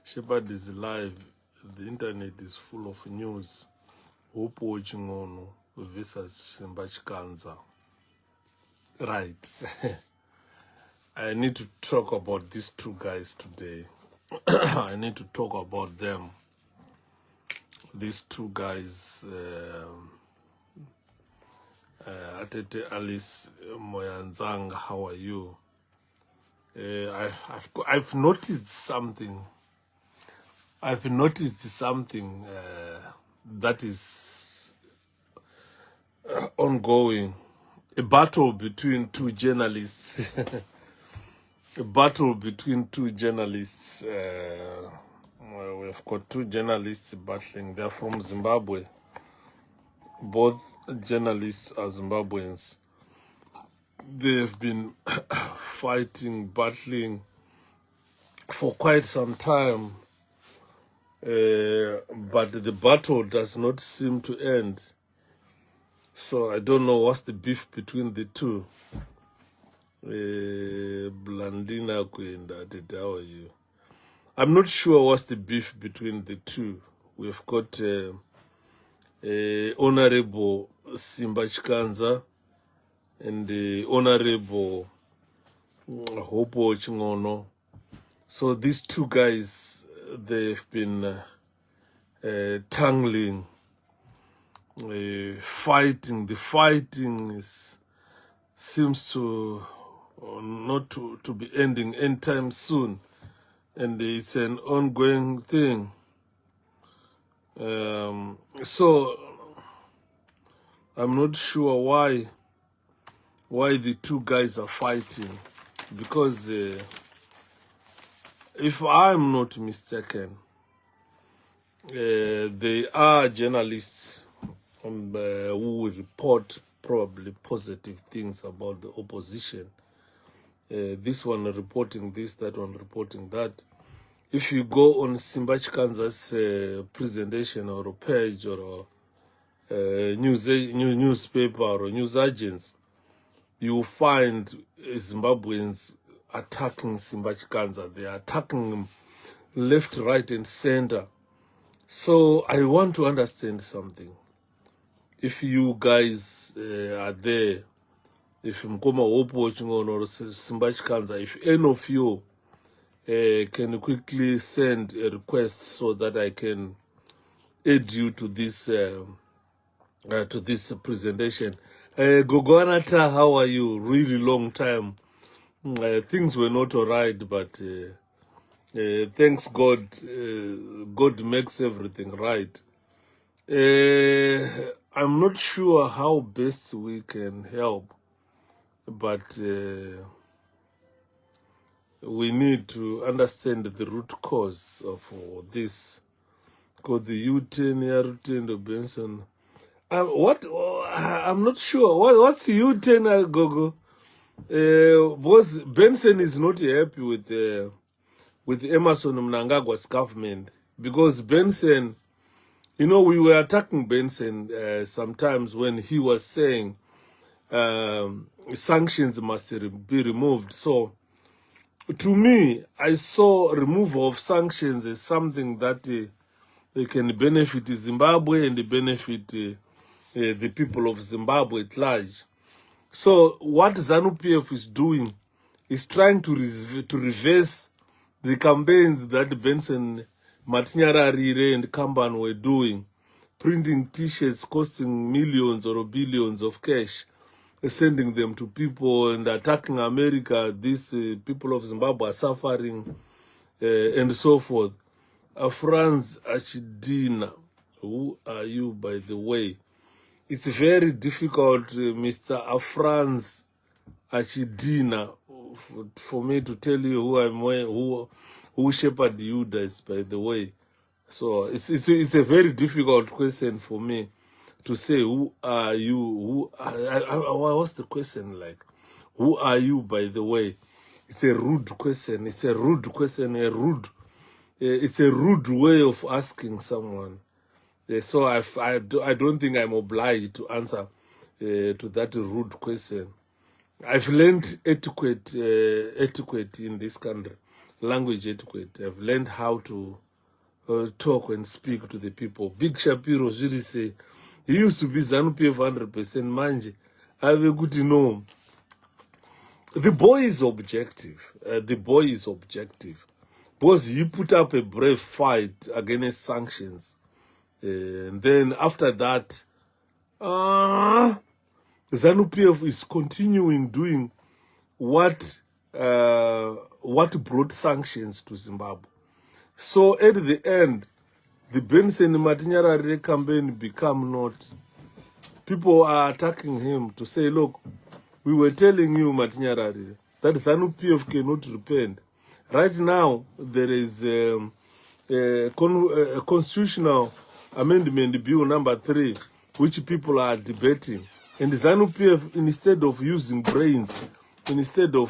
Shepherd is live. The internet is full of news. Hopewell versus Simba Chikanza. Right. I need to talk about these two guys today. I need to talk about them. These two guys, Atete Alice Moyanzang, how are you? I've noticed something. I've noticed something that is ongoing. A battle between two journalists. A battle between two journalists. We've got two journalists battling. They're from Zimbabwe. Both journalists are Zimbabweans. They've been fighting, battling for quite some time. But the battle does not seem to end. So I don't know what's the beef between the two. Blandina Kwenda, how are you? I'm not sure what's the beef between the two. We've got Honorable Simba Chikanza and the Honorable Hopewell. So these two guys, they've been tangling, fighting. The fighting seems to not to be ending anytime soon, and it's an ongoing thing. So I'm not sure why the two guys are fighting, because if I'm not mistaken, they are journalists who report probably positive things about the opposition. This one reporting this, that one reporting that. If you go on Simba Chikanza's presentation or a page or a newspaper or news agents, you will find Zimbabweans attacking Simba Chikanza. They are attacking him left, right, and center. So I want to understand something. If you guys are there, if Mkoma Hope watching on or Simba Chikanza, if any of you can quickly send a request so that I can add you to this presentation. Gogo Anata, how are you? Really long time. Things were not alright, but thanks God, God makes everything right. I'm not sure how best we can help, but we need to understand the root cause of this. Because the U10, R10, the Benson. I'm not sure. What's U10, Gogo? Because Benson is not happy with Emerson Mnangagwa's government. Because Benson, you know, we were attacking Benson sometimes when he was saying sanctions must be removed. So, to me, I saw removal of sanctions as something that they can benefit Zimbabwe and benefit the people of Zimbabwe at large. So what ZANU-PF is doing is trying to reverse the campaigns that Benson, Matinyararire and Kamban were doing, printing T-shirts costing millions or billions of cash, sending them to people and attacking America. These people of Zimbabwe are suffering and so forth. Franz Achidina, who are you, by the way? It's very difficult, Mr. Franz Achidina, for me to tell you who Shepherd Yuda is, by the way. So it's a very difficult question for me to say, who are you? What's the question like? Who are you, by the way? It's a rude question. It's a rude question. It's a rude way of asking someone. So I don't think I'm obliged to answer to that rude question. I've learned etiquette in this country, language etiquette. I've learned how to talk and speak to the people. Big Shapiro really say, he used to be ZANU-PF 100%, manje. Ave kuti no. The boy is objective. Because he put up a brave fight against sanctions. And then after that, ZANU-PF is continuing doing what brought sanctions to Zimbabwe. So at the end, the Benson Matinyarare campaign become not. People are attacking him to say, look, we were telling you, Matinyarare, that ZANU-PF cannot repent. Right now, there is a constitutional amendment bill number 3, which people are debating. And ZANU-PF, instead of using brains, instead of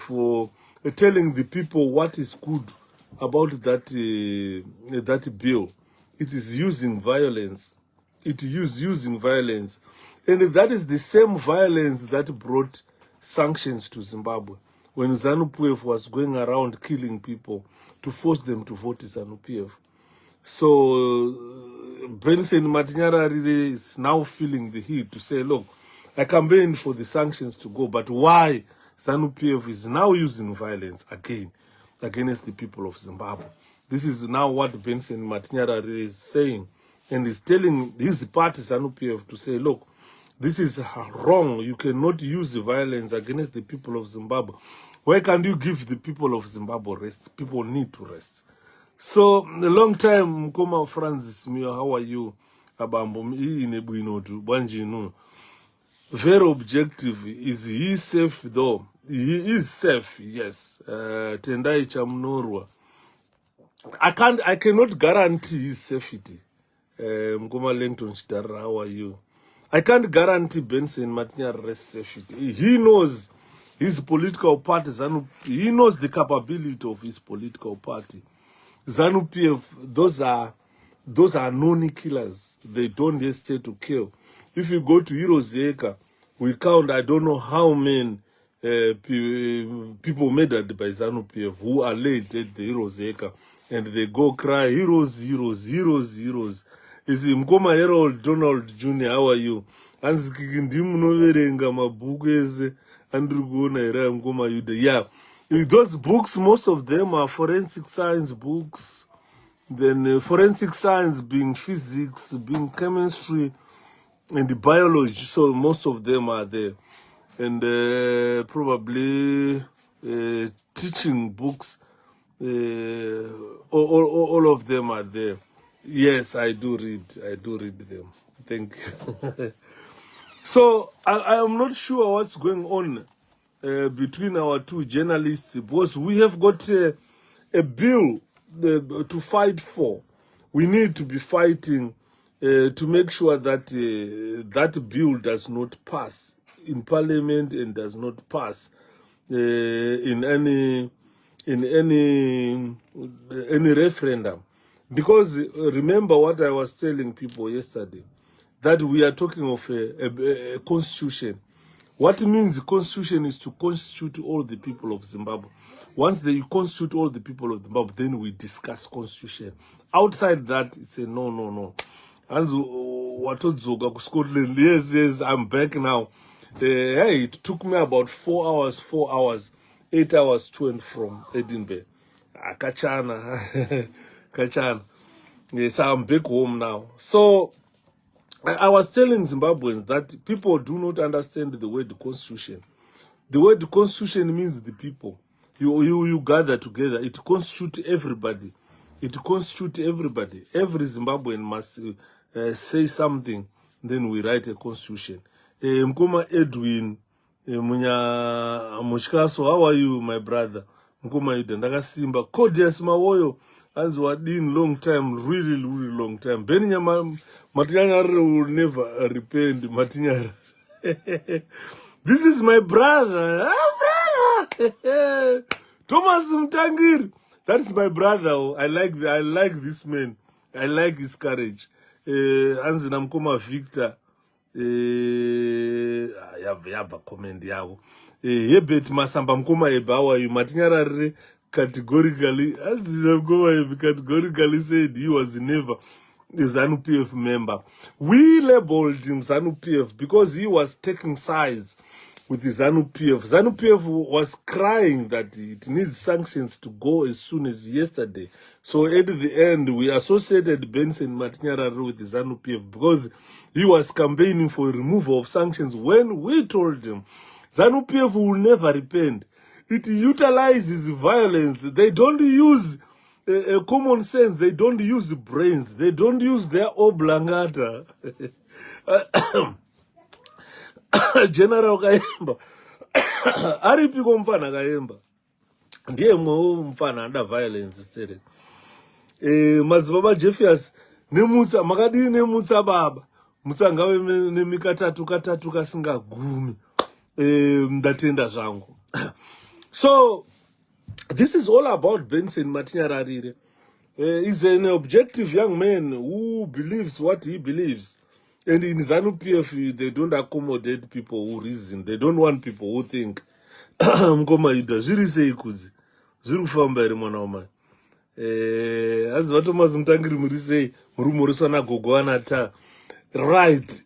telling the people what is good about that bill, it is using violence. It is using violence. And that is the same violence that brought sanctions to Zimbabwe. When ZANU-PF was going around killing people to force them to vote ZANU-PF. So Benson Matinyarare is now feeling the heat to say, look, I campaigned for the sanctions to go, but why ZANU-PF is now using violence again against the people of Zimbabwe? This is now what Benson Matinyarare is saying, and is telling his party ZANU-PF to say, look, this is wrong. You cannot use violence against the people of Zimbabwe. Why can't you give the people of Zimbabwe rest? People need to rest. So, a long time, Mkoma Francis Mio, how are you? Abambo, very objective. Is he safe though? He is safe, yes. Tendai Chamnorwa. I cannot guarantee his safety. Mkoma Langton Chitara, how are you? I can't guarantee Benson Matinyarare's safety. He knows his political party, he knows the capability of his political party. ZANU-PF, those are known killers. They don't hesitate to kill. If you go to Hirozeka, we count, I don't know how many people murdered by ZANU-PF who are laid at the Hirozeka, and they go cry, heroes, heroes, heroes, heroes. Is Mkoma Harold Donald Jr., how are you? Yeah, those books, most of them are forensic science books. Then forensic science being physics, being chemistry, and the biology. So most of them are there. And probably teaching books, all of them are there. Yes, I do read them. Thank you. So I am not sure what's going on between our two journalists, because we have got a bill to fight for. We need to be fighting to make sure that that bill does not pass in Parliament and does not pass in any referendum. Because remember what I was telling people yesterday, that we are talking of a constitution. What means constitution is to constitute all the people of Zimbabwe. Once they constitute all the people of Zimbabwe, then we discuss constitution. Outside that, it's a no. And what Scotland? Yes, I'm back now. Hey, it took me about 4 hours, 8 hours to and from Edinburgh. Kachana. Kachana. Yes, I'm back home now. So I was telling Zimbabweans that people do not understand the word constitution. The word constitution means the people. You gather together. It constitutes everybody. It constitutes everybody. Every Zimbabwean must say something. Then we write a constitution. Mkoma Edwin, Mushkaso, how are you, my brother? Mkoma Yuda, Simba, Kodias Mawoyo. As what in long time, really long time. Beninyama Matinyara will never repent, Matinyara. This is my brother. Brother. Thomas Mtangir. That's my brother. I like this man. I like his courage. Anzinamkoma Victor. I have a comment. Hebert Masamba Mkoma Ebe, how are you? Matinyarare categorically, as Mkoma Ebe categorically said he was never a ZANU-PF member. We labeled him ZANU-PF because he was taking sides with the ZANU-PF. ZANU-PF was crying that it needs sanctions to go as soon as yesterday. So at the end, we associated Benson Matinyarare with the ZANU-PF because he was campaigning for removal of sanctions when we told him ZANU-PF will never repent. It utilizes violence. They don't use common sense. They don't use brains. They don't use their oblongata. General Kayemba. Aripiko mfana Kayemba. Ndiye mwewo mfana under violence stere. Mazibaba Jeffias nemutsa makadini nemutsa baba. Mutsa ngawe nemikatatu katatu kasinga gumi. Ndatenda zvangu. So this is all about Benson Matinyarare. He's an objective young man who believes what he believes. And in ZANU-PF, they don't accommodate people who reason. They don't want people who think. Mkoma ida, ziri sei kuzi. Ziri kufamba eri mwana wama. Hanzi vatomazi mutangiri muri sei, muri murisana gogo anata. Right.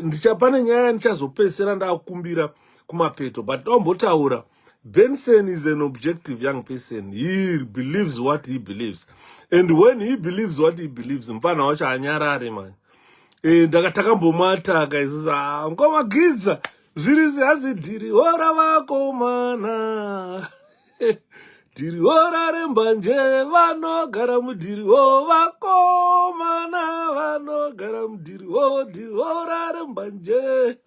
Ndichapane nyaya ndichazopesera ndakumbira kumapeto. But ombotaura. Benson is an objective young person. He believes what he believes. And when he believes what he believes, mpana wacha anyarare man. Ndakataka kaisuza ngoma gidza zvirizi hazi dhiri hora vakomana dhiri hora rembanje vanogara mudhiri ho vakomana vanogara mudhiri ho dhiri hora rembanje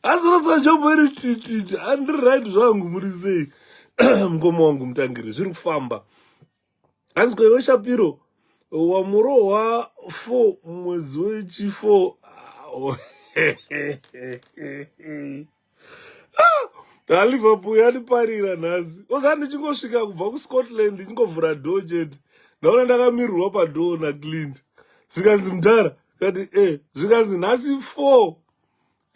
asirosa jombori tititi andiright zvangu muri sei mukoma wangu mutangiri zviri kufamba hanziko iwe Shapiro wamurohwa 4 mwezi wechi4 Liverpool yaniparira nhasi ozani ndichingosvika kubva kuScotland ndichingovhura dho chete ndaona ndakamirirwa padho naClint zvikanzi mudhara kati zvikanzi nhasi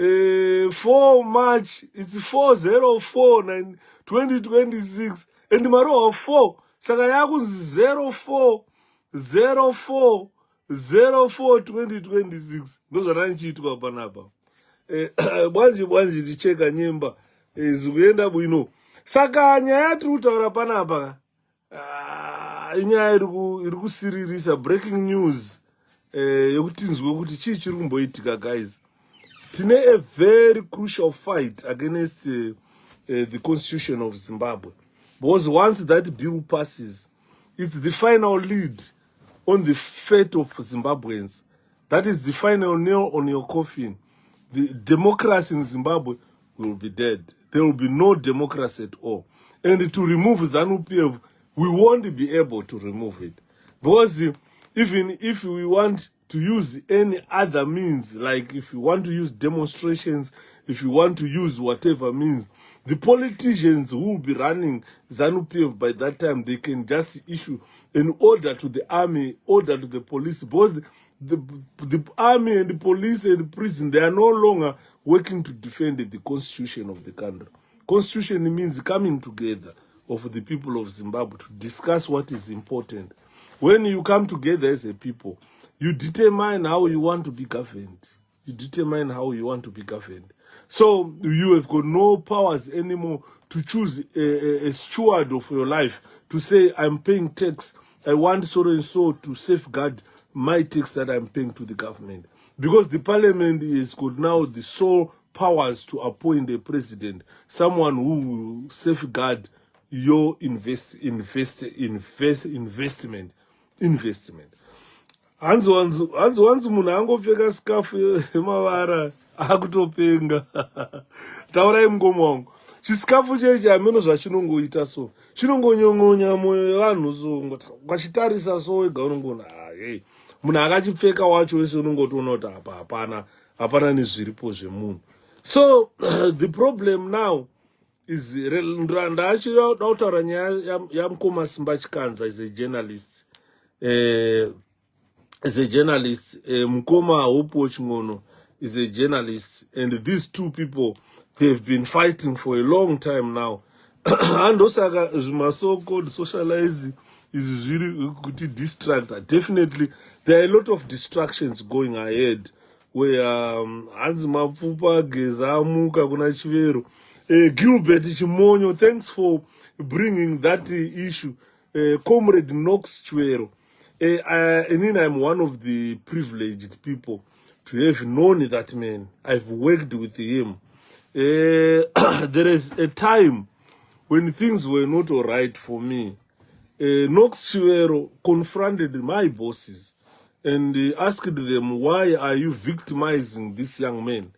4 March it's 4/04 2026 and marohwa 4 saka yakunzi 04/04 2026 ndozvananchiitwa panapa bwanji ndicheka nyemba zikuenda bwino saka nyaya tiri kutaura panapa inyaya iri kusiririsa breaking news yekuti tinzwe kuti chii chiri kumboitika guys. Tine a very crucial fight against the constitution of Zimbabwe because once that bill passes it's the final lead on the fate of Zimbabweans. That is the final nail on your coffin. The democracy in Zimbabwe will be dead. There will be no democracy at all. And to remove ZANU-PF, we won't be able to remove it. Because even if we want to use any other means, like if you want to use demonstrations, if you want to use whatever means, the politicians who will be running ZANU-PF by that time, they can just issue an order to the army, order to the police, because the army and the police and the prison, they are no longer working to defend the constitution of the country. Constitution means coming together of the people of Zimbabwe to discuss what is important. When you come together as a people, you determine how you want to be governed. You determine how you want to be governed. So you have got no powers anymore to choose a steward of your life, to say, I'm paying tax, I want so and so to safeguard my tax that I'm paying to the government. Because the parliament is got now the sole powers to appoint a president, someone who will safeguard your investment. Hanzi munhu angopfeka scarf yemavara akutopenga. Taurai mungoma wangu. Chisikafu chechi hameno zvachinongoita so. Chinongonyongonya moyo yevanhu so. Kwachitarisa so wega unongona hey. Munhu akachipfeka wacho wese unongotoona kuti hapana nezviripo zvemunhu. So the problem now is ndachida kutaura nyaya yamukoma Simba Chikanza is a journalist. Is a journalist. Mukoma Hopewell is a journalist. And these two people, They've been fighting for a long time now. And also, my so-called socializing is really good distract. Definitely, there are a lot of distractions going ahead. Where Hanzi Mapfupa, Gezamuka, Kuna Chivero, Gilbert Chimonyo, thanks for bringing that issue. Comrade Knox Chivero. And I'm one of the privileged people to have known that man. I've worked with him. There is a time when things were not all right for me. Knox Chivero confronted my bosses and asked them, why are you victimizing this young man?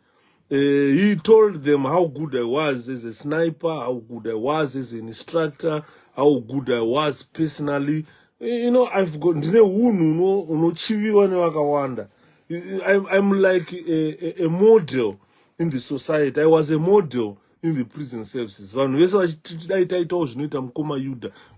He told them how good I was as a sniper, how good I was as an instructor, how good I was personally. I've got I'm like a model in the society. I was a model in the prison services.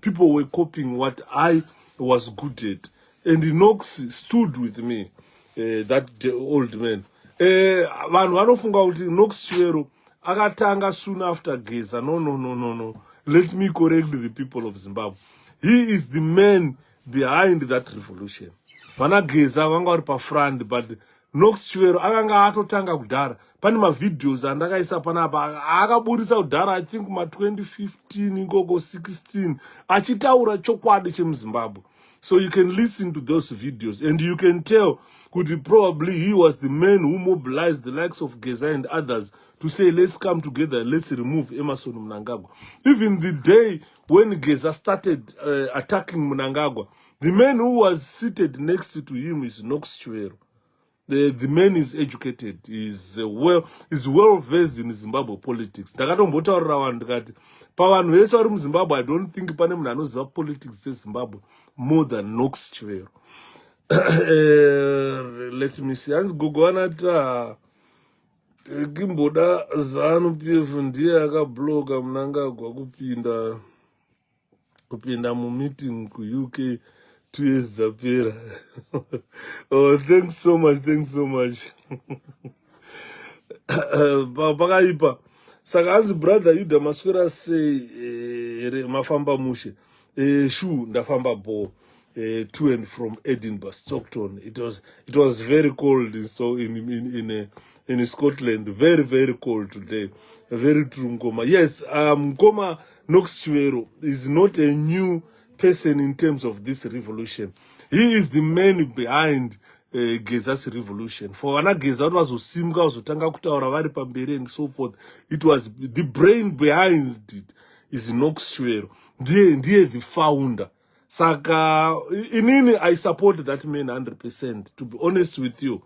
People were copying what I was good at. And the Knox stood with me, that old man. Vanhu vanofunga kuti Knox Chivero akatanga soon after Geza. No. Let me correct the people of Zimbabwe. He is the man behind that revolution. Vana Geza vanga vari pafront, but Knox Chivero akanga atotanga kudhara. Pane mavideos andakaisa panapa akaburisa kudhara, I think 2015 ikoko 16 achitaura chokwadi chemuZimbabwe. So you can listen to those videos and you can tell probably he was the man who mobilized the likes of Geza and others to say, let's come together, let's remove Emerson Mnangagwa. Even the day when Geza started attacking Mnangagwa, the man who was seated next to him is Knox Chivero. The man is educated, is well versed in Zimbabwe politics. Ndakatombotaurira vanhu ndikati pavanhu vese vari muZimbabwe, I don't think pane munhu anoziva politics dzeZimbabwe more than Knox Chivero. Let me see. Hanzi gogo vanati kimboda ZANU-PF ndiye akabloga Mnangagwa kupinda mumeeting ku-UK 2 years zapera. Oh, thanks so much. Pakaipa. Saka hanzi brother Yuda maswera sei mafamba mushe. Shu ndafamba bo to and from Edinburgh, Stockton. It was very cold in Scotland. Very, very cold today. Very true, Nkoma. Yes, Nkoma Knox Chivero is not a new person in terms of this revolution. He is the man behind Geza's revolution. For Ana Geza, it was Simba, Zotanga Kutaura vari pamberi and so forth. It was the brain behind it is Knox Chivero. Ndiye the founder. Saka, inini, I support that man 100%. To be honest with you,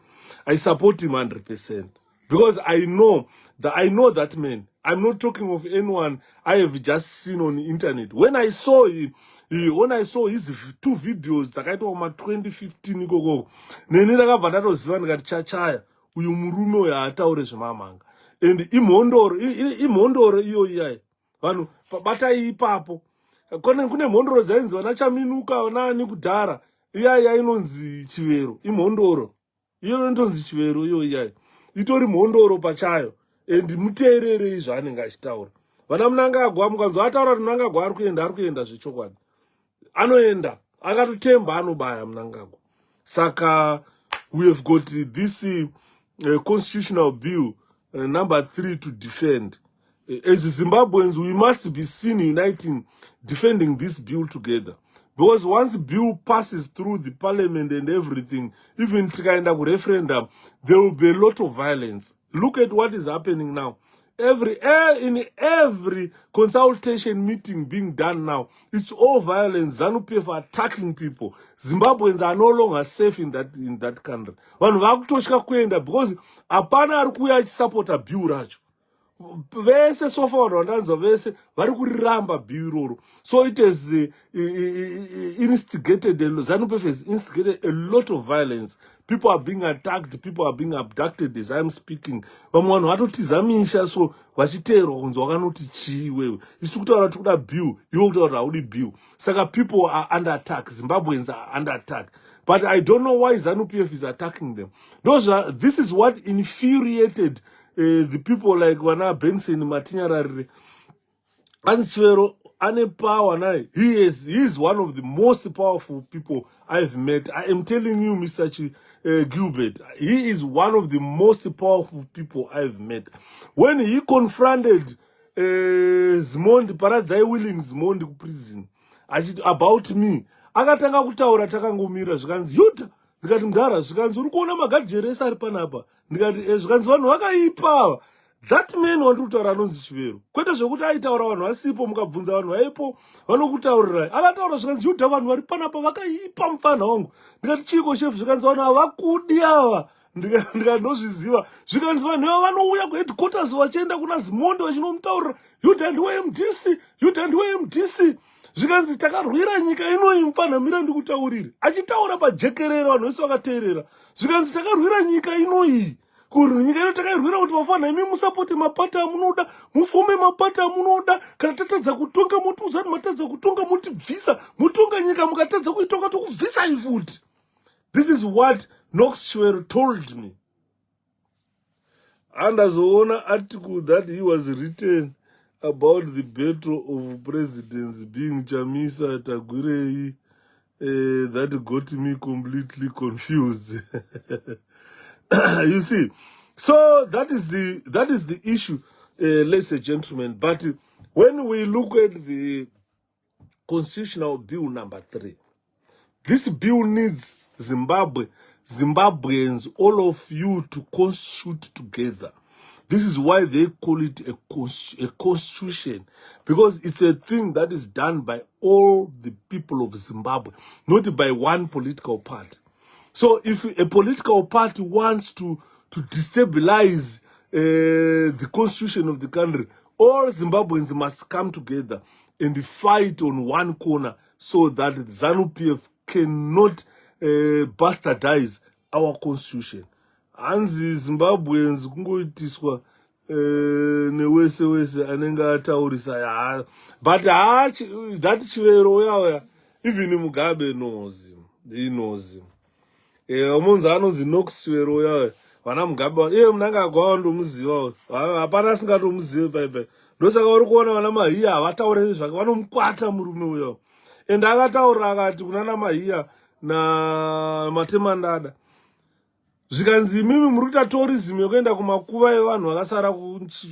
I support him 100%. Because I know that man. I'm not talking of anyone I have just seen on the internet. When I saw him, when I saw his 2 videos, dzakaitwa ma 2015 ikoko, neni ndakabva ndatoziva ndikati chachaya uyu murume uyu ataure zvemamanga. And imhondoro iyo iyai vanhu batai ipapo. Kune mhondoro dzainzi vana Chaminuka nani kudhara iyai inonzi Chivero. Imhondoro iyo inonzi Chivero iyo iyai itori mhondoro pachayo. And muteerere zvaanenge achitaura. Vana Mnangagwa mukanzwa ataura kuti Mnangagwa ari kuenda zvechokwadi. Anoenda, akatotemba anobaya Mnangagwa. Saka we have got this constitutional bill number 3 to defend. As Zimbabweans, we must be seen uniting, defending this bill together. Because once the bill passes through the parliament and everything, even kind of referendum, there will be a lot of violence. Look at what is happening now. In every consultation meeting being done now, it's all violence. ZANU-PF attacking people. Zimbabweans are no longer safe in that country. Vanhu vakutoshka kuenda because apana ari kuuya achisapota bill racho. Vese so far vandanzwa vese vari kuriramba bill iroro. So it has instigated, ZANU-PF has instigated a lot of violence. People are being attacked, people are being abducted as I'm speaking. Vamwe vanhu vatotizamisha so vachiteerwa kunzwa vakanoti chii wewe. Isi kutaura kuti kuda bill, iwe kutaura kuti haudi bill. Saka people are under attack, Zimbabweans are under attack. But I don't know why ZANU-PF is attacking them. This is what infuriated the people like Wana Benson Matinyarare, Answero, Ane power now. He is one of the most powerful people I've met. I am telling you, Mr. Gilbert, he is one of the most powerful people I've met. When he confronted Zimondi, Paradzai willing Zimondi to prison, about me, akatanga kutaura takangomira zvikanzi yuta ndikati mudhara zvikanzi uri kuona magadhijeresi ari panapa ndikati zvikanzi vanhu vakaipa. That man wandiri kutaura anonzi Chivero, kwete zvokuti aitaura vanhu vasipo mukabvunza vanhu vaipo vanokutaurirai. Akataura zvikanzi yuta vanhu vari panapa vakaipa mufana wangu. Ndikati chiko chef, zvikanzi vanhu havakudi ava. Ndikati ndozviziva. Zvikanzi vanhu ava vanouya kuheadquarters vachienda kuna Zimondi vachinomutaurira yuta ndiwe MDC, yuta ndiwe MDC. Zvikanzi takarwira nyika inoi mufana mira ndikutaurire. Achitaura pajekerera vanhu vese vakateerera. Zvikanzi takarwira nyika inoi. Kuri nyika ino takarwira kuti vafana imi musapote mapata amunoda, mufume mapata amunoda, kana tatadza kutonga mutiudza matadza kutonga mutibvisa, mutonga nyika mukatadza kuitonga tokubvisai futi. This is what Knox Chivero told me. And as one article that he was written about the battle of presidents being Chamisa Tagurei, that got me completely confused. You see, so that is the issue, ladies and gentlemen. But when we look at the constitutional bill number 3, this bill needs Zimbabweans, all of you, to constitute together. This is why they call it a constitution, because it's a thing that is done by all the people of Zimbabwe, not by one political party. So if a political party wants to destabilize the constitution of the country, all Zimbabweans must come together and fight on one corner so that ZANU-PF cannot bastardize our constitution. Hanzi Zimbabweans kungoitiswa newese anenga ataurisa ya, but that Chivero ya, even Mugabe knows him. He knows him. Omunzi anonzi Knox Chivero ya, vana Mugabe mnanga gwando muziva, hapana singatomuzive paipai. Ndosaka uri kuona vana Mahia havataure zvake, vanomukwata murume uyo. And akataura akati kunana Mahia na Matemandada, zvikanzi imimi muri kuita tourism yokuenda kumakuva evanhu vakasara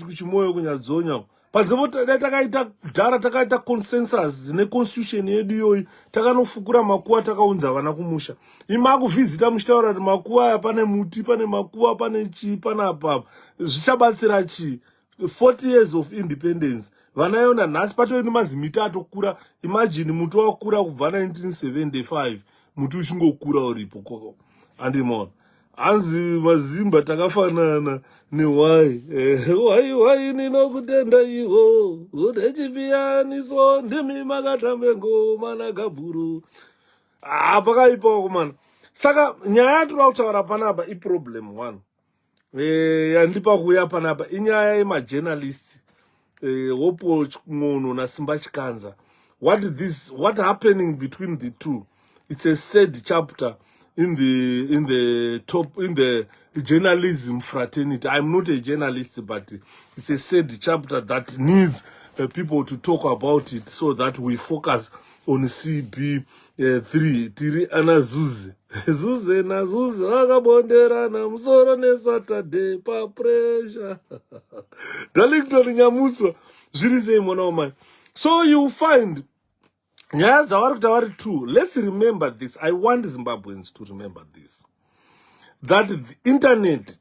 kuchimoyo kunyadzonya. Panzepo takaita dhara, takaita consensus neconstitution yedu iyoyi, takanofukura makuva takaunza vana kumusha. Imakuvhizita muchitaura kuti makuva aya pane muti, pane makuva, pane chii, pane apapo. Zvichabatsira chii? 40 years of independence. Vana yona nhasi patoeni mazimita atokura. Imagine muti wakura kubva 1975. Muti uchingokura uripo koko. Andimona. Hanzi mazimba takafanana newai. Wai ninokutenda iwo. Udechipiyaniso ndimi makatambe ngoma nakabhuru. Pakaipa kumana. Saka nyaya yatiri kutaura panapa iproblem one. Yandipa kuya panapa inyaya yemajournalists, Hopewell na Simba Chikanza. What happening between the two? It's a sad chapter in the journalism fraternity. I'm not a journalist, but it's a sad chapter that needs people to talk about it so that we focus on CB3. Tiri anazuzi. Zuze na zuze wakabondera na msoro ne Saturday pa pressure. Darlington nyamuswa. Zvirise mwana wamai. So you find nyaya zavari kutavari two. Let's remember this. I want Zimbabweans to remember this. That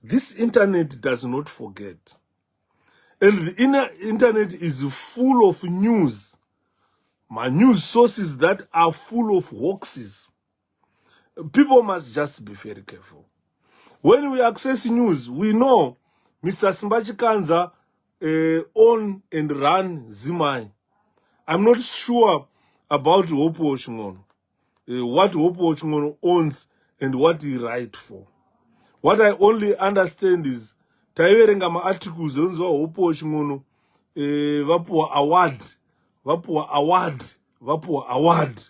this internet does not forget. And the internet is full of news. My news sources that are full of hoaxes. People must just be very careful. When we access news, we know Mr. Simba Chikanza own and run Zimai. I'm not sure about Hopewell, what Hopewell owns and what he writes for. What I only understand is taiverenga ma articles onzwa Hopewell vapuwa award.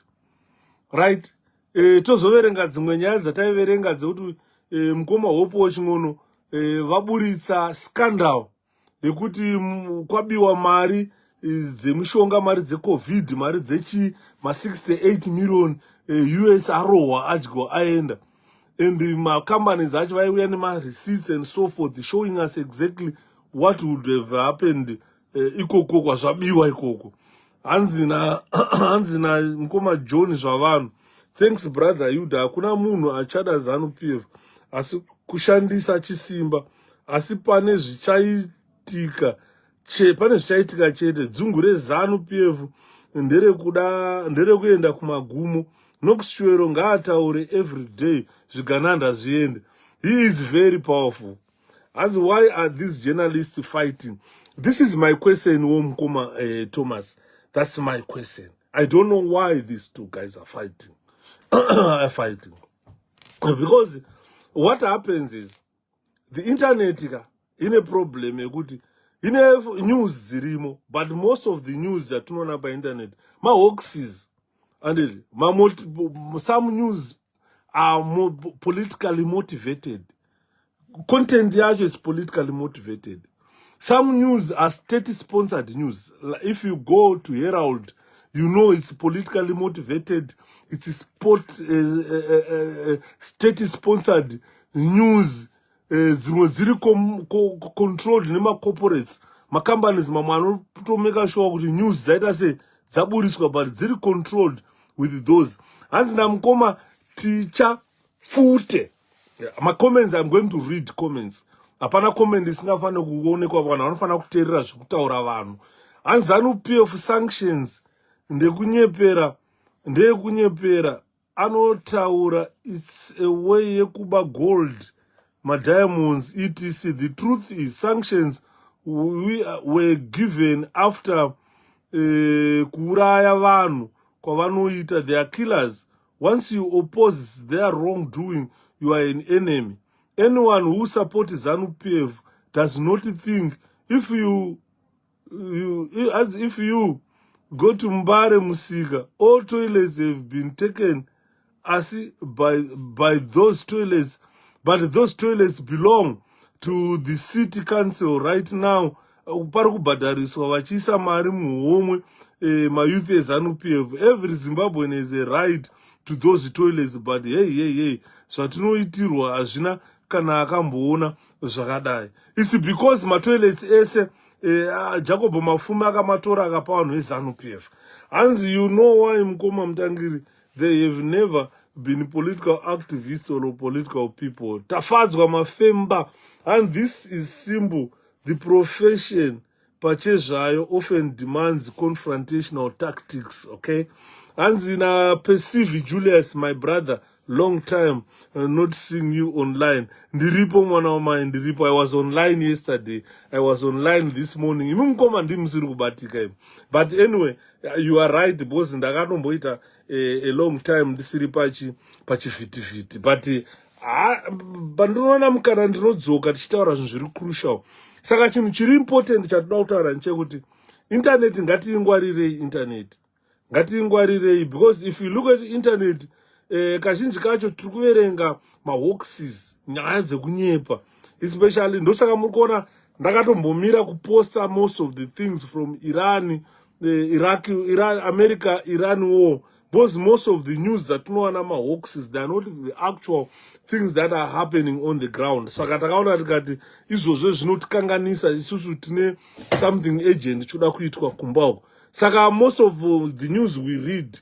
Right? Tozoverenga dzimwe nyaya dzataiverenga dzekuti mukoma Hopewell vaburitsa scandal yekuti kwabiwa mari dzemushonga, mari dzecovid, mari dzechi ma68 million US arohwa adyiwa aenda. And the companies acho vaiuya nema-receipts and so forth, showing us exactly what would have happened ikoko kwazvabiwa ikoko. Hanzi mukoma John zvavanhu. Thanks brother Yuda, hakuna munhu achada ZANU-PF asi kushandisa chisimba, asi pane zvichaitika chete. Dzungu reZANU-PF nderekuenda kumagumo. Nokuswero ngaataure everyday zvigananda zviende. He is very powerful. And why are these journalists fighting? This is my question, Womkoma Thomas. That's my question. I don't know why these two guys are fighting. Fighting. Because what happens is, the internet in a problem, in a news zirimo, but most of the news that tunaona by internet, ma hoaxes, and some news are more politically motivated. Content yacho is politically motivated. Some news are state-sponsored news. Like if you go to Herald, you know it's politically motivated. It's state-sponsored news. Ziri controlled nema corporates. Ma companies mamano to make sure that news zaida say zaburiswa, but ziri controlled with those. Hanzi namkoma teacher fute. My comments, I'm going to read comments. Apana comment isingafana kuonekwa vanhu vanofana kuteerera zvekutaura vanhu. Hanzi ZANU-PF sanctions ndekunyepera anotaura it's a way yekuba gold, diamonds, etc. The truth is sanctions were given after kuuraya vanhu kwavanoita. They are killers. Once you oppose their wrongdoing, you are an enemy. Anyone who supports ZANU-PF does not think if you go to Mbare Musika, all toilets have been taken by those toilets, but those toilets belong to the city council right now. Pari kubhadhariswa vachiisa mari muhomwe mayouth eZANU-PF. Every Zimbabwean has a right to those toilets, but hey, zvatinoitirwa hazvina kana akamboona zvakadai. It's because matoilets ese Jacob Mafuma akamatora akapa vanhu veZANU-PF. Hanzi, you know why mukoma mutangiri, they have never been political activists or political people. Tafadzwa mafemba. And this is simple. The profession pachezvayo often demands confrontational tactics, okay? Hanzi na Percive Julius, my brother, long time not seeing you online. Ndiripo mwana wamai, ndiripo. I was online yesterday. I was online this morning. Imumkoma ndimusiri kubatika. But anyway, you are right, because ndakatomboita a long time ndisiri pachivhitivhiti. But ndinoona mukana ndinodzoka tichitaura zvinhu zviri crucial. Saka chinhu chiri important chatoda kutaura ndechekuti internet ngatiingwarirei internet. Ngatiingwarirei, because if you look at internet, kazhinji kacho tiri kuverenga mahoaxes, nyaya dzekunyepa, especially ndosaka muri kuona ndakatombomira kuposta most of the things from Iran, America, Iran war, because most of the news that tinowana mahoaxes, they are not the actual things that are happening on the ground. Saka takaona tikati izvozvo zvinotikanganisa isusu tine something urgent choda kuitwa kumba uko. Saka most of the news we read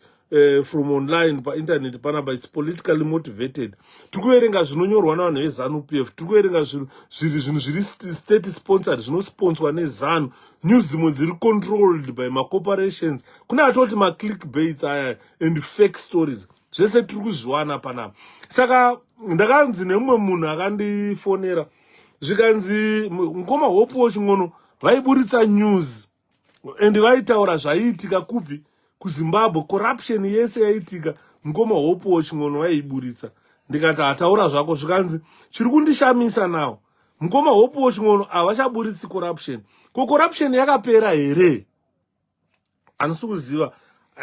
from online pa internet panapa, it's politically motivated. Tikuverenga zvinonyorwa navanhu veZANU-PF, tikuverenga zvinhu zviri state sponsored, zvinosponswa neZANU, news dzimwe dziri controlled by ma-corporations. Kuna atoti ma-clickbaits aya and fake stories. Zvese tiri kuzviwana panapa. Saka ndakanzi nemumwe munhu akandifonera zvikanzi mukoma Hopewell ching'ono vaiburitsa news and vaitaura zvaiitika kupi kuZimbabwe, corruption yese yaitika, mukoma Hopewell ching'ono vaiburitsa. Ndikati ataura zvako, zvikanzi chiri kundishamisa nawo, mukoma Hopewell ching'ono havachaburitsi corruption. Ko corruption yakapera here? Handisi kuziva.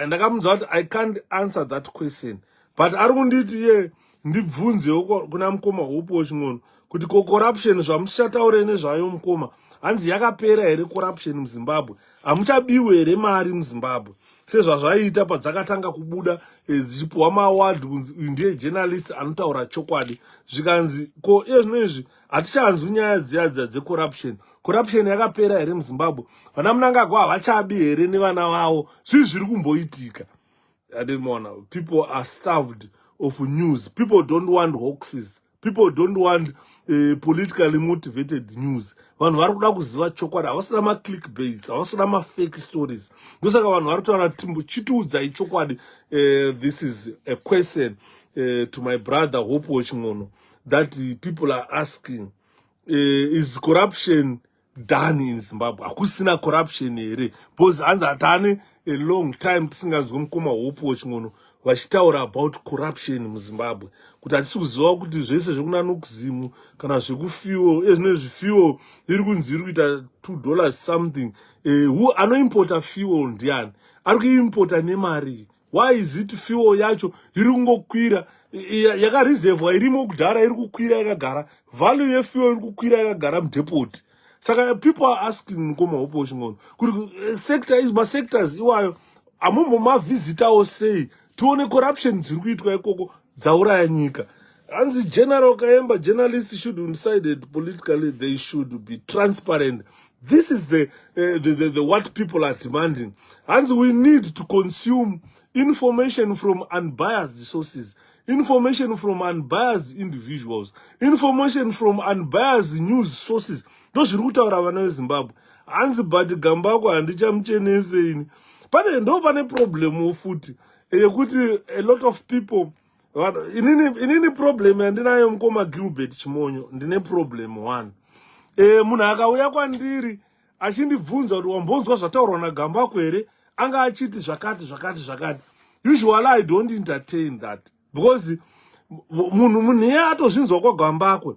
Ndakamudza kuti I can't answer that question, but ari kunditi ye ndibvunzewo kuna mukoma Hopewell ching'ono kuti corruption zvamuchataure nezvayo mukoma hanzi yakapera here corruption muZimbabwe, hamuchabiwe here mari muZimbabwe sezvazvaita padzakatanga kubuda dzichipuwa maaward kunzi uyu ndiye journalist anotaura chokwadi, zvikanzi ko ezvinezvi hatichanzwi nyaya dziya dzecorruption. Corruption yakapera here muZimbabwe, vana Mnangagwa havachabi here nevana vavo, zvii zviri kumboitika. People are starved of news. People don't want hoaxes. People don't want politically motivated news. Vanhu vari kuda kuziva chokwadi, havasina ma-clickbaits, havasina ma-fake stories. Ndosaka vanhu vari kutaura kuti chitiudzai chokwadi. This is a question to my brother Hopewell Chimono that people are asking, is corruption done in Zimbabwe? Hakusina corruption here. Because hanzi hatane a long time tisinganzwi mukoma Hopewell Chimono vachitaura about corruption muZimbabwe, kuti hatisi kuziva kuti zvese zvekunano kuzimu kana zvekufuel, ezvinezvi fuel iri kunzi iri kuita $2 something. Who anoimpota fuel ndiani? Ari kuimpota nemari. Why is it fuel yacho iri kungokwira, yakareservwa irimo kudhara iri kukwira yakagara, value yefuel iri kukwira yakagara mudepot. Saka people are asking mukoma Hopewell Chimono kuti ma-sectors iwayo amumbomavhizitawo sei tione corruption dziri kuitwa ikoko dzauraya nyika. Hanzi General Kayemba, journalists should be decided politically, they should be transparent. This is the what people are demanding. And we need to consume information from unbiased sources, information from unbiased individuals, information from unbiased news sources. Ndozviri kutaura vana veZimbabwe. Hanzi but Gambako handichamuchenese ini. Ndo pane problem futi yekuti a lot of people, inini problem yandinayo mukoma Gilbert Chimonyo, ndine problem one. Munhu akauya kwandiri achindibvunza kuti wambonzwa zvataurwa naGambako here, anga achiti zvakati. Usually I don't entertain that, because munhu iye atozvinzwa kwaGambako,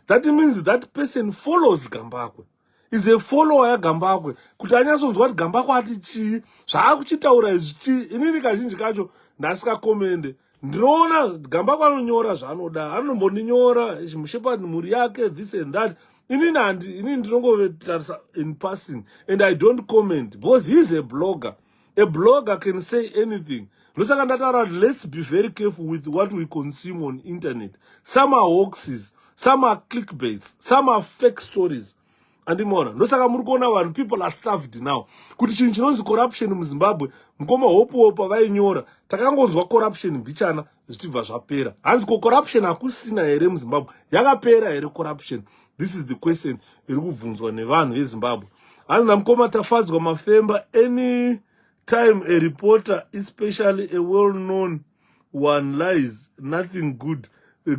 that means that person follows Gambako, is a follower yaGambako, kuti anyatsonzwa kuti Gambako ati chii, zvaakuchitaura izvi chii. Inini kazhinji kacho ndasikakomende. Ndinoona Gambako anonyora zvaanoda, anomboninyora Shepherd mhuri yake, this and that. Inini ndinongotarisa in passing, and I don't comment, because he is a blogger. A blogger can say anything. Ndosaka ndataura, let's be very careful with what we consume on internet. Some are hoaxes, some are clickbaits, some are fake stories. Andimona, ndosaka muri kuona vanhu, people are starved now. Kuti chinhu chinonzi corruption muZimbabwe, mukoma Hopewell pavainyora, takangonzwa corruption mbichana, zvichibva zvapera. Hanzi ko corruption hakusina here muZimbabwe, yakapera here corruption? This is the question iri kubvunzwa nevanhu veZimbabwe. Hanzi namukoma Tafadzwa Mafemba, any time a reporter, especially a well-known one, lies, nothing good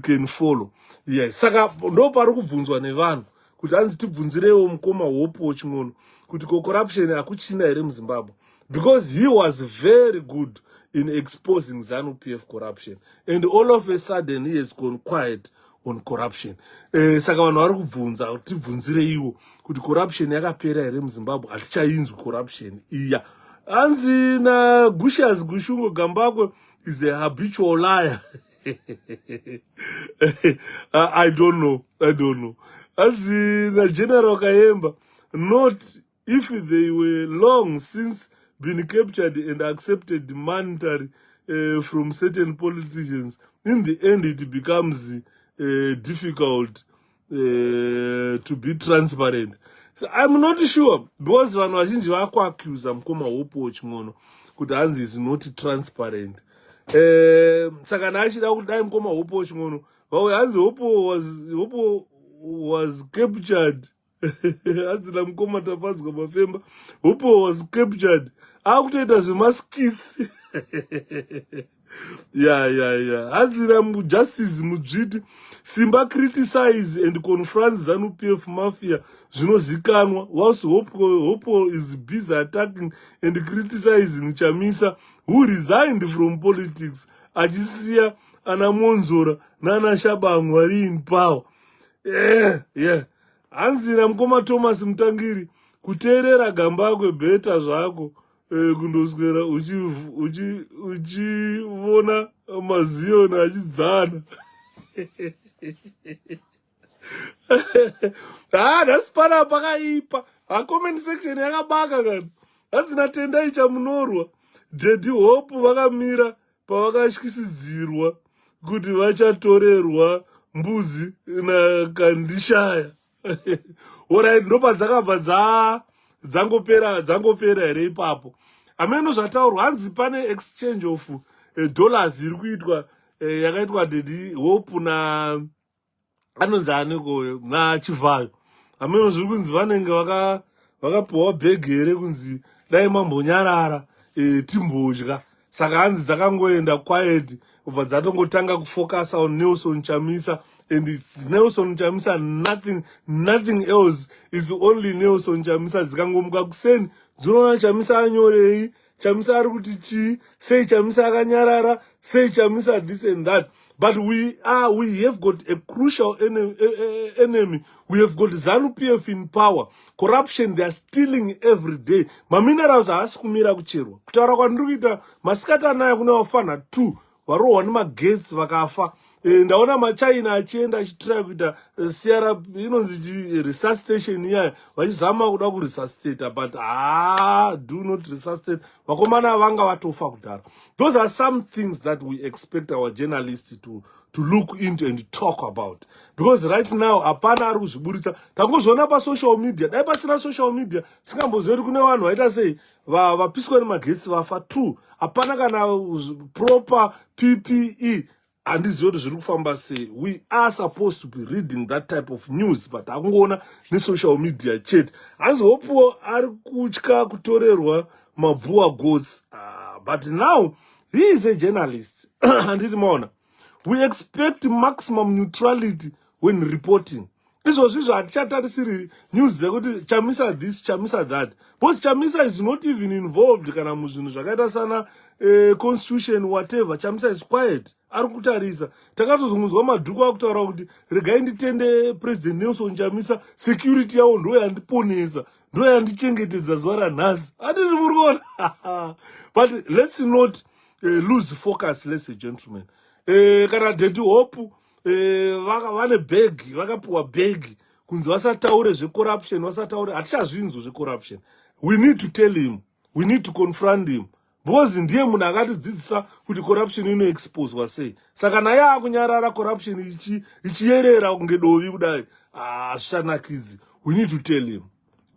can follow. Yes, saka ndo pari kubvunzwa nevanhu. Kuti hanzi tibvunzirewo mukoma Hopewell Chimono kuti corruption hakuchina here muZimbabwe, because he was very good in exposing ZANU-PF corruption, and all of a sudden he has gone quiet on corruption. Saka vanhu vari kubvunza, tibvunzire iwo kuti corruption yakapera here muZimbabwe, hatichainzwi corruption iya. Hanzi na Gushas Gushungo Gambako is a habitual liar. I don't know. As the General Kayemba, not if they were long since been captured and accepted monetary from certain politicians, in the end it becomes difficult to be transparent. So I'm not sure, because vanhu vazhinji vakuaccuse mukoma Hopewell Chimono kuti hanzi is not transparent. Saka naachida kuti dai mukoma Hopewell Chimono vauya hanzi Hopewell was captured. Hanzi namukoma Tafadzwa Mafemba, Hopewell was captured. Akutoita zvemaskits. Yeah. Hanzi namujustice Mudzviti, Simba criticize and confronts ZANU-PF mafia zvinozikanwa, whilst Hopewell is busy attacking and criticizing Chamisa, who resigned from politics, achisiya ana Monzora nana Shabangu vari in power. Yeah. Hanzi namukoma Thomas Mutangiri, kuteerera Gambako beta zvako, kundoswera uchivona mazioni achidzana. Ndasipana pakaipa. Comment section yakabaka kana. Hazina tenda ichamunorwa. Daddy Hope vakamira pavakatyisidzirwa kuti vachatorerwa mbuzi nakandishaya. Alright, ndopa dzakabva dzangopera here ipapo. Ameno zvataurwa hanzi pane exchange of dollars iri kuitwa yakaitwa Daddy Hope na anonzi aniko naChivhayo. Ameno zviri kunzi vanenge vakapiwa bhegi here kunzi dai mambonyarara timbodya. Saka hanzi dzakangoenda quiet kubva dzatongotanga kufocus on Nelson Chamisa, and it's Nelson Chamisa, nothing else. Is only Nelson Chamisa. Dzikangomuka kuseni dzinoona Chamisa anyorei, Chamisa ari kuti chi, sei Chamisa akanyarara, sei Chamisa this and that. But we have got a crucial enemy. We have got ZANU-PF in power. Corruption, they are stealing every day. Maminerals haasi kumira kucherwa. Kutaura kwandiri kuita masikati anaya kuna vafana 2 varohwa nemagetsi vakafa. Ndaona maChina achienda achitry kuita Sierra inonzi resuscitation iya vachizama kuda kuresuscitate, but do not resuscitate. Vakomana vanga vatofa kudhara. Those are some things that we expect our journalists to look into and talk about, because right now hapana ari kuzviburitsa. Tangozviona pasocial media. Dai pasina social media singambozivi kuti kune vanhu vaita sei vapiswa nemagetsi vafa 2. Hapana kana proper PPE. And this is what zviri kufamba sei. We are supposed to be reading that type of news, but hakungoona nesocial media chete. Hanzi Hopewell ari kutya kutorerwa mabhua goats. But now he is a journalist. Handiti maona. We expect maximum neutrality when reporting. Izvozvi zvatichatarisiri news dzekuti Chamisa this, Chamisa that. Because Chamisa is not even involved kana muzvinhu zvakaita sana constitution whatever. Chamisa is quiet. Ari kutarisa. Takatozungudzwa madhuku akutaura kuti regai nditende President Nelson Chamisa, security yawo ndo yandiponesa, ndo yandichengetedza zuva ranhasi. Handiti muri kuona. But let's not lose focus, ladies and gentlemen. Kana Daddy Hope vane bhegi, vakapiwa bhegi kunzi vasataure zvecorruption, vasataure. Hatichazvinzwa zvecorruption. We need to tell him, we need to confront him, because ndiye munhu akatidzidzisa kuti corruption inoexposwa sei. Saka naye akunyarara corruption ichiyerera kunge dovi kudai, zvichanakidzi. We need to tell him,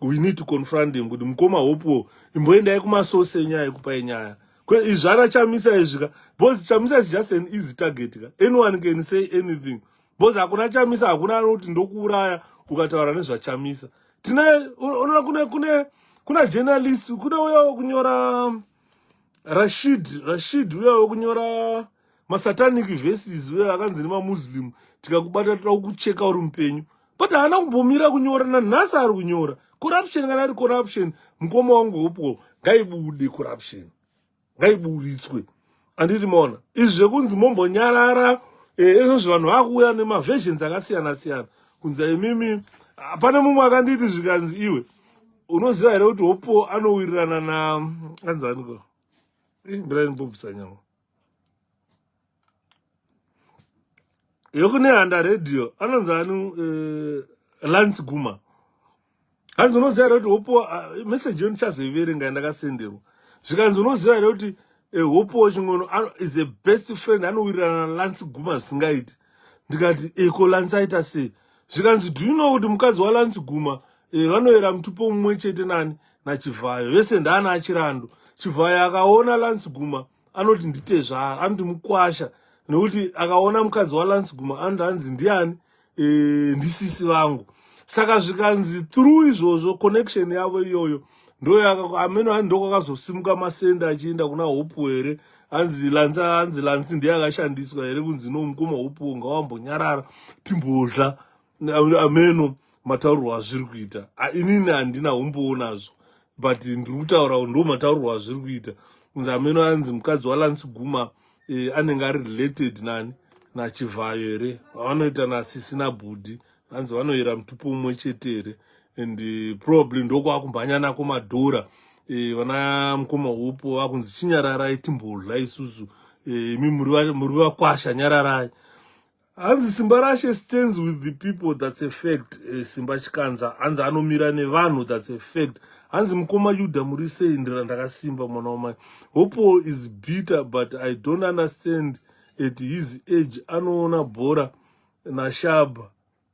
we need to confront him kuti mukoma Hopewell imboendai kumasose enyaya yekupai nyaya. Izvana Chamisa izvika, because Chamisa is just an easy target. Anyone can say anything. Because hakuna Chamisa, hakuna anoti ndokuuraya ukataura nezvaChamisa. Kuna journalist, kuna uya kunyora Rashid uya kunyora masatanic verses uya akanzi nemamuslim, tikakubata tikucheka uri mupenyu. But haana kumbomira kunyora, nanhasi ari kunyora. Corruption kana ari corruption, mukoma wangu Hopewell ngaibude corruption. Ngaiburitswe. Handiti maona. Izvi zvekunzi mombonyarara, izvozvo vanhu vakuuya nemaversions akasiyana-siyana. Kunzi imimi, pane mumwe akanditi zvikanzi iwe, unoziva here kuti Hopewell anowirirana na anzaniko. Brian Bobsa nyama. Yokune Handa Radio, anonzanu Lance Guma. Hanzi unoziva here kuti Hopewell message yonichazoiverenga ndakasenderwa. Zvikanzi unoziva here kuti Hopewell chingono is a best friend anowirirana na Lance Guma zvisingaiti. Ndikati ko Lance aita sei. Zvikanzi do you know kuti mukadzi waLance Guma vanoyera mutupo mumwe chete nani naChivhayo. Vese ndaana achirando. Chivhayo akaona Lance Guma anoti nditezva, anoti mukwasha, nekuti akaona mukadzi waLance Guma anzi ndiani, ndisisi vangu. Saka zvikanzi through izvozvo connection yavo iyoyo ndo ameno ndo kwakazosimuka masenda achienda kuna Hopewell here. Hanzi Lance ndiye akashandiswa here kunzi no mukoma Hopewell ngawambonyarara timbodla. Ameno mataurwa azviri kuita. Inini handina umboonazvo, but ndiri kutaura ndo mataurwa azviri kuita. Kunzi ameno hanzi mukadzi waLance Guma anenge ari related nani naChivhayo here. Vanoita nasisi nabhudhi. Hanzi vanoyera mutupo mumwe chete here. And probably ndokwakumbanyana komadhora. Vana mukoma Hopewell vakunzi chinyararai timbodla isusu. Muri vakwasha nyararai. Hanzi Simba Rashe stands with the people, that's a fact. Simba Chikanza hanzi anomira nevanhu, that's a fact. Hanzi mukoma Yuda murise indira ndakasimba mwana wamai. Hopewell is bitter, but I don't understand at his age anoona bhora nashaba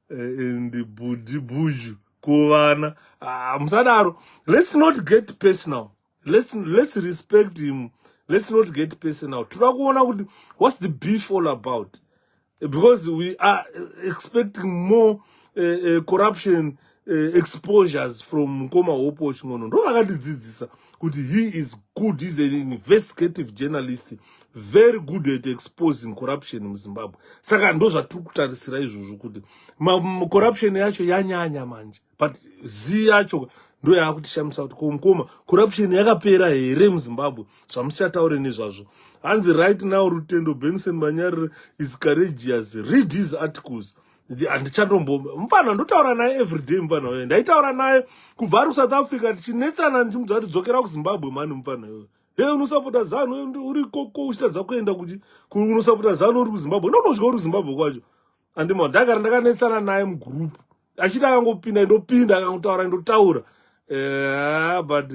and buju kuvana. Musadaro, let's not get personal. Let's respect him. Let's not get personal. What's the beef all about? Because we are expecting more corruption exposures from Nkoma Hopewell Chingono. Ndo vakatidzidzisa kuti he is good, he's an investigative journalist, very good at exposing corruption in Zimbabwe. Saka ndo zvatiri kutarisira izvozvo kuti corruption yacho yanyanya manje, but zi yacho ndo yakutishamisa kuti komukoma corruption yakapera here muZimbabwe, zvamusataure nezvazvo. Hanzi right now Rutendo Benson Manyari is courageous. Read his articles. Handichandombo mfana ndotaura naye everyday mfana wewe. Ndaitaura naye kubva South Africa tichinetsana ndichimudza kuti dzokera kuZimbabwe mani mfana wewe. Hey, unosapota ZANU uri koko uchitadza kuenda kuti unosapota ZANU uri kuZimbabwe. Ndonodya uri kuZimbabwe kwacho. Andimo ndagara ndakanetsana naye mugroup. Achida akangopinda ndopinda akangotaura ndotaura. But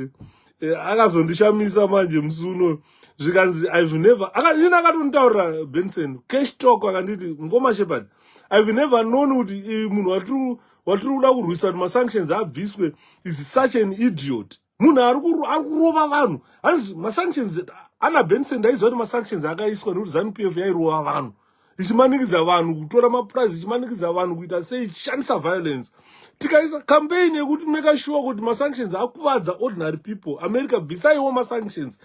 akazondishamisa manje musuno zvikanzi I've never akatontaura Benson cash talk akanditi Ngoma Shepherd, I've never known kuti munhu watiri kuda kurwisa kuti masanctions abviswe is such an idiot. Munhu ari kurova vanhu. Hanzi masanctions ana Benson ndaiziva kuti masanctions akaiswa nekuti ZANU-PF yairova vanhu, ichimanikidza vanhu kutora maprize, ichimanikidza vanhu kuita sei, ichishandisa violence. Tikaisa campaign yekuti make sure kuti masanctions akuvadza ordinary people. America bvisaiwo masanctions.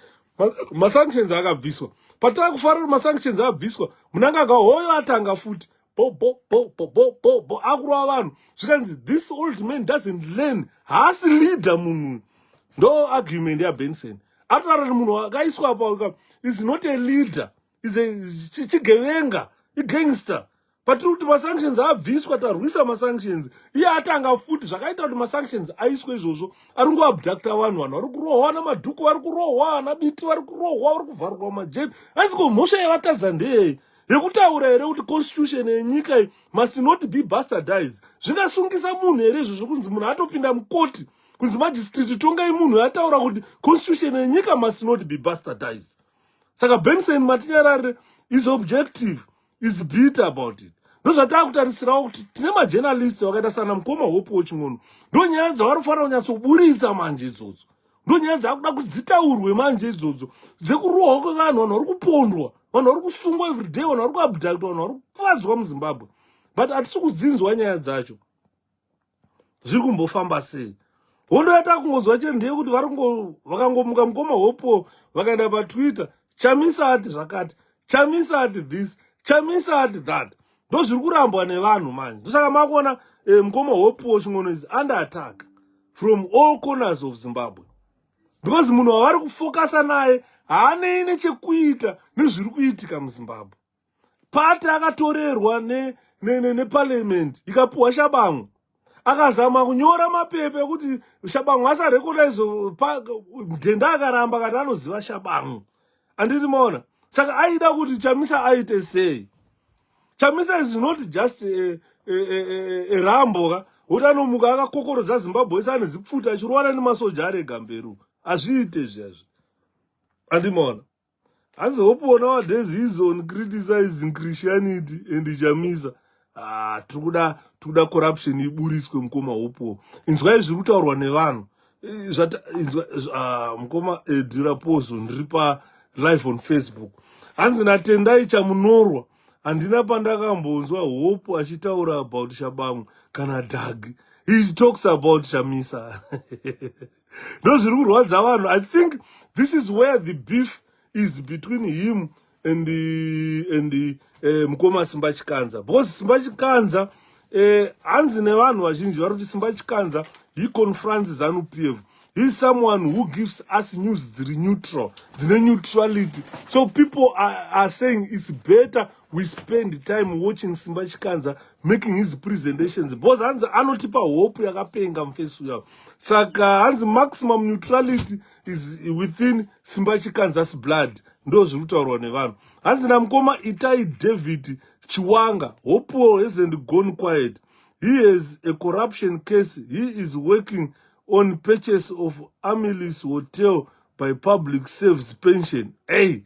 Masanctions akabviswa. Pataka kufarira masanctions abviswa, munanga hoyo atanga futi bo akurova vanhu. Zvikanzi this old man doesn't learn. Haasi leader munhu. Ndo argument ya Benson. Ataura kuti munhu akaiswa apa is not a leader, is a chigevenga, a gangster. Patiri kuti masanctions abviswa, tarwisa masanctions. Iye atanga futi zvakaita kuti masanctions aiswe izvozvo. Ari kungoabducta vanhu vari kurohwa namadhuku, vari kurohwa nabiti, vari kurohwa, vari kuvharwa majeli. Hanzi ko mhosva yavatadza ndeyei? Yekutaura here kuti constitution yenyika iyi must not be bastardized. Zvingasungisa munhu here izvozvo kunzi munhu atopinda mukoti kunzi magistrate tongai munhu yataura kuti constitution yenyika must not be bastardized. Saka Benson Matinyarare is objective, is bitter about it. Ndozvatakutarisirawo kuti tine majournalists vakaita sana Mukoma Hopewell Chingono. Ndo nyaya dzavanofanira kunyatsoburitsa manje idzodzo. Ndo nyaya dzakuda kuti dzitaurwe manje idzodzo. Dzekurohwa kwevanhu, vanhu vari kupondwa, vanhu vari kusungwa everyday, vanhu vari kuabductwa, vanhu vari kuvadzwa muZimbabwe. But hatisi kudzinzwa nyaya dzacho. Zviri kumbofamba sei? Hondo yatakungonzwa chete ndeyekuti vakangomuka Mukoma Hopewell vakaenda paTwitter, Chamisa ati zvakati, Chamisa ati this, Chamisa ati that. Ndo zviri kurambwa nevanhu manje. Ndosaka makuona Mukoma Hopewell Chingono is under attack from all corners of Zimbabwe. Because munhu wavari kufokasa naye haanei nechekuita nezviri kuitika muZimbabwe. Pati akatorerwa neparliament ikapuwa Shabangu. Akazama kunyora mapepe ekuti Shabangu asarecognize mdhenda akaramba kati anoziva Shabangu. Anditi maona. Saka aida kuti Chamisa aite sei. Chamisa is not just a rambo. Utanomuka akakokorodza Zimbabwe ane zipfuta achirwana nemasoja arega mberi. Azviite zvazvo. Andimona. Hanzi Hopewell nowadays is on criticizing Christianity and Chamisa. Tikuda corruption iburiswe Mukoma Hopewell. Inzwai zviri kutaurwa nevanhu. Mukoma Diraposo ndiri pa live on Facebook. Hanzi natendai chamunorwa. Handina pandakambonzwa Hope achitaura about Shabangu kana Dag. He talks about Chamisa. Those kurwadza vanhu. I think this is where the beef is between him and the Mukoma Simba Chikanza. Because Simba Chikanza hanzi nevanhu vazhinji vari kuti Simba Chikanza he confronts ZANU-PF. He's someone who gives us news dziri neutral, dzine neutrality. So people are saying it's better we spend time watching Simba Chikanza making his presentations. Because hanzi anotipa hope yakapenga mufesu yavo. Saka hanzi maximum neutrality is within Simba Chikanza's blood. Ndo zviri kutaurwa nevanhu. Hanzi naMukoma Itai David Chiwanga, Hopewell hasn't gone quiet. He has a corruption case. He is working on purchase of Amelie's hotel by public service pension. Hey,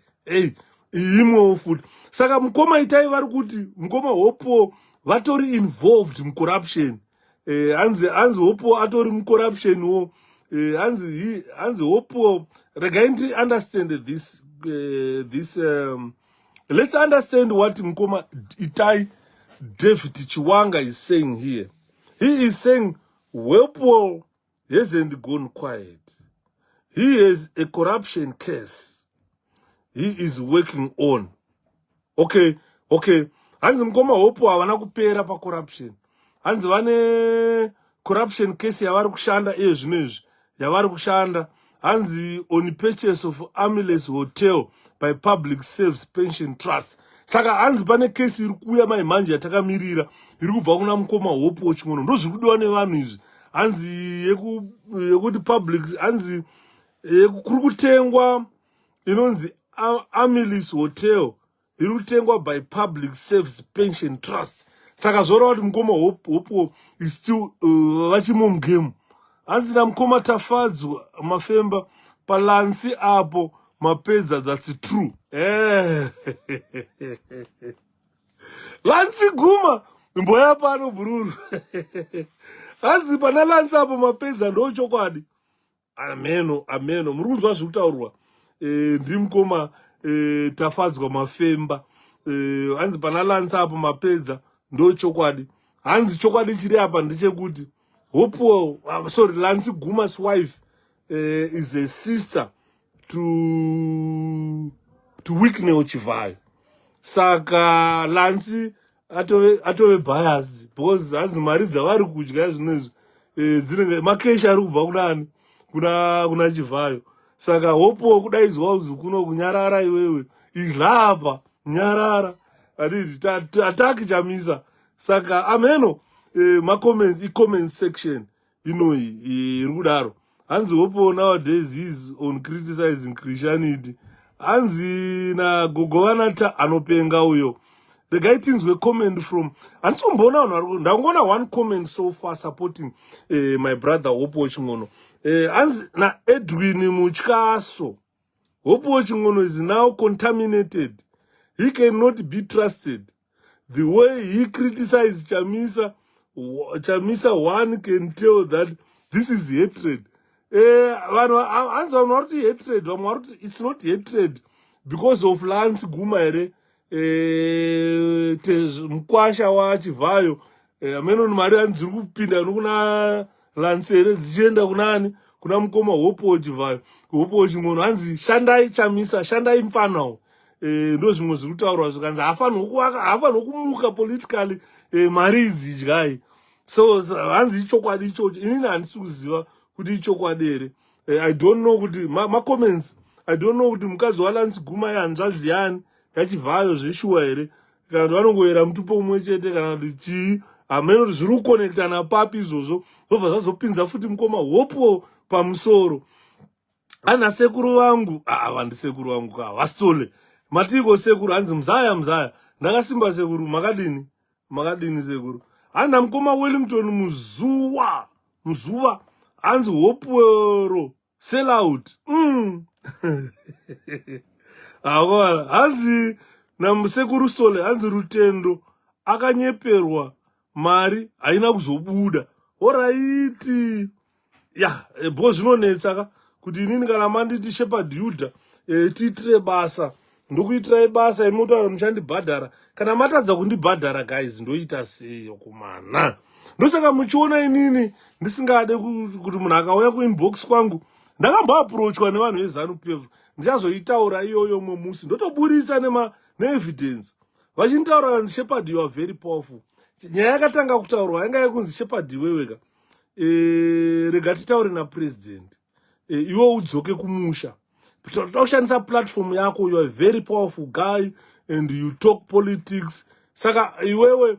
imo food. Saka mkoma itai varikuti, mkoma Hopewell vatori involved in corruption. Hanzi Hopewell atori in corruption wo. Hanzi Hopewell, regained understand this let's understand what Mkoma Itai David Chiwanga is saying here. He is saying Hopewell hasn't gone quiet. He has a corruption case he is working on. Okay. Hanzi Mkoma Hopewell havana kupera pa corruption. Hanzi vane corruption case yavari kushanda ezvinezvi. Yavari kushanda. Hanzi on purchase of Amelie's hotel by public service pension trust. Saka hanzi pane case iri kuuya manje yatakamirira iri kubva kuna Mukoma Hopewell ching'ono. Ndozviri kudiwa nevanhu izvi. Hanzi yekuti public, hanzi kuri kutengwa inonzi Amelie's hotel iri kutengwa by public service pension trust. Saka zvoreva kuti Mukoma Hopewell is still vachimo mugame. Hanzi namukoma tafadzwa mafemba palansi apo mapedza, that's true. Lansi guma mboya pano bururu. Hanzi pana lansi apo mapedza ndo chokwadi. Ameno muri kunzwa zviri kutaurwa ndi mukoma tafadzwa mafemba. Hanzi pana lansi apo mapedza ndo chokwadi. Hanzi chokwadi chiri apa ndechekuti Hopewell, sorry, Lansi Guma's wife is a sister to Wicknell Chivayo. Saka Lansi atove bias because hanzi mari dzavari kudya zvinezvi dzinenge makesha ari kubva kunani kuna Chivayo. Saka Hopewell kudaizwa uzi kuno kunyarara iwewe idlapa nyarara aditi ataki chamisa. Saka ameno comment section iri kudaro. Hanzi Hopewell nowadays is on criticizing Christianity. Hanzi na gogovanata anopenga uyo. The guy things were comment from, and so ndangona one comment so far supporting my brother Hopewell ching'ono. Hanzi na Edwin Muchkaso. Hopewell ching'ono is now contaminated. He cannot be trusted. The way he criticized Chamisa, one can tell that this is hatred. It's not hatred because of Lance Gumaire, mkwasha wa Chivayo, ameno mari anziri kupinda nokuna Lancere dzichenda kunani kuna Mukoma Hopewell Chivayo. Hopewell ching'ono hanzi shandai Chamisa, shandai mfanawo. Ndo zvimwe zviri kutaurwa zvikanzi hafanirwi kumuka politically mari idzidyai. So hanzi ichokwadi ichocho. Inini handisi kuziva kuti ichokwadi here. I don't know kuti comments, I don't know kuti mukadzi waLansi Guma yanzvadzi yani yaChivayo zveshuwa here kana kuti vanongoyera mutupo umwe chete kana kuti chii. Hameno kuti zviri kukonekta napapi izvozvo zvobva zvazopinza futi Mukoma Hopewell pamusoro. Ana sekuru vangu vandi sekuru vangu vasitole matiko sekuru hanzi mzaya ndakasimba sekuru makadini sekuru. Hana Mukoma Wellington muzuva hanzi Hopewell sell out. Akora hanzi namusekuru Sole hanzi Rutendo akanyeperwa mari haina kuzobuda. Alright. Bo zvinonetsa kuti inini kana manditi Shepherd Yuda tiitire basa ndokuitirai basa imotaura muchandibhadhara. Kana matadza kundibhadhara guys ndoita sei kumana. Ndosaka muchiona inini ndisingade kuti munhu akauya kuinbox kwangu ndakamboapproachwa nevanhu veZANU-PF ndichazoitaura iyoyo musi ndotoburitsa neevidence vachinitaura vanzi Shepherd you are very powerful. Nyaya yakatanga kutaurwa yanga yekunzi Shepherd iweweka rega titaure napresident iwe udzoke kumusha. Kushandisa platform yako, you are a very powerful guy and you talk politics. Saka iwewe,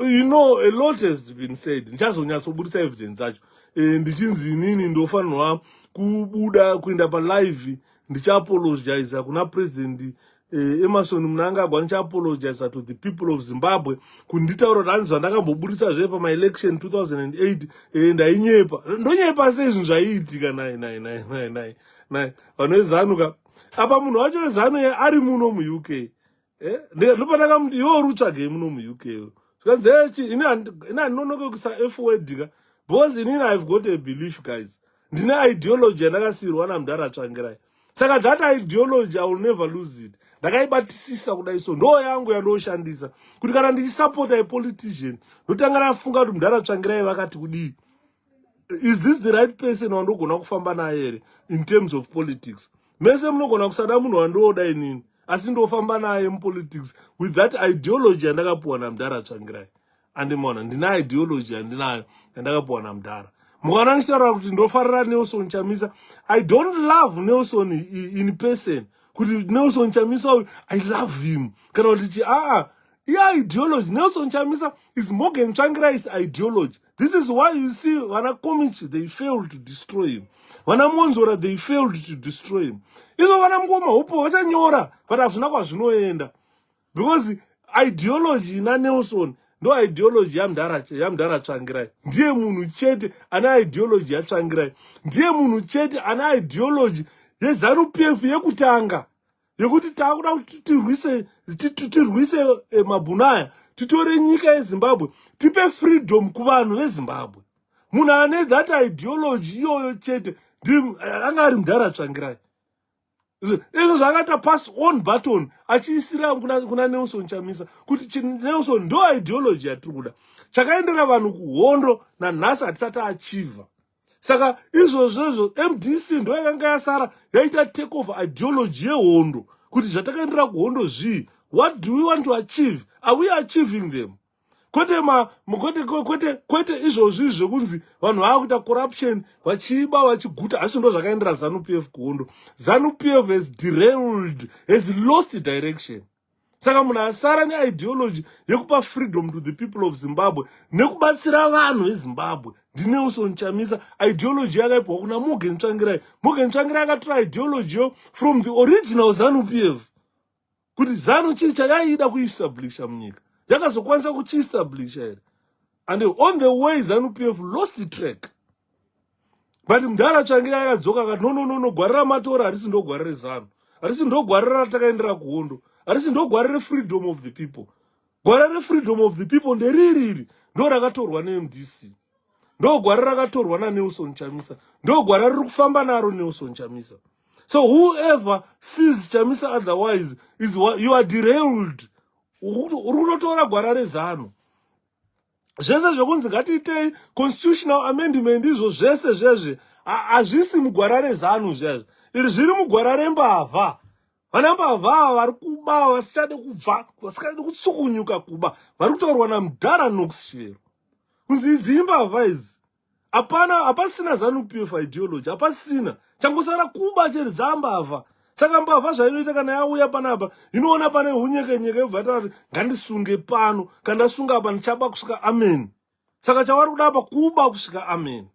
you know a lot has been said. Ndichazonyatsoburitsa evidence acho. Ndichinzi inini ndofanirwa kubuda kuenda pa live ndichaapologize kuna president Emerson Mnanga gwancha apologize to the people of Zimbabwe kunditaura ranzi zvandakambobudisa zve pama election 2008 ndainyepa ndonyepa sezvinhu zvaiitika nai vanozanuka apa munhu wacho wezano ari muno mu-UK ndopandakamuti iwo rutsvagei muno mu-UK zvikanzi ini handinonoke kusa f-wordika because inini I've got a belief guys ndine ideology yandakasiyirwa namudhara tsvangirai saka that ideology I will never lose it ndakaibatisisa kudai so ndo yangu yandoshandisa kuti kana ndichisapota apolitician ndotanga ndafunga kuti mudhara tsvangirai vakati kudii is this the right person wandogona kufamba naye here in terms of politics mese munogona kusada munhu wandoda inini asi ndofamba naye mupolitics with that ideology yandakapuwa namudhara tsvangirai andimona ndina ideology yandinayo yandakapuwa namudhara mukana ndichitaura kuti ndofarira Nelson Chamisa I don't love Nelson in person kuti Nelson Chamisa I love him kana kuti ideology Nelson Chamisa is Morgan Tsvangirai's ideology. This is why you see Vana Komich they failed to destroy him. Vana Monzora they failed to destroy him. Izo vana Mngoma Hopewell vachanyora but hazvina kwazvinoenda because ideology na Nelson no ideology yamudhara Tsvangirai ndiye munhu chete ana ideology yaTsvangirai ndiye munhu chete ana ideology yeZANU-PF yekutanga yekuti takuda kuti tirwise mabhunaya titore nyika yeZimbabwe tipe freedom kuvanhu veZimbabwe munhu ane that ideology iyoyo chete anga ari mudhara Tsvangirai izvo zvakata pass on button achiisira kuna Nelson Chamisa kuti Nelson ndo ideology yatiri kuda chakaendera vanhu kuhondo nanhasi hatisati achiva saka izvozvo MDC ndo yakanga yasara yaita take over ideology yehondo kuti zvatakaendera kuhondo zvii what do we want to achieve are we achieving them kwete izvozvi zvekunzi vanhu vakuita corruption vachiba vachiguta asi ndo zvakaendera ZANU-PF kuhondo ZANU-PF has derailed has lost direction saka munhu asara neideology yekupa freedom to the people of Zimbabwe nekubatsira vanhu veZimbabwe ndiNelson Chamisa ideology yakaipiwa kuna Morgan Tsvangirai Morgan Tsvangirai akatora ideology yo from the original ZANU-PF kuti ZANU chii chakaida kuestablisha munyika yakazokwanisa kuchiestablisha here and on the way ZANU-PF lost track but mudhara Tsvangirai akadzoka akati no gwarira matora harisi ndo gwarira rezano harisi ndo gwarira ratakaendera kuhondo harisi ndo gwarira freedom of the people gwarira freedom of the people ndeririri ndo rakatorwa neMDC ndo gwarira rakatorwa naNelson Chamisa ndo gwarira riri kufamba naro Nelson Chamisa so whoever sees Chamisa otherwise is you are derailed urunotora gwara rezano zvese zvekunzi ngatiitei constitutional amendment izvo zvese zvezve hazvisi mugwara rezano zvezvo iri zviri mugwara rembavha vana mbavha vari kuba vasichade kubva vasikade kutsukunyuka kuba vari kutorwa namudhara nokusvero kunzi idzi imbavha idzi hapasina ZANU-PF ideology hapasina changosara kuba chete dzambavha saka mbavha zvainoita kana yauya panapa inoona pane hunyekenyeke yobva tati ngandisunge pano kana ndasunga apa ndichaba kusvika amen saka chavari kuda apa kuba kusvika amen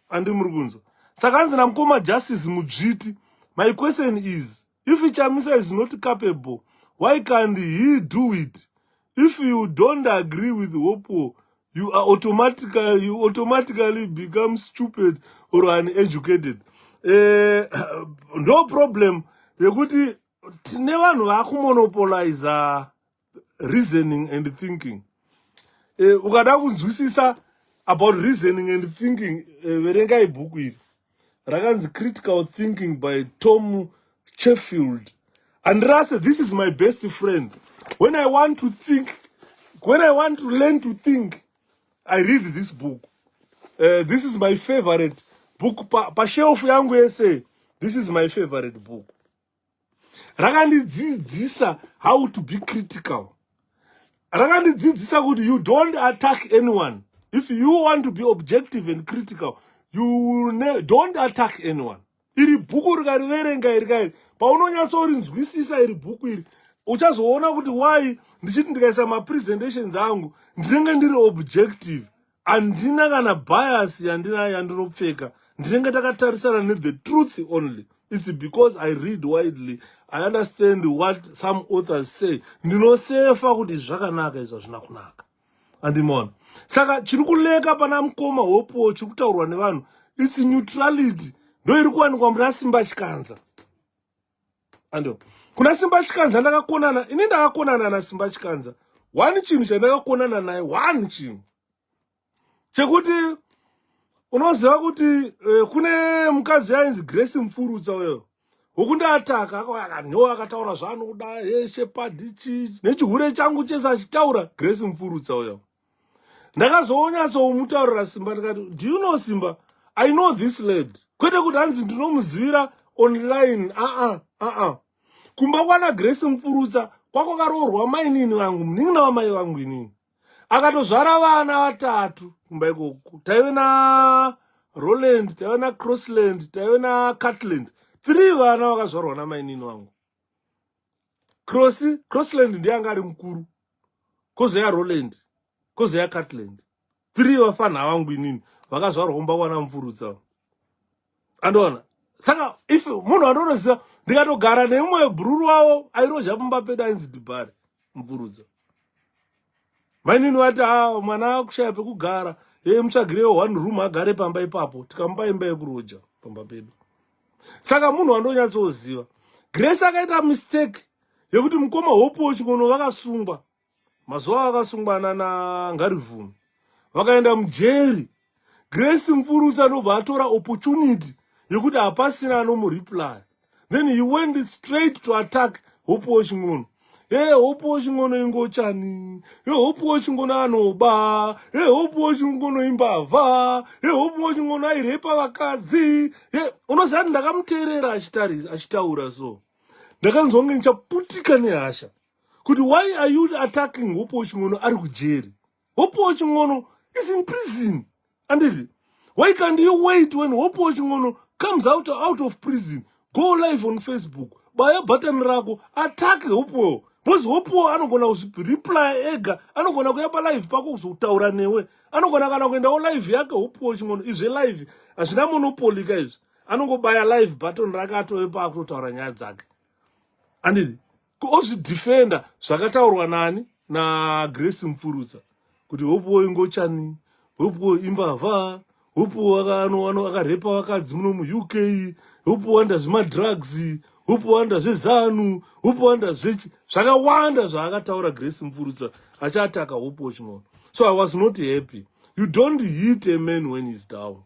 handi muri kunzwa saka hanzi namukoma Justice Mudzviti my question is if Chamisa is not capable why can't he do it if you don't agree with Hopewell you automatically become stupid or uneducated no problem yekuti tine vanhu vakumonopolize reasoning and thinking ukada kunzwisisa about reasoning and thinking verenga ibhuku iri rakanzi Critical Thinking by Tom Sheffield and rase this is my best friend when I want to think when I want to learn to think I read this book this is my favorite book pashelf yangu yese this is my favorite book rakandidzidzisa how to be critical rakandidzidzisa kuti you don't attack anyone if you want to be objective and critical you don't attack anyone iri bhuku rikariverenga iri paunonyatsorinzwisisa iri bhuku iri uchazoona kuti why ndichiti ndikaisa mapresentations angu ndinenge ndiri objective handina kana bias yandinopfeka ndinenge takatarisana nethe truth only It's because I read widely. I understand what some authors say. Ndinosefa kuti zvakanaka izvo zvina kunaka. Andimona. Saka chiri kuleka pana mukoma Hopewell chiri kutaurwa nevanhu. It's neutrality. Ndo iri kuwanikwa muna Simba Chikanza. Ando. Kuna Simba Chikanza ndakakonana. Ini ndakakonana na Simba Chikanza. One chinhu chandakakonana naye. One chinhu. Chekuti unoziva kuti kune mukadzi ainzi Grace Mfurutsa uyo. Wokundaataka akanyoa akataura zvaanoda yeshe padichi nechihure changu chese achitaura Grace Mfurutsa uyo. Ndakazonyatsoumutaurira Simba ndikati, do you know Simba? I know this lady. Kwete kuti hanzi ndinomuzivira online. Kumba kwana Grace Mfurutsa kwakwakaroorwa mainini vangu, munin'ina wamai vangu inini. Akatozvara vana 3 kumba ikoko. Taive na Roland, taive na Crossland, taive na Catland. 3 vana vakazvarwa namainini vangu. Crossland ndiye anga ari mukuru. Kozoya Roland, kozoya Catland. 3 vafana vangu inini vakazvarwa kumba kwana Mfurutsa. Andoona. Saka if munhu anonoziva ndikatogara neumwe bhururu wavo airozha pamba pedu ainzi Dhibhare Mfurutsa. Mainini vati mwana akushaya pekugara, mutsvagirewo 1 room agare pamba ipapo, tikamupa imba yekuroja pamba pedu. Saka munhu andonyatsoziva. Grace akaita mistake yekuti mukoma Hopewell chikono vakasungwa. Mazuva akasungwa na Ngarivhunu. Vakaenda mujeri. Grace Mfurutsa ndobva atora opportunity yekuti hapasina anomureply. Then he went straight to attack Hopewell chikono. Hopewell chikono ingochani. Hopewell chikono anoba. Hopewell chikono imbavha. Hopewell chikono airepa vakadzi. Unoziva kuti ndakamuteerera achitaura so. Ndakanzwa kunge ndichaputika nehasha. Kuti why are you attacking Hopewell chikono ari kujeri? Hopewell chikono is in prison. And why can't you wait when Hopewell chikono comes out of prison? Go live on Facebook. Baya button rako attack Hopewell. Because Hopewell anogona reply ega, anogona kuyapa live pako kuzutaura newe. Anogona kana kuendawo live yake Hopewell chikono izve live. Azvina monopoly guys. Anongobaya live button rake atowe pako kutaura nyaya dzake. Andidi ozvidefenda zvakataurwa nani na Grace Mfurutsa kuti Hopewell ingochani, Hopewell imbavha, Hopewell akarepa vakadzi muno mu-UK, Hopewell anda zvemadrugs, Hopewell anda zvezanu, Hopewell anda zvakawanda zvaakataura Grace Mfurutsa achiataka Hopewell chikono. So I was not happy. You don't hit a man when he's down.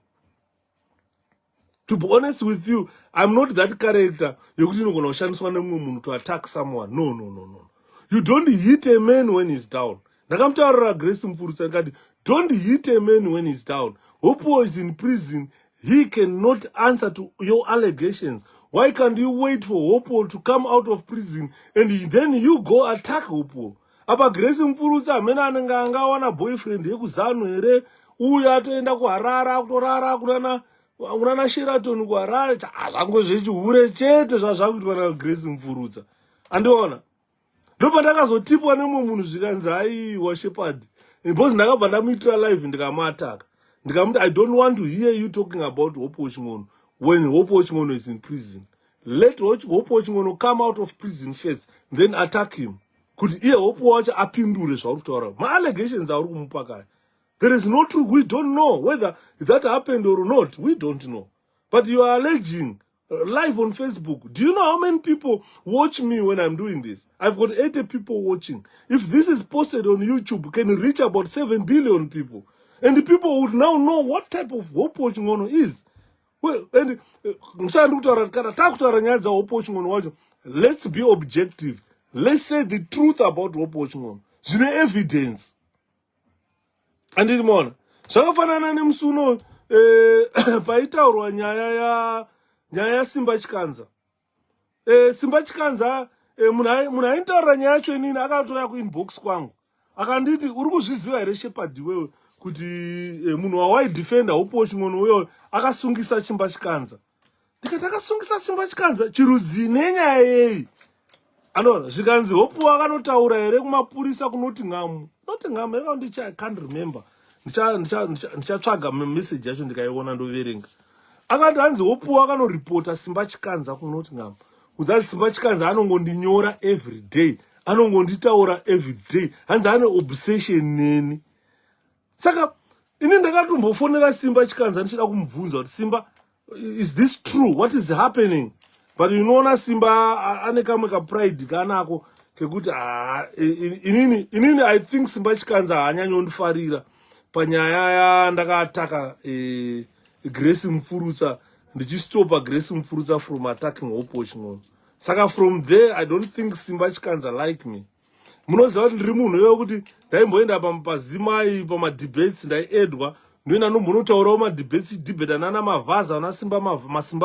To be honest with you, I'm not that character. To attack someone. No. You don't hit a man when he's down. Grace Mfurutsa, don't hit a man when he's down. Hopewell is in prison. He cannot answer to your allegations. Why can't you wait for Hopewell to come out of prison and then you go attack Hopewell? Apa Grace Mfurutsa amene anenge angawana boyfriend yekuzanu here uya atoenda kuharara kutorara kunana Sheraton kuharara zvangu zvechihure chete zvazvakuitwa na Grace Mfurutsa. Andiona ndopa ndakazotipwa nemwe munhu zvikanzi aiwa Shepherd because ndakabva ndamuitira live ndikamuataka ndikamuti I don't want to hear you talking about Hopewell chikono when Hopewell chikono is in prison. Let Hopewell chikono come out of prison first, then attack him. Kuti iye Hopewell wacho apindure zvauri kutaura. Ma allegations auri kumupa kare. There is no truth. We don't know whether that happened or not. We don't know. But you are alleging live on Facebook. Do you know how many people watch me when I'm doing this? I've got 80 people watching. If this is posted on YouTube, it can reach about 7 billion people. And the people would now know what type of Hopewell chikono is. Well, and let's be objective. Let's say the truth about Hopewell chikono. Zvine evidence. And it more. Zvakafanana nemusuno paitaurwa nyaya ya Simba Chikanza. Simba Chikanza munhu aintaurira nyaya yacho inini akatoya kuinbox kwangu. Akanditi uri kuzviziva here Shepherd wewe kuti munhu wawaidefenda Hopewell chikono uyo akasungisa Simba Chikanza. Ndikati akasungisa Simba Chikanza chirudzi nenyaya yeyi. Anoona zvikanzi Hopewell akanotaura here kumapurisa kunoti ngamu. Nottingham, I can't remember. Ndichatsvaga message yacho ndikaiona ndoverenga. akati hanzi Hopewell akanoripota Simba Chikanza kunoti ngamba kuzati Simba Chikanza anongondinyora every day, anongonditaura every day, hanzi ane obsession neni. Saka ini ndakatombofonera Simba Chikanza ndichida kumubvunza kuti Simba, is this true? What is happening? But unoona Simba ane kamwe ka pride kanako kekuti inini I think Simba Chikanza haanyanyondifarira panyaya ndakataka Grace Mfurutsa, ndichistopa Grace Mfurutsa from attacking Hopewell ching'ono. Saka from there I don't think Simba Chikanza like me. Munoziva kuti ndiri munhu wekuti ndaimboenda pazimai pamadebates ndaiedwa ndoina nombonotaurawo madebates debata nana Mavhaza ana Simba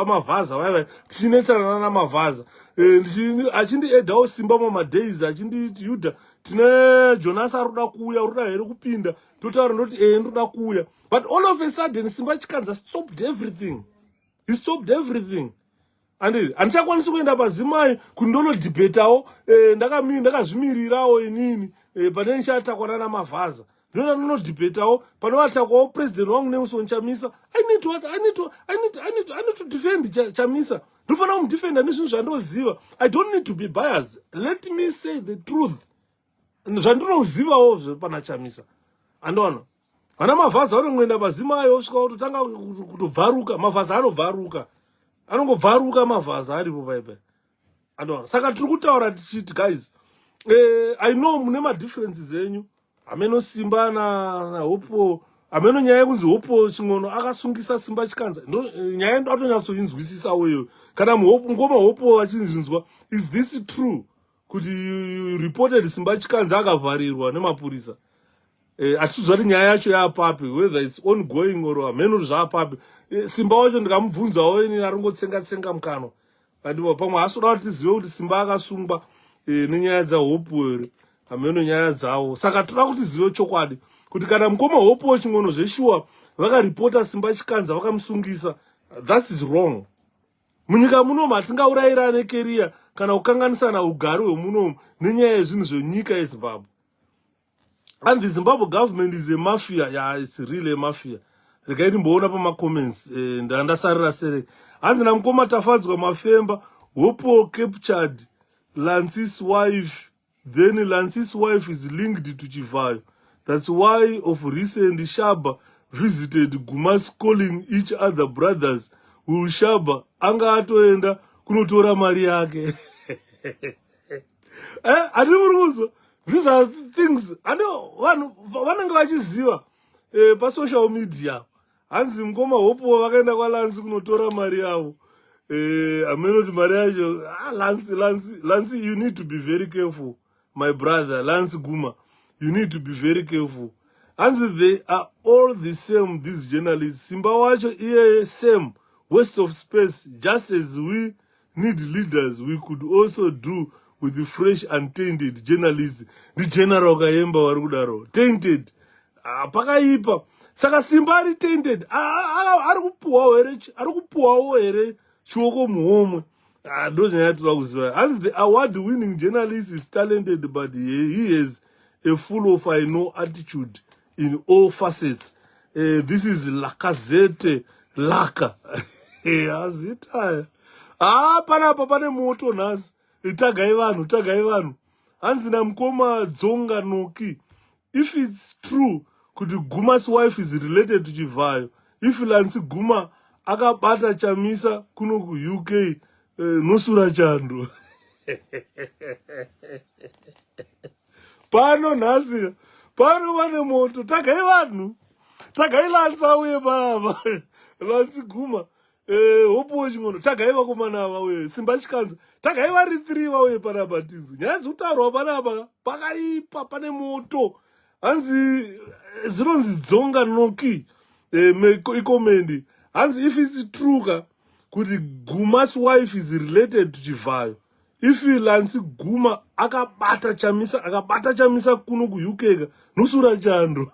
Mavhaza vaiva tichinetsana nana Mavhaza achindiedhawo Simba mamadays achinditi Yuda tine Jonas aruda kuuya uruda here kupinda totaura ndoti ndoda kuuya. But all of a sudden Simba Chikanza stopped everything. He stopped everything. And handichakwanisi kuenda pazimai kundonodhibhetawo ndakazvimirirawo inini pane ndichatakwa nana Mavhaza ndona ndonodhibhetawo panovatakwawo president wangu Nelson Chamisa. I need to defend Chamisa. Ndofanira kumudefenda nezvinhu zvandoziva. I don't need to be biased. Let me say the truth. Zvandinozivawo pana Chamisa. Andoona vana Mavhaza vanongoenda pazimai osvika kutotanga kutobvaruka. Mavhaza anobvaruka, anongobvaruka Mavhaza aripo paipai. Andoona saka tiri kutaura tichiti guys, I know mune madifferences enyu ameno Simba na Hopewell, ameno nyaya yekunzi Hopewell ching'ono akasungisa Simba Chikanza nyaya ndotonyatsoinzwisisawo iyo. Kana ngoma Hopewell achinzvinzwa, is this true kuti you reported Simba Chikanza akavharirwa nemapurisa? Atichizwa kuti nyaya yacho yapapi, whether it's ongoing or ameno zvapapi. Simba wacho ndikamubvunzawo ini aringotsenga mukano. Ndipo pamwe asoda kuti tizive kuti Simba akasungwa nenyaya dzaHopewell ameno nyaya dzawo. Saka toda kuti zive chokwadi kuti kana mukoma Hopewell ching'ono zveshuwa vakaripota Simba Chikanza vakamusungisa, that is wrong. Munyika munomu hatingaurayirane career kana kukanganisana ugari hwemunomu nenyaya yezvinhu zvenyika yeZimbabwe. And the Zimbabwe government is a mafia. Yeah, it's really a mafia. Regaiti mboona pamacomments ndandasarira sere. Hanzi namukoma tafadzwa mafemba Hopewell captured Lance's wife. Then Lance's wife is linked to Chivayo. That's why of recent Shaba visited Gumas calling each other brothers. Shaba anga atoenda kunotora mari yake. These are things I know vanenge vachiziva pasocial media. Hanzi mukoma Hopewell vakaenda kwaLansi kunotora mari yavo. Amenoti mari yacho Lansi, you need to be very careful. My brother, Lance Guma, you need to be very careful. And they are all the same, these journalists. Simba wacho iye same, waste of space. Just as we need leaders, we could also do with the fresh and tainted journalists. The general Kayemba warudaro. Tainted. Pakaipa. Saka Simba ari tainted. Ari kupuwawo here. Chuoko muhomwe. As the award-winning journalist is talented, but he is a full of I know attitude in all facets. This is Lacazette Laka. Azita. Panapa pane moto nasi. Tagai vanhu. Hanzi namukoma Dzonga Noki. If it's true, could Guma's wife is related to Chivayo? If Lansi Guma akabata Chamisa kuno ku UK, nosura chando. Pano nasi, pano vane moto, tagai vanhu. Tagai Lansa uye baba. Lansi Guma. Hopewell ching'ono, tagai vakomana vauye. Simba Chikanza, tagai vari 3 vauye panabatizo. Nyaya dzinotaurwa panapa, pakaipa pane moto. Hanzi zinonzi Dzonga Noki, ikomendi. Hanzi if it's true, could Guma's wife is related to Chivayo? If Lansi Guma akabata Chamisa kuno ku UK, nosura chando.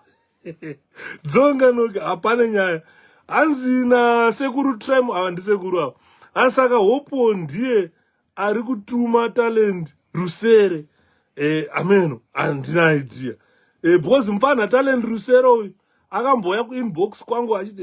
Dzonga Noki, apane nyaya. Hanzi na sekuru trim avandisekuru ava. Asaka Hopewell ndiye ari kutuma talent rusere. Ameno, handina idea. Because mpana talent rusero akamboya kuinbox kwangu achiti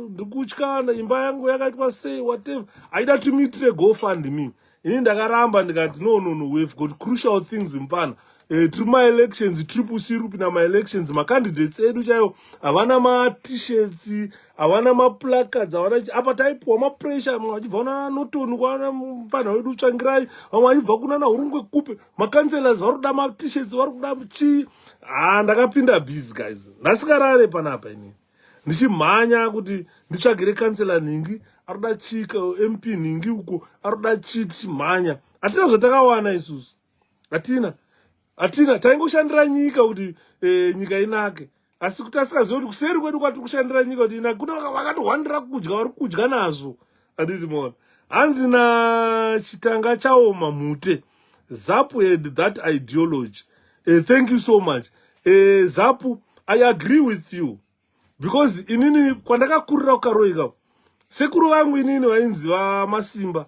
ndikutya imba yangu yakaitwa sei whatever aida timitire GoFundMe. Ini ndakaramba ndikati no we've got crucial things mfana. Tiri ma-elections triple syrup nama-elections macandidates edu chaiwo havana ma-t-shirts havana ma-placards havana apa taipiwa ma-pressure vamwe vachibva kuna Norton kwana mufana wedu Tsvangirai vamwe vachibva kuna naHurungwe Kupe macancelors vari kuda ma-t-shirts vari kuda chii. Ndakapinda busy guys ndasikarare panapa ini ndichimhanya kuti nditsvagire kansela Ningi ari kuda chika MP Ningi uko ari kuda chii tichimhanya. Hatina zvatakawana isusu hatina taingoshandira nyika kuti nyika inake asi kuti asikaziva kuti kuseri kwedu kwatiri kushandira nyika kuti inake kuna vakatohwandira kudya vari kudya nazvo handiti mona. Hanzi nachitanga chaoma mute ZAPU had that ideology. Thank you so much. ZAPU, I agree with you because inini kwandakakurira kukaroika sekuru vangu inini vainzi vaMasimba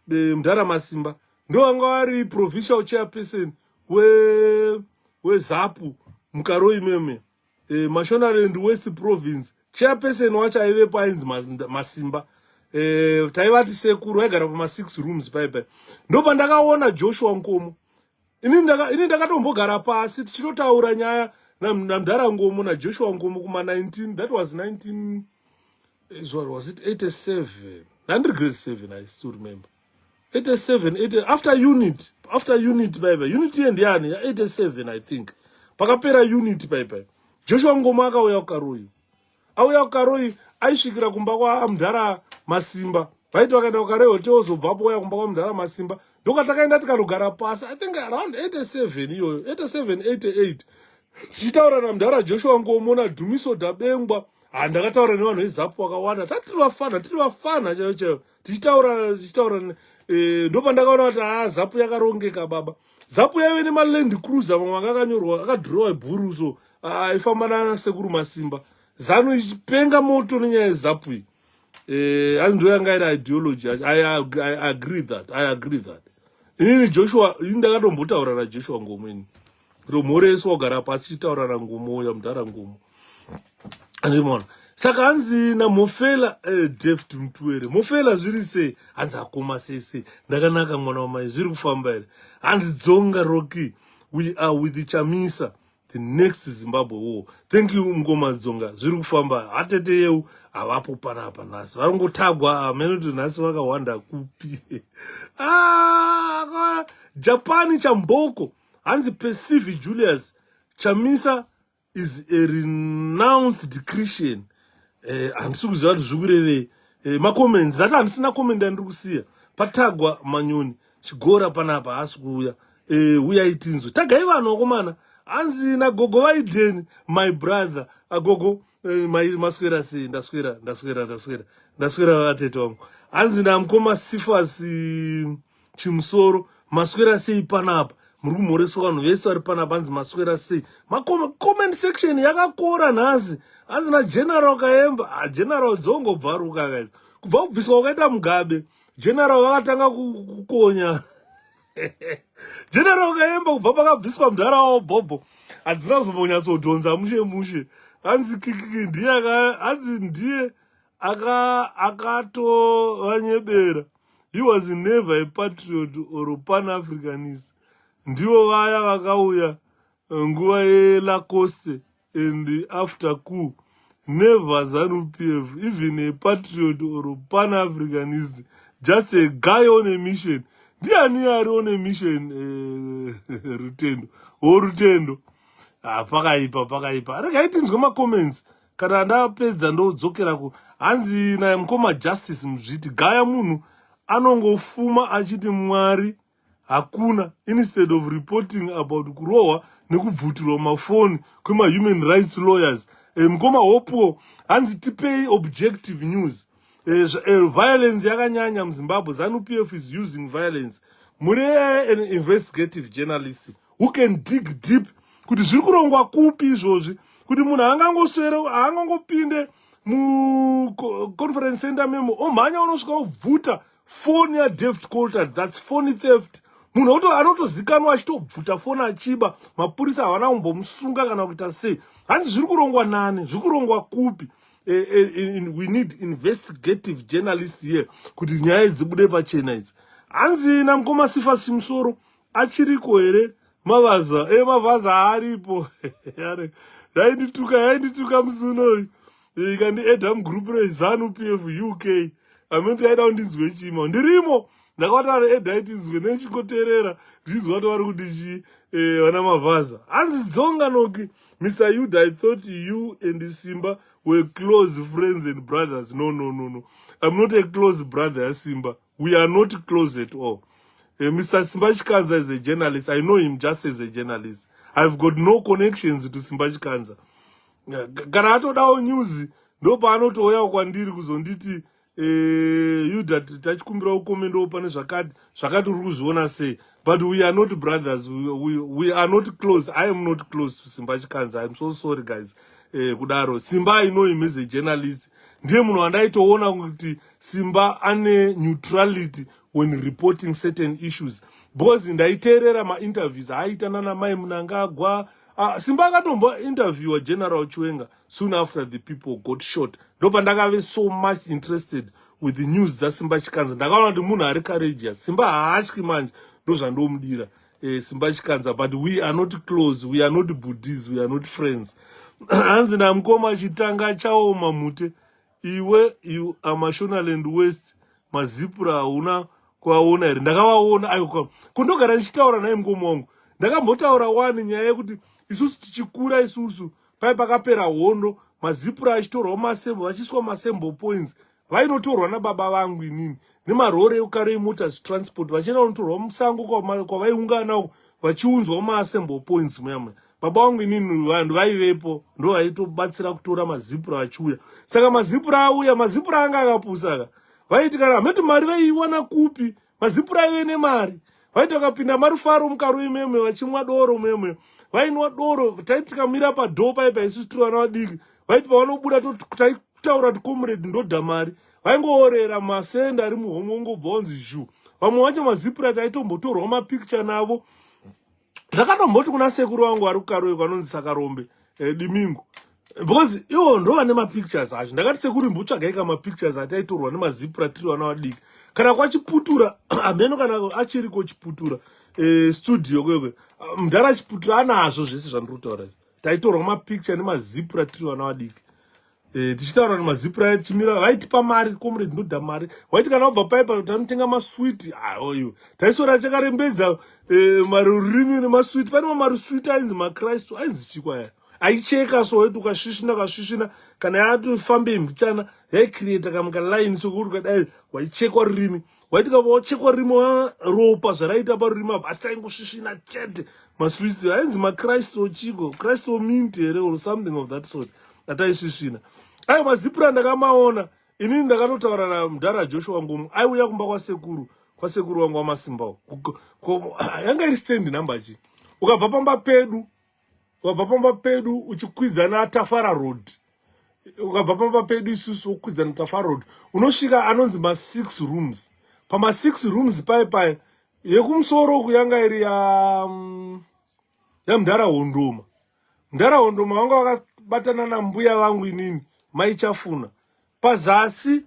Mudhara Masimba ndo vanga vari provincial chairperson weZAPU mukaroi meme Mashonaland West Province. Chairperson wacho aivepo ainzi Masimba. Taivati sekuru aigara pama6 rooms paipai. Ndo pandakaona Joshua Nkomo. Ini ndakatombogara pasi tichinotaura nyaya naMudhara Ngomo naJoshua Nkomo kuma 19 that was 19 was it 87 under grade 7 I still remember 87 80, after unit baibai unit yendiani 87 I think pakapera unit baibai Joshua Nkomo akauya kukaroi aisvikira kumba kwaMudhara Masimba vaiti vakaenda kukaroi hotel zobvapo waya kumba kwaMudhara Masimba ndokatakaenda tikanogara pasi I think around 87 iyoyo 87 88 tichitaura naMudhara Joshua Nkomo naDhumiso Dabengwa. Ndakataura nevanhu veZAPU vakawanda tiri vafana chaivo tichitaura ndo pandakaona kuti ZAPU yakarongeka baba. ZAPU yaive nemaland cruiser mamwe akakanyorwa akadhirowa bhuru so aifamba nasekuru Masimba. ZANU ichipenga moto nenyaya yeZAPU iyi. Hanzi ndo yanga iri ideology. I agree that. Inini Joshua ndakatombotaura naJoshua Ngomo ini mhoreswa kugara pasi tichitaura naNgomo yaMudhara Ngomo andimona. Saka hanzi naMofela Deft Mutwere Mofela zviri sei hanzi akoma sese ndakanaka mwana wamai zviri kufamba here hanzi Dzonga Rocky we are with Chamisa the next Zimbabwe war. Thank you Mngoma Dzonga zviri kufamba hatete yeu havapo panapa nhasi varongotagwa amenoti nhasi vakawanda kupi. Japani Chamboko hanzi Percivi Julius Chamisa is a renounced Christian. Handisi kuziva kuti zvikurevei macomments dati handisina comment andiri kusiya patagwa Manyoni chigora panapa haasi kuuya uyai tinzwe tagai vanhu vakomana hanzi naGogo Vaideni my brother agogo maswera sei ndaswera vatete vangu hanzi namukoma Sifas Chimusoro maswera sei panapa muri kumhoreswa vanhu vese vari panapa hanzi maswera sei. Comment section yakakora nhasi hanzi naGeneral Kaemba General dzongobvaruka guys kubva kubviswa kwakaita Mugabe General vakatanga kukonya General Kaemba kubva pakabviswa Mudhara wavo Bhobho hadzina kuzombonyatsodhonza mushe hanzi kikiki ndiye akatovanyebera. He was never a patriot or a pan-Africanist. Ndivo vaya vakauya nguva yeLacoste and after coup. Never ZANU-PF, even a patriot or a pan-Africanist. Just a guy on a mission. Ndiani ari on a mission Rutendo. Pakaipa. Rekaitinzwe ma-comments. Kana ndapedza ndodzokera ku hanzi naye mukoma Justice Muzviti gaya munhu anongofuma achiti Mwari hakuna instead of reporting about kurohwa nekubvutirwa mafoni kwema-human rights lawyers. Mukoma Hopewell hanzi tipei objective news. Violence yakanyanya muZimbabwe. ZANU-PF is using violence. Muri an investigative journalist who can dig deep kuti zviri kurongwa kupi izvozvi kuti munhu haangangopinde muconference center memo omhanya unosvika ubvuta phone yaDeft Coulter. That's phone theft munhu anotozikanwa achitobvuta foni achiba, mapurisa havana kumbomusunga kana kuita sei. Hanzi zviri kurongwa nani, zviri kurongwa kupi? We need investigative journalists here kuti nyaya dzibude pachena idzi. Hanzi namukoma Sifa Simsoro achiriko here? Mavaza haaripo. yaindituka musuno ikandi Adam group rezanu PF UK amenti aida kundinzwe chima ndirimo ndakataura Eda itinzwe nechikoterera ndinzwa kuti vari kuti vana Mavaza. Hanzi dzonga noki Mr. Yuda, I thought you and Simba were close friends and brothers. No. I'm not a close brother, Simba. We are not close at all. Mr. Simba Chikanza is a journalist. I know him just as a journalist. I've got no connections to Simba Chikanza. Kana atodawo news ndo paanotouya kwandiri kuzonditi Yuda tachikumbira ukomendo pane zvakati uri kuzviona sei. But we are not brothers. We are not close. I am not close to Simba Chikanza. I'm so sorry, guys. Kudaro. Simba, I know him as a journalist. Ndiye munhu andaitoona kuti Simba ane neutrality when reporting certain issues. Because ndaiterera ma-interviews aitana namai Mnangagwa. Simba akatombo interview General Chiwenga soon after the people got shot. Ndopa ndakave so much interested with the news that Simba Chikanza. Ndakaona kuti munhu ari courageous. Simba haatyi manje. Ndozvandomudira Simba Chikanza, but we are not close, we are not Buddhists, we are not friends. Hanzi namukoma chitanga chawo mamute iwe you Amashonaland West mazipura una kwaona here. Ndakavaona ayo kundogara ndichitaura naye mukoma wangu. Ndakambotaura wani nyaya yekuti isusu tichikura isusu pai pakapera hondo mazipura achitorwa masembo vachiswa masembo points vainotorwa nababa vangu inini nemarori ekare motors transport vachienda kunotorwa musango kwavaiungana vachiunzwa masembo points muyamwe. Baba vangu inini vanhu vaivepo ndo vaitobatsira kutora mazipura achiuya. Saka mazipura auya, mazipura anga akapusaka vaiti kana hameti mari vaiiwana kupi, mazipura aive nemari. Vaiti vakapinda marufaro mukaro imemwe vachimwa doro memwe vainwa doro. Taiti tikamira padhoo paipa isusu tiri vana vadiki vaiti pavanobuda taitaura kuti comrade ndodha mari vaingoorera masenda ari muhomwe bva vanzi zhu. Vamwe vacho mazipura taitombotorwa mapicture navo. Ndakatomboti kuna sekuru vangu ari kukaroyo kanonzi Sakarombe Dimingu, because iwo ndo vane mapictures acho. Ndakati sekuru mbotsvagaika mapictures ataitorwa nemazipura tiri vana vadiki. Kana kwachiputura ameno kana achiriko chiputura studio kwekwe mudhara chiputura anazvo zvese zvandiri kutaura. Taitorwa mapicture nemazipura tiri vana vadiki. Tichitaura nemazipura chimira vaitipa mari, comrade ndodha mari. Waiti kana wabva paipa tanotenga maswiti oyo taisora chakarembedza marurimi nemaswiti. Pane mamaruswiti ainzi makristu ainzi chikwaya aicheka so wetu kasvishina kana yatofambe mbichana yaicreata kamuka line sokuti kadai waichekwa rurimi. Waiti kava wachekwa rurimi ropa zvaraita parurimi apa asi taingosvishina chete. Maswiti ainzi makristu chiko kristu mint here or something of that sort ataisvishina. Ayo mazipura ndakamaona inini ndakatotaura namudhara Joshua Ngomu aiuya kumba kwasekuru wangu wamasimbawo. Yanga iri stand number chi ukabva pamba pedu uchikwidzana Tafara Road. Ukabva pamba pedu isusu ukwidzana Tafara Road unosvika anonzi ma6 rooms. Pama 6 rooms pai yekumusoro kuyanga iri ya mudhara Hondoma. Mudhara Hondoma vanga vakabatana nambuya vangu inini maichafuna. Pazasi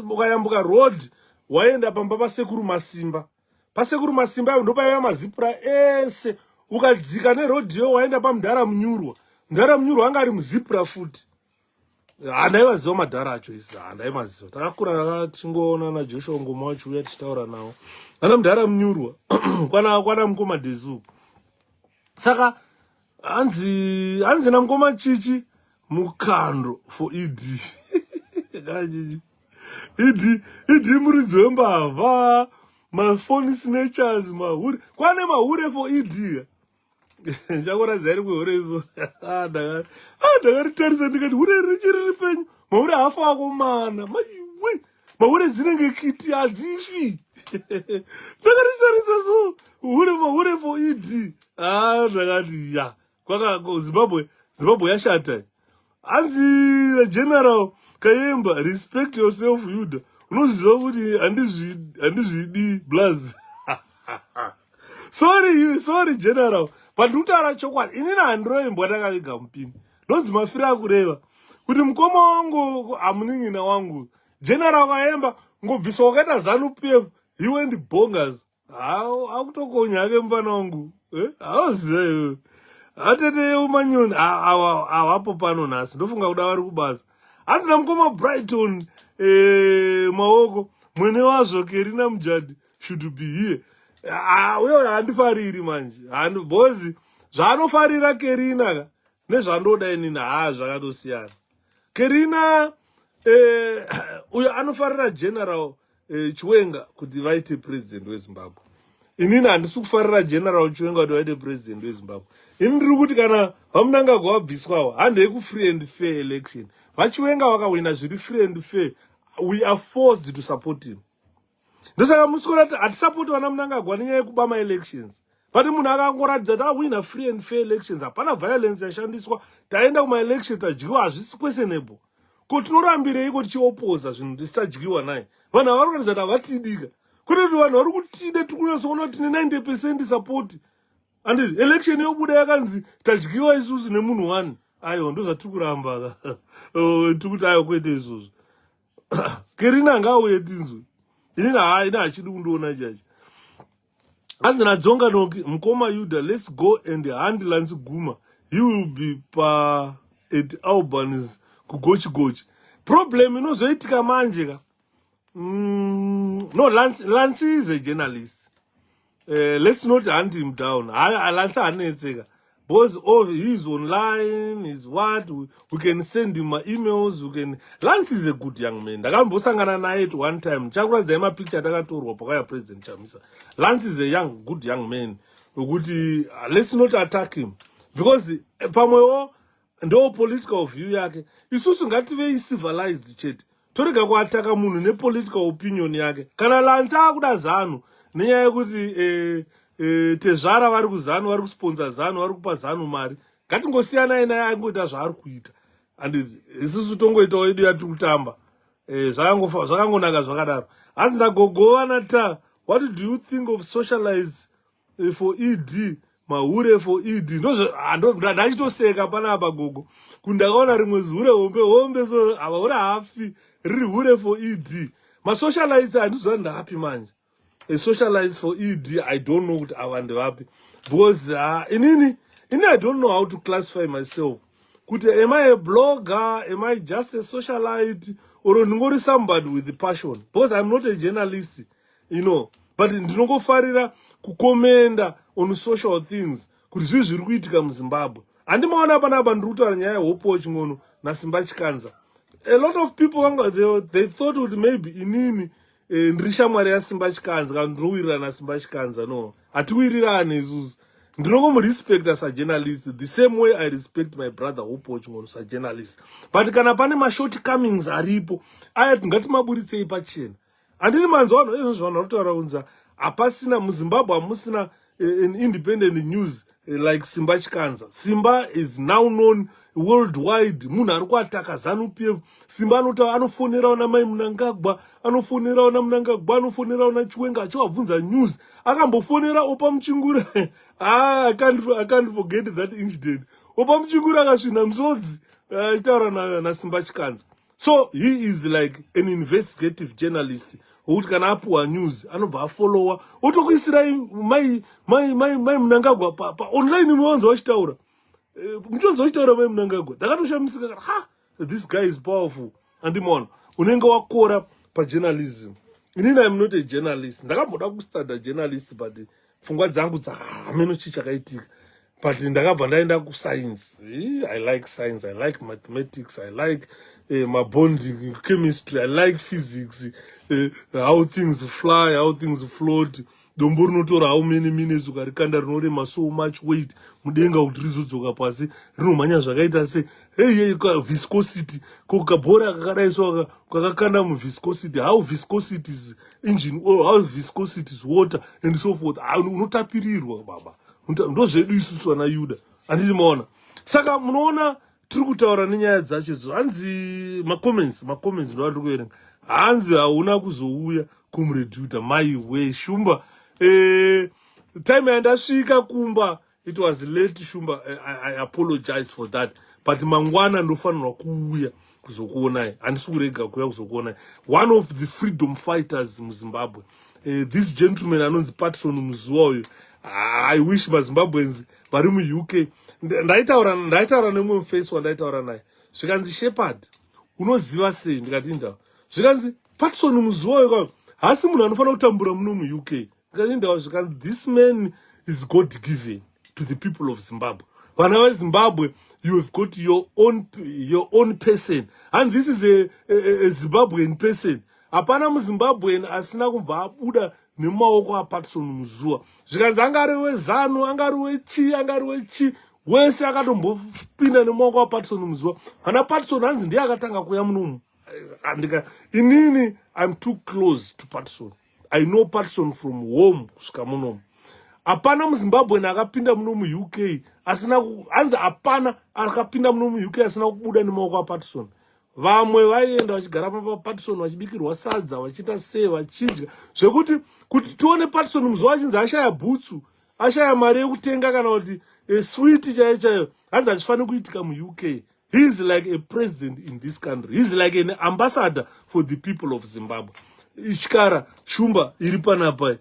ukayambuka road waenda pamba pasekuru Masimba. Pasekuru Masimba ndo paiva mazipura ese. Ukadzika nerodhiyo waenda pamudhara Munyurwa. Mudhara Munyurwa anga ari muzipura futi. Handaivaziva madhara acho isi, handaimaziva. Takakura tichingoona naJoshua Ngomu wachiuya tichitaura nawo. Ana mudhara Munyurwa kwana mukoma Dezu. Saka hanzi namukoma Chichi mukando for ED. ED muridzi wembavha, mafoni snatchers, mahure. Kwane mahure for ED. Njakuradza iri kwehure izo. Ndakaritarisa ndikati hure richiri penyu. Mahure hafa akomana. Maiwe. Mahure dzinenge kiti hadzifi. Ndakaritarisa so. Mahure for ED. Ndakati ya. Kwaka Zimbabwe yashata. Hanzi General Kayemba, respect yourself Yuda. Unoziva kuti handizvidi blaz. sorry general, but ndutaura chokwadi inini handiroimbwa ndakaviga mupini ndonzi mafira kureva kuti mukoma wangu hamuning'ina wangu general kaemba ngobviswa wakaita ZANU-PF you and bongas akutokonya ake mufana wangu hauziva iwe atete umanyoni hawapo pano nhasi ndofunga kuda vari kubasa hanzina mukoma Brighton maoko mwene wazvo Kerina Mujadhi should be here uyo handifariri manje bhozi zvaanofarira Kerina nezvandoda inini zvakatosiyana. Kerina uyo anofarira general Chiwenga kuti vaite president weZimbabwe. Inini handisi kufarira general Chiwenga kuti vaite president weZimbabwe. Ini ndiri kuti kana vamunangagwa wabviswawo handei ku-free and fair election. VaChiwenga vakawina zviri free and fair, we are forced to support him. Ndosaka musikora kuti hatisapoti vana munangagwa nenyaya yekubama elections. Pati munhu akangoratidza kuti awina free and fair elections, hapana violence yashandiswa, taenda kuma-election tadyiwa, hazvisi questionable. Ko tinorambirei tichiopoza zvinhu tisitadyiwa naye. Vanhu vari kuratidza kuti havatidika. Kune kuti vanhu vari kutida tikunasoona kuti tine 90% support. Anditi election yobuda yakanzi tadyiwa isusu nemunhu 1. Aiwa ndozvatiri kuramba tikuti aiwa kwete izvozvo. Kerina ngaauye tinzwe. Inini hachidi kundiona chachi. Hanzi nadzonga noki mukoma Yuda, let's go and handle Guma. He will be at Albany's kugochi. Problem inozoitika manje ka. No, Lance is a journalist. Let's not hunt him down. Lance hanetseka. Because he's online, he's what, we can send him emails, Lance is a good young man. Ndakambosangana naye at one time. Chakuradza ema picture takatorwa pakaya President Chamisa. Lance is a good young man. Let's not attack him. Because pamwewo ndo political view yake. Isusu ngative civilized chete. Torega kuataka munhu ne political opinion yake. Kana Lance akuda ZANU, nenyaya yekuti tezvara vari kuZANU, vari kusponsor ZANU, vari kupa ZANU mari. Ngatingosiyana naye angoita zvaari kuita. And isusu tongoitawo edu yatiri kutamba. Zvakangonaka zvakadaro. Hanzi ndagogova nata, what do you think of socialize for ED? Mahure for ED. Ndachitoseka panapa gogo. Kundakaona rimwe zhure hombe so avaura hafi riri hure for ED. Masocialize handizva ndapi manje. A socialize for ED, I don't know what I want to happen. Because inini, I don't know how to classify myself. Am I a blogger? Am I just a socialite? Or somebody with the passion? Because I'm not a journalist, But ndinofarira kukomenda on social things. Kuti zviri kuitika muZimbabwe. Andimaona panapa ndiri kutaura nyaya yeHopewell chingono naSimba Chikanza. A lot of people they thought that maybe inini ndiri shamwari yaSimba Chikanza kana ndinowirirana naSimba Chikanza. No, hatiwirirane isusu. Ndinongomurespect as a journalist the same way I respect my brother Hopewell chingono as a journalist. But kana pane mashortcomings aripo aya ngatimabuditsei pachena. Handini manzwa vanhu izvozvo vanhu varikutaura kunza hapasina muZimbabwe hamusina an independent news like Simba Chikanza. Simba is now known worldwide. Munhu ari kuataka ZANU-PF. Simba anofonerawo namai Mnangagwa, anofonerawo naMnangagwa, anofonerawo naChiwenga achivabvunza news. Akambofonera Opa Muchingura. I can't forget that incident. Opa Muchingura akasvina musodzi achitaura naSimba Chikanza. So he is like an investigative journalist. Kuti kana apuwa news anobva afollowa otokuisirai mai Mnangagwa pa online muwanzo wachitaura mutonzo wachitaura mai Mnangagwa ndakatoshamisika this guy is powerful. Andimona unenge wakora pajournalism. Inini I'm not a journalist. Ndakamboda kustada journalist but pfungwa dzangu dzahameno chichakaitika. But ndakabva ndaenda kuscience. I like science, I like mathematics, I like my bonding, chemistry, I like physics, how things fly, how things float. Dombo rinotora how many minutes ukarikanda rinorema so much weight mudenga kuti rizodzoka pasi rinomhanya zvakaita se viscosity kokabhora kakadaiswa kakakanda muviscosity, how viscosity is engine oil, how viscosity is water and so forth. Unotapirirwa baba. Ndo zvedu isusu vana Yuda. Handiti maona. Saka munoona tiri kutaura nenyaya dzacho idzo. Hanzi macomments ndo vari kuerenga. Hanzi hauna kuzouya kumredhuta mai we shumba. The time andasvika kumba, it was late Shumba. I apologize for that. But mangwana ndofanirwa kuuya kuzokuonai. Handisi kurega kuuya kuzokuonai. One of the freedom fighters in Zimbabwe. This gentleman anonzi Patson Muzuwa. I wish maZimbabweans vari muUK. Ndaitaura nemumwe face wandaitaura naye. Zvikanzi Shepherd, unoziva sei? Ndikati ndau. Zvikanzi Patson Muzuwa hasi munhu anofanira kutambura muno muUK. Ndikati ndau. Zvikanzi this man is God given to the people of Zimbabwe. Vana veZimbabwe, you have got your own person, and this is a Zimbabwean person. Hapana muZimbabwean asina kubva abuda nemaoko aPatson Muzuwa. Zvikanzi angari weZanu, angari wechi, wese akatombopinda nemaoko aPatson Muzuwa. Hana Patson hanzi ndiye akatanga kuuya munomu. Inini, I'm too close to Patson. I know Patson from home kusvika munomu. Hapana muZimbabwean akapinda muno muUK asina hanzi hapana akapinda muno muUK asina kubuda nemaoko aPatson. Vamwe vaienda vachigara paPatson vachibikirwa sadza vachiita sei vachidya zvekuti kuti tione Patson Muzuwa achinzi ashaya bhutsu, ashaya mari yekutenga kana kuti sweet chaiyo hanzi achifanira kuitika muUK. He is like a president in this country. He is like an ambassador for the people of Zimbabwe. Ichikara Shumba iri panapa.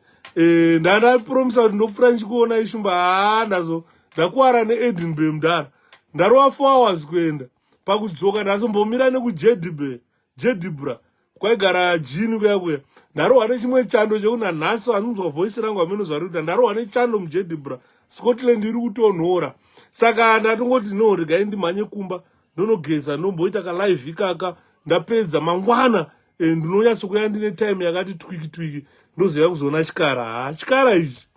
Ndakapromisa kuti ndofura ndichikuona Ishumba ndakuwara neEdinburgh mudhara. Ndarova 4 hours kuenda. Pakudzoka ndazombomira nekujedibra kwaigara jini kuya. Ndarohwa nechimwe chando chekuna nhasi anonzwa voice rangu amenozva kuti ndarohwa nechando mujedibra. Scotland iri kutonhora. Saka ndatongoti no, regai ndimhanye kumba ndonogeza ndomboita kalive ikaka. Ndapedza mangwana ndinonyatsokuya ndine time yakati twiki ndozoya kuzoona chikara. Chikara ichi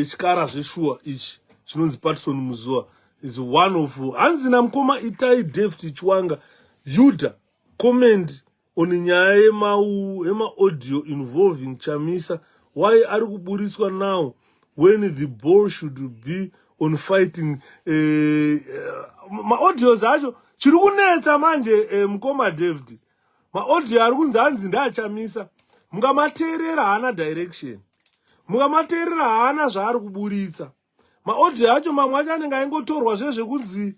chikara zveshuwa ichi chinonzi Patson Muzuwa is one of hanzi namukoma Itai David Chwanga Yuda comment on nyaya yema-audio involving Chamisa, why ari kuburiswa now when the ball should be on fighting. Ma-audios acho chiri kunetsa manje mukoma David. Ma-audio ari kunzi hanzi ndaachamisa. Mukamateerera haana direction. Mukamateerera haana zvaari kuburitsa. Ma-audio acho mamwe acho anenge aingotorwa zvezvekunzi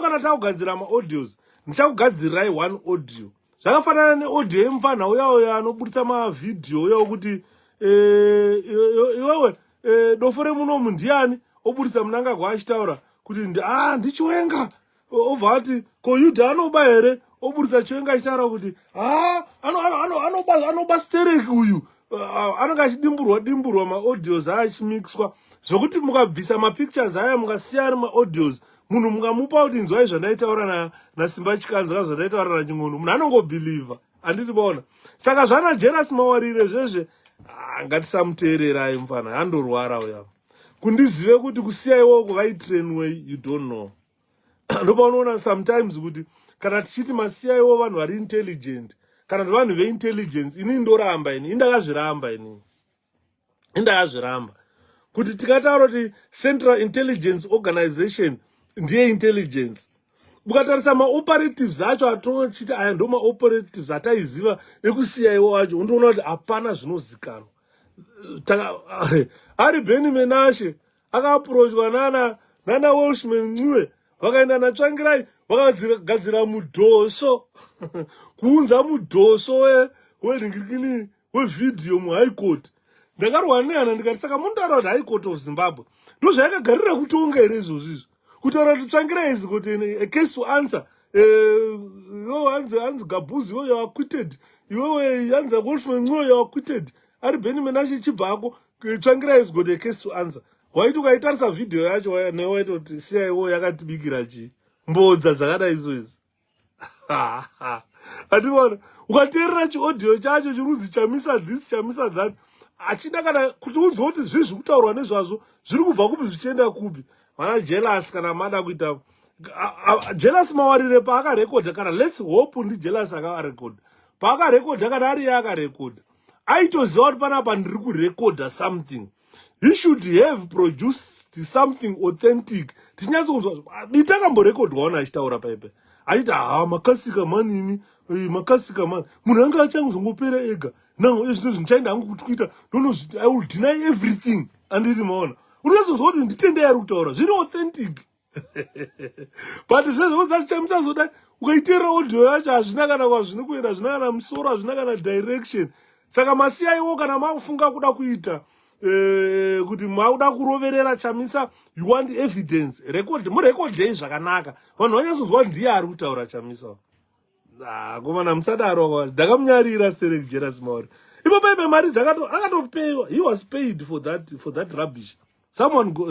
kana takugadzira ma-audios ndichakugadzirirai one audio. Zvakafanana neaudio yemupfanha uya anoburitsa mavhidhiyo uya wokuti iwewe dofo remunomu ndiani oburitsa munangagwa achitaura kuti ndichiwenga obva ati ko Yuda anoba here oburitsa chiwenga achitaura kuti anoba stereki uyu anenge achidimburwa ma-audios achimixwa zvokuti mukabvisa mapictures aya mukasiya ma-audios munhu mukamupa kuti nzwai zvandaitaura naSimba Chikanza zvandaitaura naChingondo munhu anongobhilivha. Handiti bona. Saka zvana Jealous mawarire zvezve ngatisamuteererai mufana andorwara uya. Kundizive kuti kusiya iwo kuvaitrain way you don't know. Ndopaunoona sometimes kuti kana tichiti masiya iwo vanhu vari intelligent kana kuti vanhu veintelligence ini ndoramba ini indakazviramba kuti tikataura kuti Central Intelligence Organization ndiye intelligence. Mukatarisa ma-operatives acho atochiti aya ndo ma-operatives ataiziva ekusiya iwo acho undoona kuti hapana zvinozikanwa. Ari Beni Menashe akaapproachwa nana Welshman Ncube vakaenda naTsvangirai vakagadzira mudhosvo kuunza mudhosvo weringirikini wevhidhiyo muHigh Court. Ndakarwa nehana ndikati saka munotaura kuti High Court of Zimbabwe ndo zvayakagarira kutonga here izvozvizvo kutaura kuti Tsvangirai is got a case to answer. Hanzi Gabuzi you are acquitted, hanzi Wolfman Ncube you are acquitted. Ari Beni Menashe chibva Tsvangirai is got a case to answer. Waiti ukaitarisa vhidhiyo yacho newaita kuti CIO yakatibikira chi mbodza dzakadai izvozvi. Handivona ukateerera chiaudio chacho chirunzi Chamisa this Chamisa that achida kana kuti unzwe kuti zvizvi kutaurwa nezvazvo zviri kubva kupi zvichienda kupi. Vana Jealous kana mada kuita Jealous mawarire paakarekodha kana let's hope ndi Jealous akarekodha paakarekodha kana ari akarekodha aitoziva kuti panapa ndiri kurekodha something. He should have produced something authentic. Tinyatso kunzwa dita kamborekodwawo achitaura paipe achiti makasika manini makasika man munhu anga achangozongopera ega nango ezvino zvinchaenda hangu kuti kuita I will deny everything andiri maona unozozwa kuti nditende yari kutaura zviri authentic but zvezvo zachichamisa zodai ukaitera audio yacho hazvina kana kwazvino kuenda hazvina kana musoro hazvina kana direction saka masiyaiwo kana makufunga kuda kuita kuti mauda kuroverera chamisa you want evidence murekodhei zvakanaka vanhu vanyazonzwa ndiye ari kutaura chamisa komana musadaro ndakamunyarira Serek Jeras Mauri ipapo mari akatopewa he was paid for that rubbish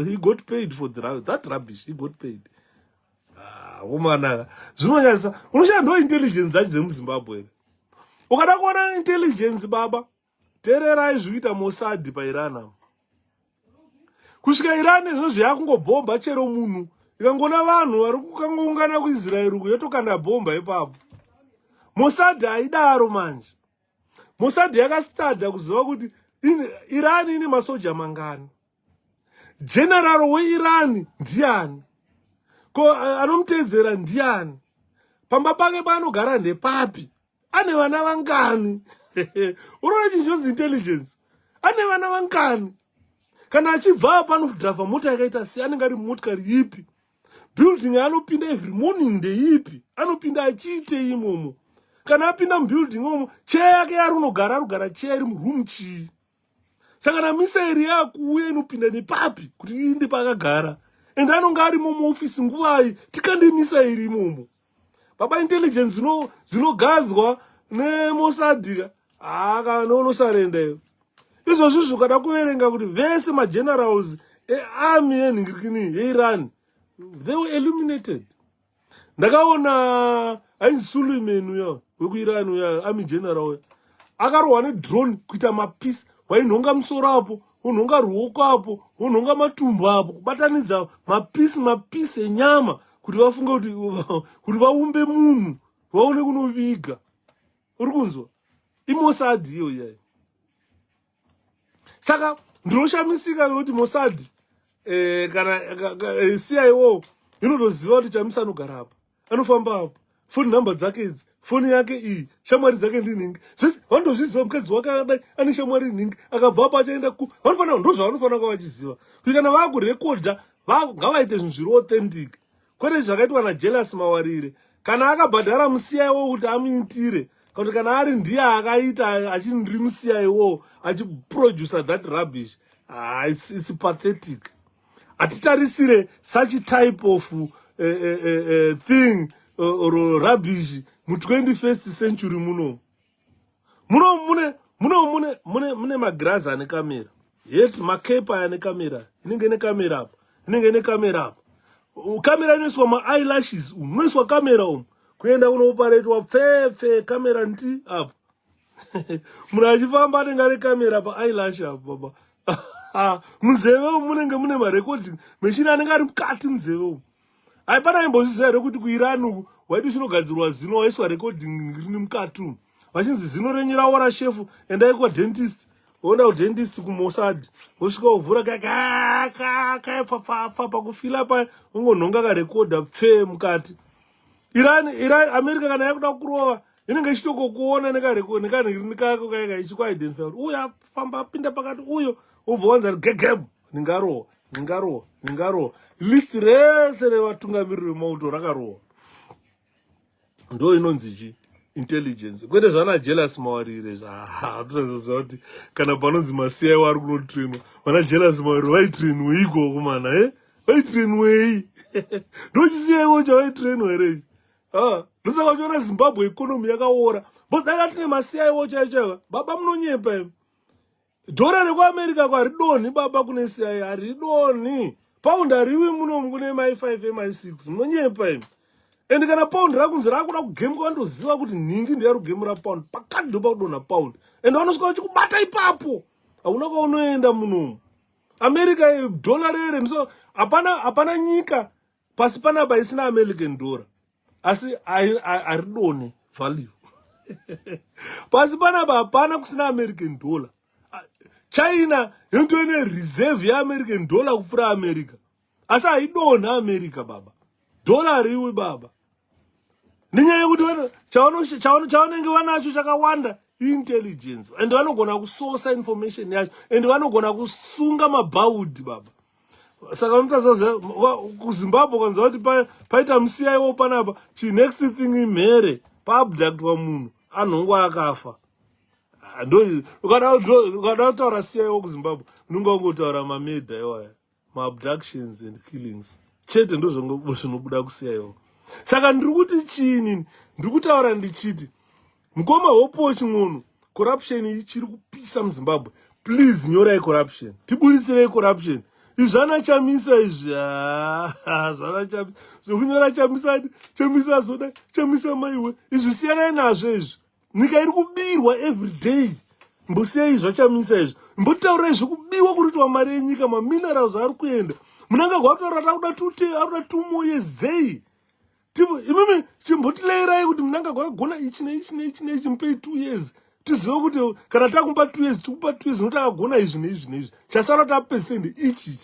he got paid for that rubbish he got paid komana zvinonyasa unoshandawo intelligence dzacho dzemuZimbabwe here ukada kuona intelligence baba tererai zvikuita Mossad paIran kusvika Iran izvo zvakungobhomba chero munhu ikangona vanhu vari kukangoungana kuIsraeri uko yotokanda bhomba ipapo Mossad haidaro manje Mossad yakastada kuziva kuti Iran ine masoja mangani general weIran ndiani ko anomutedzera ndiani pamba pake panogara ndepapi ane vana vangani unoona chinjonzi intelligence ane vana vangani kana achibva panodhravha mota yakaita sei anenge ari motikari ipi building anopinda every morning ndeipi anopinda achiite imomo kana apinda mubuilding omo cheya yake yari unogara arugara cheya iri muroom chii saka na misairi yakuuya inopinda nepapi kuti inde pakagara ende anonga arimo muofisi nguvai tikande misairi imomo baba intelligence dzinogadzwa neMossad kana unosarenda iyo izvozvi zvukada kuverenga kuti vese magenerals earmy yenhingirikini yeIran they were eliminated ndakaona ainzi Suleiman uya wekuIran uya army general uya akarohwa nedrone kuita mapisi wainhonga musoro apo unhonga ruoko apo unhonga matumbu apo kubatanidza mapisi enyama kuti vafunge kuti vaumbe munhu vaone kunoviga uri kunzwa iMossad iyo iyayi saka ndinoshamisika kuti Mossad kana CIO inotoziva kuti chamisa anogara apa anofamba apa foni nhamba dzake idzi foni yake iyi shamwari dzake ndinhingi zvese vanotozviziva mukadzi wake akadai ane shamwari nhingi akabva apa achaenda vanofanira ndo zvavanofanira kuva vachiziva kuti kana vakurekodha ngavaite zvinhu zviri authentic kwete zvakaitwa naJelas Mawarire kana akabhadhara muCIO kuti amuitire kuti kana ari ndiye akaita achindiri muCIO achiproducer that rubbish it's pathetic atitarisire such type of thing or rubbish mu21st century muno mune magrazi ane kamera yet makepa ane kamera inenge ine kamera apa inenge ine kamera apa kamera inoiswa ma-eyelashes unoiswa kamera umu kuenda kunoparetwa pfepfe kamera nti apa munhu achifamba anenge ane kamera pa-eyelash apa baba munzeve umu munenge mune marecording machine anenge ari mukati munzeve umu haipana imbozviziva here kuti kuIran uku waiti chinogadzirwa zino waiswa recording rini mukati umu vachinzi zino renyu raora shefu endai kwadentist woenda kudentist kuMossad wosvika wovhura kaepfapfa pakufila paya ungonhonga karekodha pfe mukati Iran America kana yakuda kurova inenge ichitokokuona nekanhirini kako kaika ichikuidentify kuti uyo afamba apinda pakati uyo wobva wanza gegeb ningarohwa list rese revatungamiriri vemauto rakarohwa ndo inonzi chi intelligence kwete zvana Jelas Mawarire zvatoziva kuti kana panonzi maCIO ari kunotrainwa vana Jelas Mawarire vaitrainweiko kumana vaitrainwei ndochisiaiwo chavaitrainwa here ndosaka uchiona Zimbabwe ikonomi yakaora bcause dai atine maCIO chaichaiva baba munonyepa imi dhora rekuAmerica haridonhi baba kune CIA haridonhi paundi hariwi munomu kune mai5 mai6 munonyepa imi ende kana paundi rakunzi rakuda kugemwa vandoziva kuti nhingi ndeyari kugemura paundi pakati ndo pakudonha paundi ende vanosvika vachikubata ipapo hauna kwaunoenda munomu America dhola rere so hapana nyika pasi panapa isina American dollar asi haridonhe value pasi panapa hapana kusina American dollar China yonto ine reserve yeAmerican dollar kupfuura America asi haidonha America baba dollar riwi baba Ninyaya kuti chavanenge vanacho chakawanda intelligence, and vanogona kusource information yacho, and vanogona kusunga mabhaudhi baba. Saka unotasaza kuZimbabwe kanza kuti paita musiyaiwo panapa, next thing imhere paabductwa munhu anhongwa akafa. Ukada kutaura CIO kuZimbabwe unonga ungotaura mamedha iwaya, maabductions and killings chete ndo zvinobuda kuCIO. Saka ndiri kuti chini, ndiri kutaura ndichiti mukoma Hopewell ching'ono, corruption ichiri kupisa muZimbabwe. Please nyorai corruption, tiburisirei corruption. Izvana chamisa izvi, zvana chamisa zvokunyora chamisa zoda chamisa maiwe, izvi siyanai nazvo izvi. Nyika iri kubirwa every day. Mbosiyai zvachamisa izvi, mbotaurai zvekubiwa kuritwa mari yenyika, maminerals ari kuenda. Munanga gwataura rakuda 2 more years zei. Imimi chimbotileirai kuti munanga gwagona ichi neichi mupei 2 years. Tizive kuti kana takumpa 2 years tikupa 2 years nokuti akagona izvi neizvi. Chasara tapesende ichi.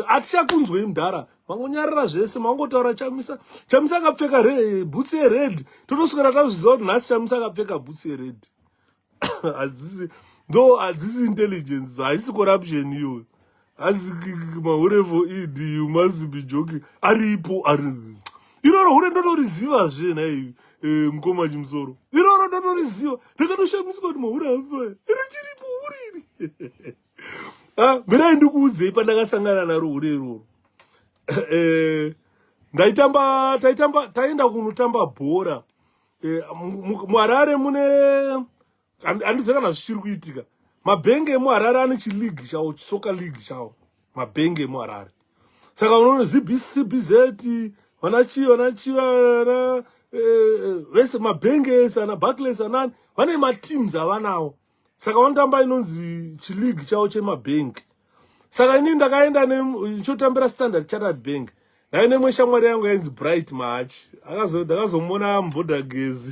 Atichakunzwei mudhara. Mangonyarara zvese mangotaura chamisa. Chamisa akapfeka boots red. Totoswera tazviziva kuti nhasi chamisa akapfeka boots red. Adzisi intelligence, haisi corruption iyo. Asi mahurevo id, you must be joking. Aripo iroro hure ndotoriziva zve nai mukoma chimusoro. Iroro ndotoriziva. Ndakatoshamisika kuti mahure afa. Chiripo uriri. Mirai ndikuudzei pandakasangana naro hure iroro. Taenda kunotamba bhora. muHarare mune handizivi kana zvichiri kuitika. Mabhenge emuHarare ane chiligi chawo, chisoka league chawo. Mabhenge emuHarare. Saka unoona CBZ, vese mabhenge sana Barclays anani vane mateams avanawo. Saka vanotamba inonzi chiligi chawo chemabhenge. Saka ini ndakaenda nechotambira Standard Chartered Bank. Ndaine mweshamwari yangu yainzi Bright Mahachi. Ndakazomona mubhodha gezi.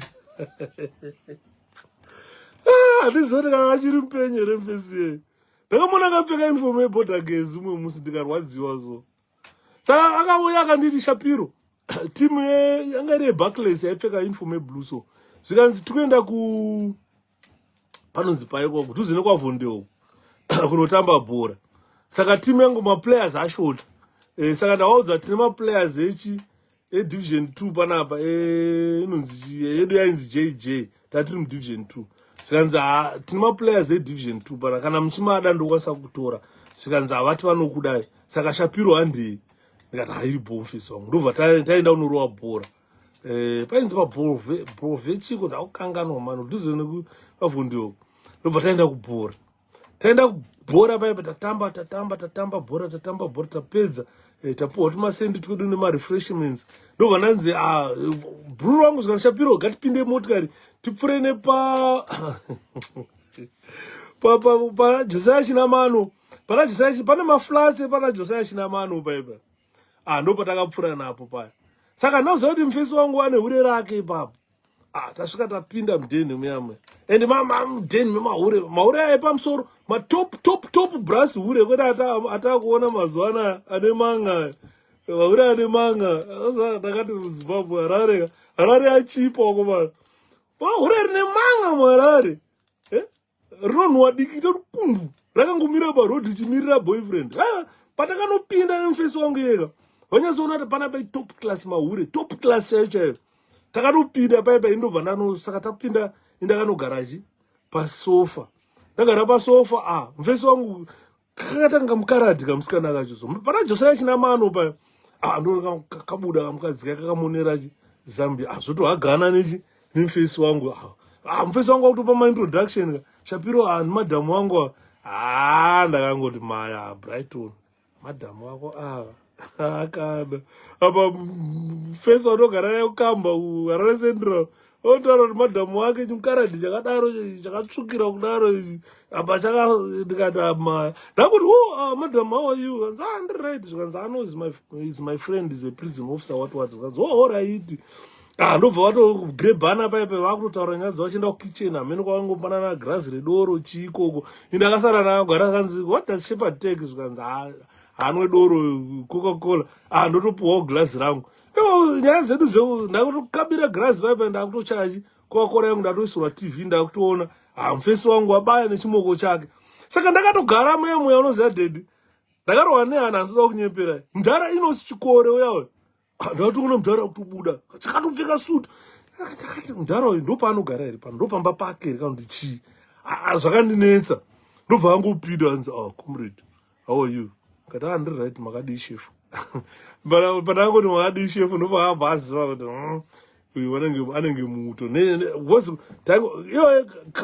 Handizoti kana achiri mupenyu here mfesi. Ndakamona akapfeka uniform yebhodha gezi umwe musi ndikarwadziwa zo. Saka akauya akanditi Shapiro. Timu yanga iri yeBarclays yaipfeka uniform yeblue so. Zvikanzi tikuenda panonzi paiko kudhuze nekwavhondeo kunotamba bhora. Saka timu yangu maplayers ashota. Saka ndaudza tine maplayers division 2 panapa inonzi yedu yainzi JJ tatiri mudivision 2. Zvikanzi tine maplayers division 2 pana kana muchimada ndokwanisa kutora. Zvikanzi havati vanokudai. Saka Shapiro handei. Ndikati hairipo mufesi wangu. Ndobva taenda kunorowa bhora. Painzi pabhora chiko ndakukanganwa mano dhuze nekwavhondeo. Ndobva taenda kubhora. Taenda kubhora paipa tatamba bhora tapedza. Tapuwa tumasendi twedu nemarefreshments. Ndobva ndanzi bhuru wangu zvikanzi Shapiro gatipinde motikari tipfuure nepa Josiah Chinamano. Pana Josiah pana maflase pana Josiah Chinamano paipa. Ndopa takapfuura napo paya. Saka ndauziva kuti mufesi wangu ane hure rake ipapo. Tasvika tapinda mudheni muyamwe. And mudheni mahure aipamusoro top brass hure kwete atakuona mazuva anaya ane manga. Mahure ane manga. Ndakati muZimbabwe Harare achipa wakomana. Hure rine manga muHarare. Rinonhuwa diki torukumbu. Rakangomira parodhi chimirira boyfriend. Patakanopinda nemufesi wangu yega. Vanyazoona kuti pana pai top class mahure, top class chaiyo. Takanopinda paipa indobva saka tapinda indakanogaraji pasofa. Ndagara pasofa, mufesi wangu kakatanga mukaradhi kamusikana kachozo. Pana Josiah Chinamano paya. Ndo kabuda kamukadzi kakamonera Zambia. Zvotohagana nemufesi wangu. Mufesi wangu akutopa maintroduction. Shapiro nemadhamu wangu. Ndakangoti maya Brighton. Madhamu wako akada. Apa mufesi wanogara naye kukamba Harare Central. Otaura kuti madhamu wake chimukaradhi chakadaro chakatsvukira kudaro. Apa ndikati maya. Ndakuti madhamu, how are you? Ndiri right. Zvikanzi is my friend, is a prison officer what. Zvikanzi alright. Ndobva watogrebhana paipa vakutotaura nyaya dzavachienda kukitchen. Hamene kwavangopanana grazi redoro chiikoko. Indakasara nakagara kanzi what does Shepherd take? Zvikanzi anwe doro Coca-Cola. Ndotopuwawo glazi rangu. nyaya zedu ndakutokabira grass pipe ndakutochachi kwakora yangu ndatoisirwa TV ndakutoona mufesi wangu wabaya nechimoko chake. Saka ndakatogara muya unoziva dedi. Ndakarwa nehana asida kunyepera. Mudhara inosi chikore uyawe. Ndakatoona mudhara kutobuda. Chakatopfeka suti. Ndakati mudhara uyu ndopaanogara here pano ndopamba pake here kana kuti chii. Zvakandinetsa. Ndobva angopida anzi comrade how are you? Kati ndiri right makadii chef. Panangoti makadii chef ndobva abva aziva kuti uyu anenge muto.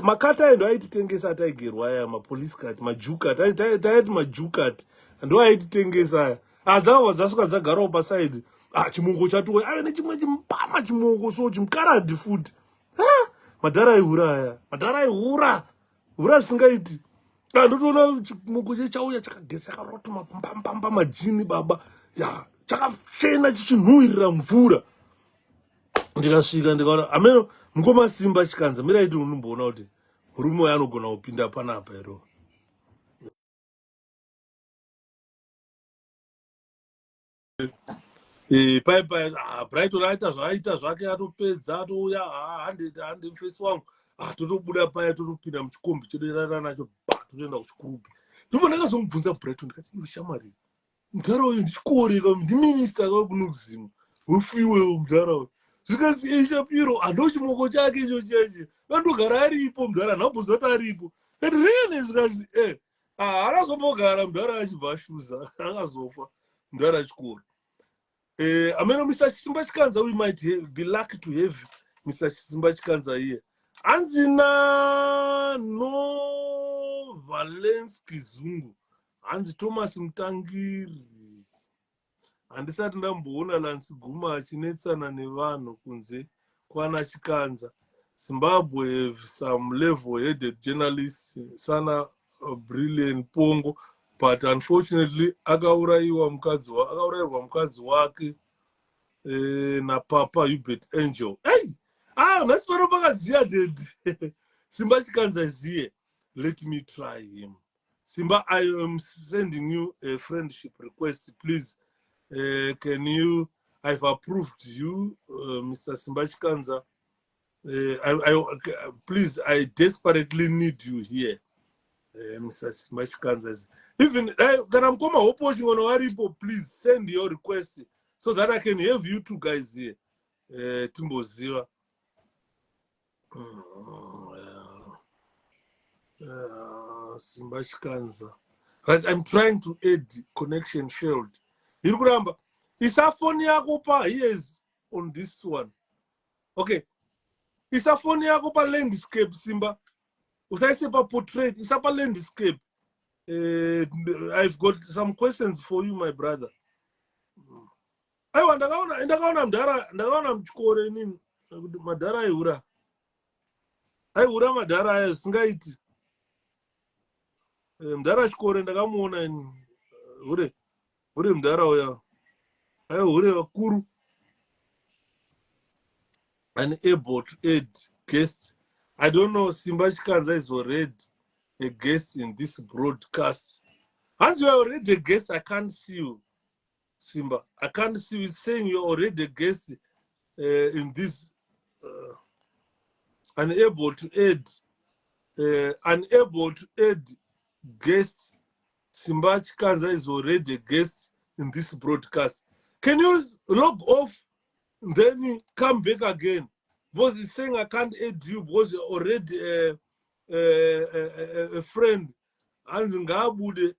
Makata endo aititengesa taigerwa aya mapolice cat majukati taiti majukati ndo aititengesa aya. Dzakabva dzasvika dzagarawo pasaidi. Chimongo chatuwe ave nechimwe chimpama chimongo so chimukaradi futi. Madhara aihura hura zvisingaiti. Ndotoona chimongo chauya chakageseka roto mapamba majini baba chakachena chichinhuhwirira mvura. Ndikasvika ndikaona ameno mungoma Simba Chikanza miraiti unomboona kuti murume uyu anogona kupinda panapa ero. Pai Brighton aita zvaaita zvake atopedza atouya hande mufesi wangu totobuda paya totopinda muchikombi choderana nacho totoenda kuchikurubi. Ndipo ndakazomubvunza Brighton ndikati iwe shamwari mudhara uyu ndichikoreka ndiminista kakunokuzimu wefuiwewo mudhara uyu zvikanzi eshapiro ando chimoko chake icho cheche andogara aripo mudhara nhambozati aripo kati rene zvikanzi akazombogara mudhara achibva ashuza akazofa mudhara achikora. Ameno Mr. Simba Chikanza, we might be lucky to have Mr. Simba Chikanza here. Anzina no Valence Kizungu. Anzi Thomas Mtangiri. Andisati ndamboona Lansi Guma achinetsana nevanhu kunze kwana Chikanza. Zimbabwe have some level-headed journalists, sana brilliant Pongo. But unfortunately, akauraiwa mukadzi wake na Papa Hubert Angel. Hey! Nasi pano pakaziya dedi. Simba Chikanza is here. Let me try him. Simba, I am sending you a friendship request. Please, can you... I've approved you, Mr. Simba Chikanza. Please, I desperately need you here. Mr. Simba Chikanza. Even kana mkoma Hopewell chingona waripo, please send your request so that I can have you two guys here. Timboziwa. Simba Chikanza. Right, I'm trying to add connection failed. Hirukuramba. Isa phone yako pa, he is on this one. Okay. Isa phone yako pa landscape Simba. Usaise pa portrait, isa pa landscape. I've got some questions for you, my brother. Aiwa ndakaona ndakaona mchikore nini madhara aihura. Aihura madhara aya zvisingaiti. Mudhara chikore ndakamuona ni hure mudhara uya. Hure vakuru. Unable to aid guests. I don't know, Simba Chikanza is already a guest in this broadcast. As you are already a guest, I can't see you, Simba. I can't see you saying you're already a guest in this. Unable to aid guests. Simba Chikanza is already a guest in this broadcast. Can you log off, then come back again? Because he's saying I can't aid you because you're already a friend. Anzingabude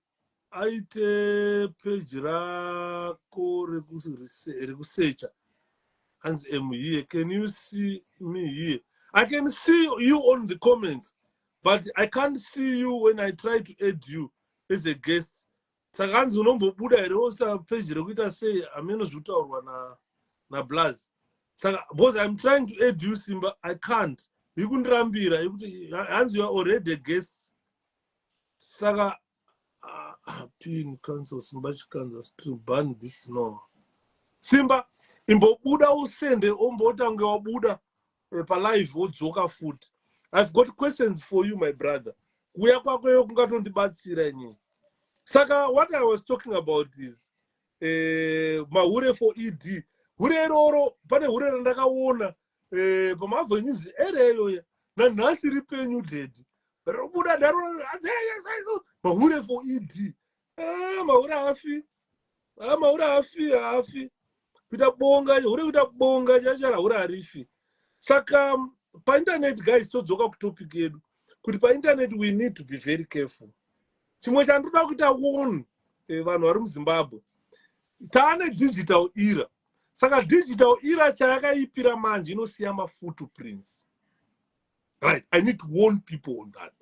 aite page rako rekusearcha. Anzi am here. Can you see me here? I can see you on the comments, but I can't see you when I try to aid you as a guest. Saka anzi unombobuda here hosta page rekuita say ameno zvutaurwa na Blaz. Saka because I'm trying to aid you Simba, I can't. You couldn't rambira. Hands you are already a guest. Saka pin cancel Simba Chikanza to ban this no. Simba imbobuda usende ombotanga wabuda pa live wodzoka foot. I've got questions for you, my brother. Kuya kwako yo kungatondibatsira nyini. Saka what I was talking about is Mahure for ED. hureroro pane hurero ndakaona pamavhenisi ereyo nanhasi ripenyu dedi robuda daro mahure for ed mahure hafi kuita bonga hure kuita bonga chachara hure harifi saka painternet guys todzoka kutopic yedu kuti painternet we need to be very careful chimwe chandoda kuita warn vanhu vari muzimbabwe taane digital era saka digital era chayakaipira manje inosiya mafootprints right. I need to warn people on that.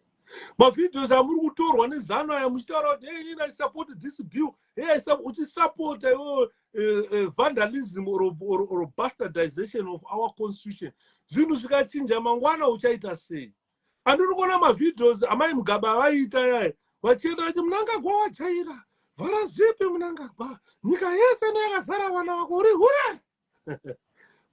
Mavideos amuri kutorwa nezano aya muchitaura kuti hey, I support this bill, hey, I support vandalism or bastardization of our constitution. Zvinhu zvikachinja mangwana uchaita sei? Andiri kuona mavideos amai Mugaba vaita yaya vachienda vachi Mnangagwa wachaira varazipe Mnangagwa nyika yese neyakazara vana vako uri hure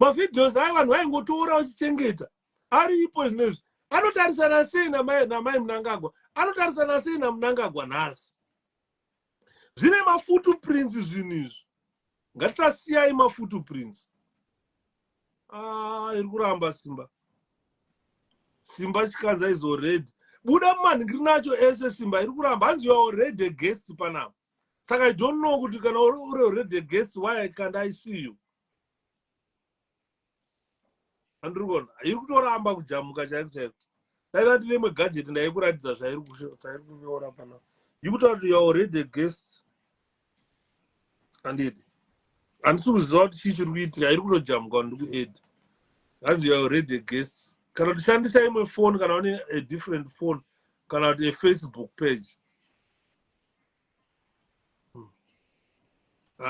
mavideos aya vanhu vaingotora vachichengeta aripo zvinezvi anotarisana sei namai Mnangagwa anotarisana sei naMnangagwa nhasi zvine mafootprints zvinhu izvi ngatisasiyai mafootprints iri kuramba Simba Chikanza is already buda mumanhingiri nacho ese Simba iri kuramba hanzi you are already a guest panapa saka I don't know kuti kana uri already a guest why can't I see you andiri kuona iri kutoramba kujamuka chaiko daida tine magadget ndaikuratidza zvairi kunyora panapa ikutaura kuti you are already a guest andidi handisi kuziva kuti chii chiri kuitika iri kutojamuka ndiri kued hanzi you are already a guest kana tichandisa imwe phone kana une a different phone kana kuti a Facebook page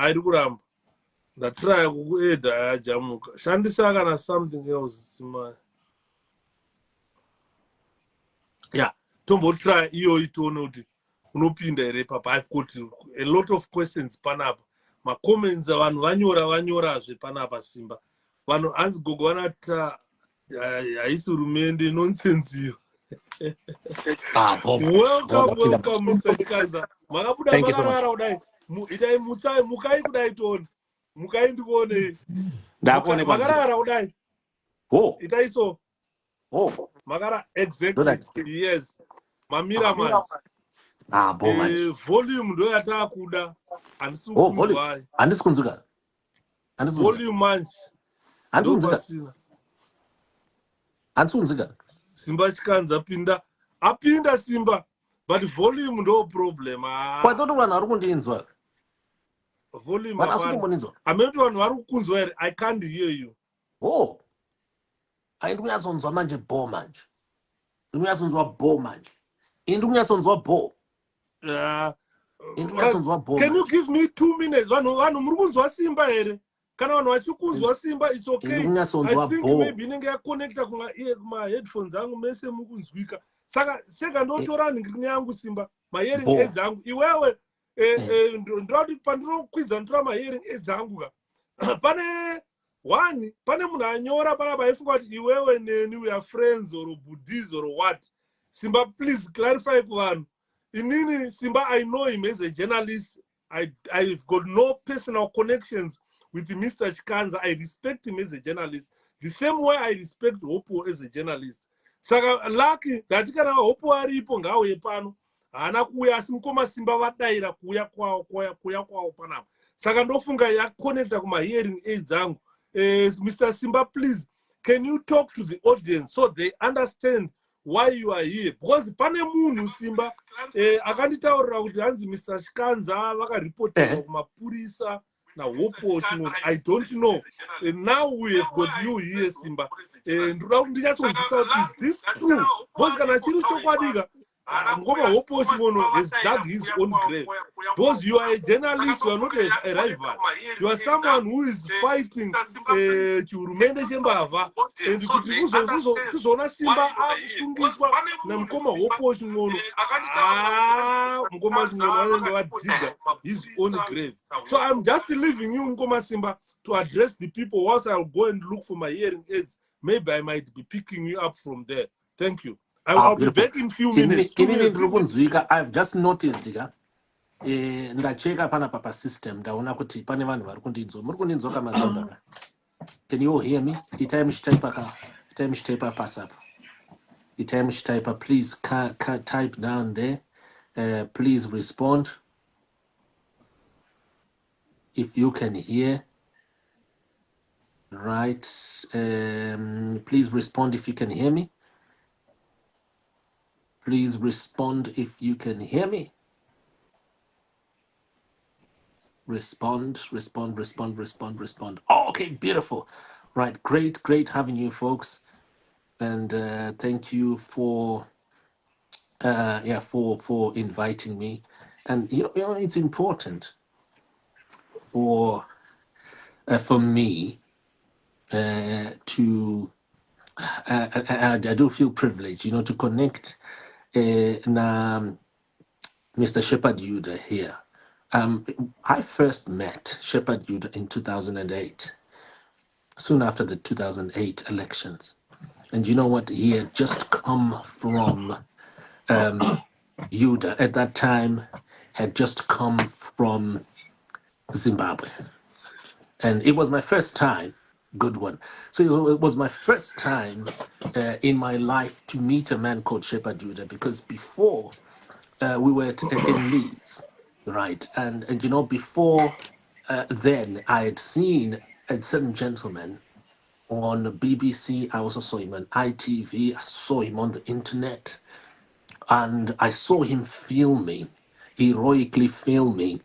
iri kuramba ndatraya kukuedha yajamuka shandisa kana something else Simba tombotraya iyoyi tione kuti unopinda here papa. I've got a lot of questions panapa macomments avanhu vanyorazve panapa Simba vanhu hanzi gogo vanata haisi hurumende nonsense iyo welcome Mr. Chikanza makabuda makarara kudai itai mukai kudai tione mukai ndikuone makarara kudai itai so makara exactly yes mamira manje volume ndo yatakuda handisi kunzwa volume manje handisi Simba Chikanza apinda Simba but volume ndo problem kwatoto vanhu vari kundinzwa volume ameti vanhu vari kukunzwa here I can't hear you ndikunyatsokunzwa manje bo manje ndikunyatsokunzwa bo manje ndikunyatsokunzwa bo can you give me 2 minutes vanhu muri kunzwa Simba here kana vanhu vachikunzwa Simba it's okay I think maybe inenge yaconnecta kuma headphones angu mese mukunzwika saka seka ndotora nhingirini yangu Simba mahearing aids angu iwewe ndoti pandinokwidza ndotora mahearing aids angu ka pane munhu anyora panapa aifunga kuti iwewe neni we are friends or buddies or what Simba please clarify kuvanhu inini Simba I know him as a journalist I've got no personal connections with Mr. Chikanza. I respect him as a journalist the same way I respect Hopewell as a journalist saka lucky that kana Hopewell aripo ngauye pano haana kuuya asi mukoma Simba vadaira kuuya kwawo panapa saka ndofunga yaconnecta kumahearing aids angu Mr. Simba please can you talk to the audience so they understand why you are here because pane munhu Simba akanditaurira kuti hanzi Mr. Chikanza vakaripoterwa kumapurisa naHopewell I don't know now we have got you here Simba ndoda kuti ndichatsobvisa kuti is this true because kana chiri chokwadika ngoma Hopewell has dug his own grave because you are a journalist you are not a rival you are someone who is fighting chihurumende chembavha and kuti kuzoona Simba akusungiswa namukoma Hopewell mukoma vanenge vadiga his own grave so I'm just leaving you mukoma Simba to address the people whilst I'll go and look for my hearing aids maybe I might be picking you up from there thank you I'll be back in few minutes. I've just noticed ndacheka pana papa system ndaona kuti pane vanhu vari kundinzwa. Muri kundinzwa kamazamba ka? Can you all hear me? Itai muchitaipa ka? Itai muchitaipa pasapa. Itai muchitaipa, please type down there. Please respond if you can hear. Right. Please respond if you can hear me. Please respond if you can hear me. Respond. Oh, okay, beautiful. Right, great having you folks. And thank you for for inviting me. And you know it's important for me to I do feel privileged, you know, to connect Mr. Shepherd Yuda here. I first met Shepherd Yuda in 2008, soon after the 2008 elections. And you know what? He had just come from Yuda at that time, had just come from Zimbabwe. And it was my first time, good one. So it was my first time in my life to meet a man called Shepherd Yuda, because before we were in Leeds, right? And you know, before then, I had seen a certain gentleman on BBC. I also saw him on ITV. I saw him on the internet. And I saw him filming, heroically filming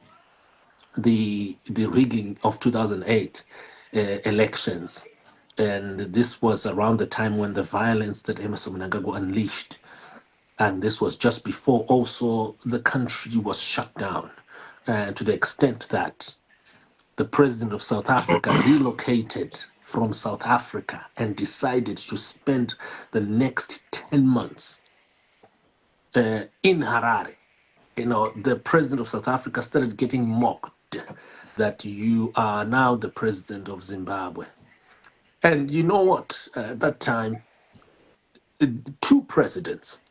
the rigging of 2008 elections. And this was around the time when the violence that Emerson Mnangagwa unleashed. And this was just before also the country was shut down, to the extent that the president of South Africa relocated from South Africa and decided to spend the next 10 months in Harare. You know, the president of South Africa started getting mocked that you are now the president of Zimbabwe. And you know what? At that time, two presidents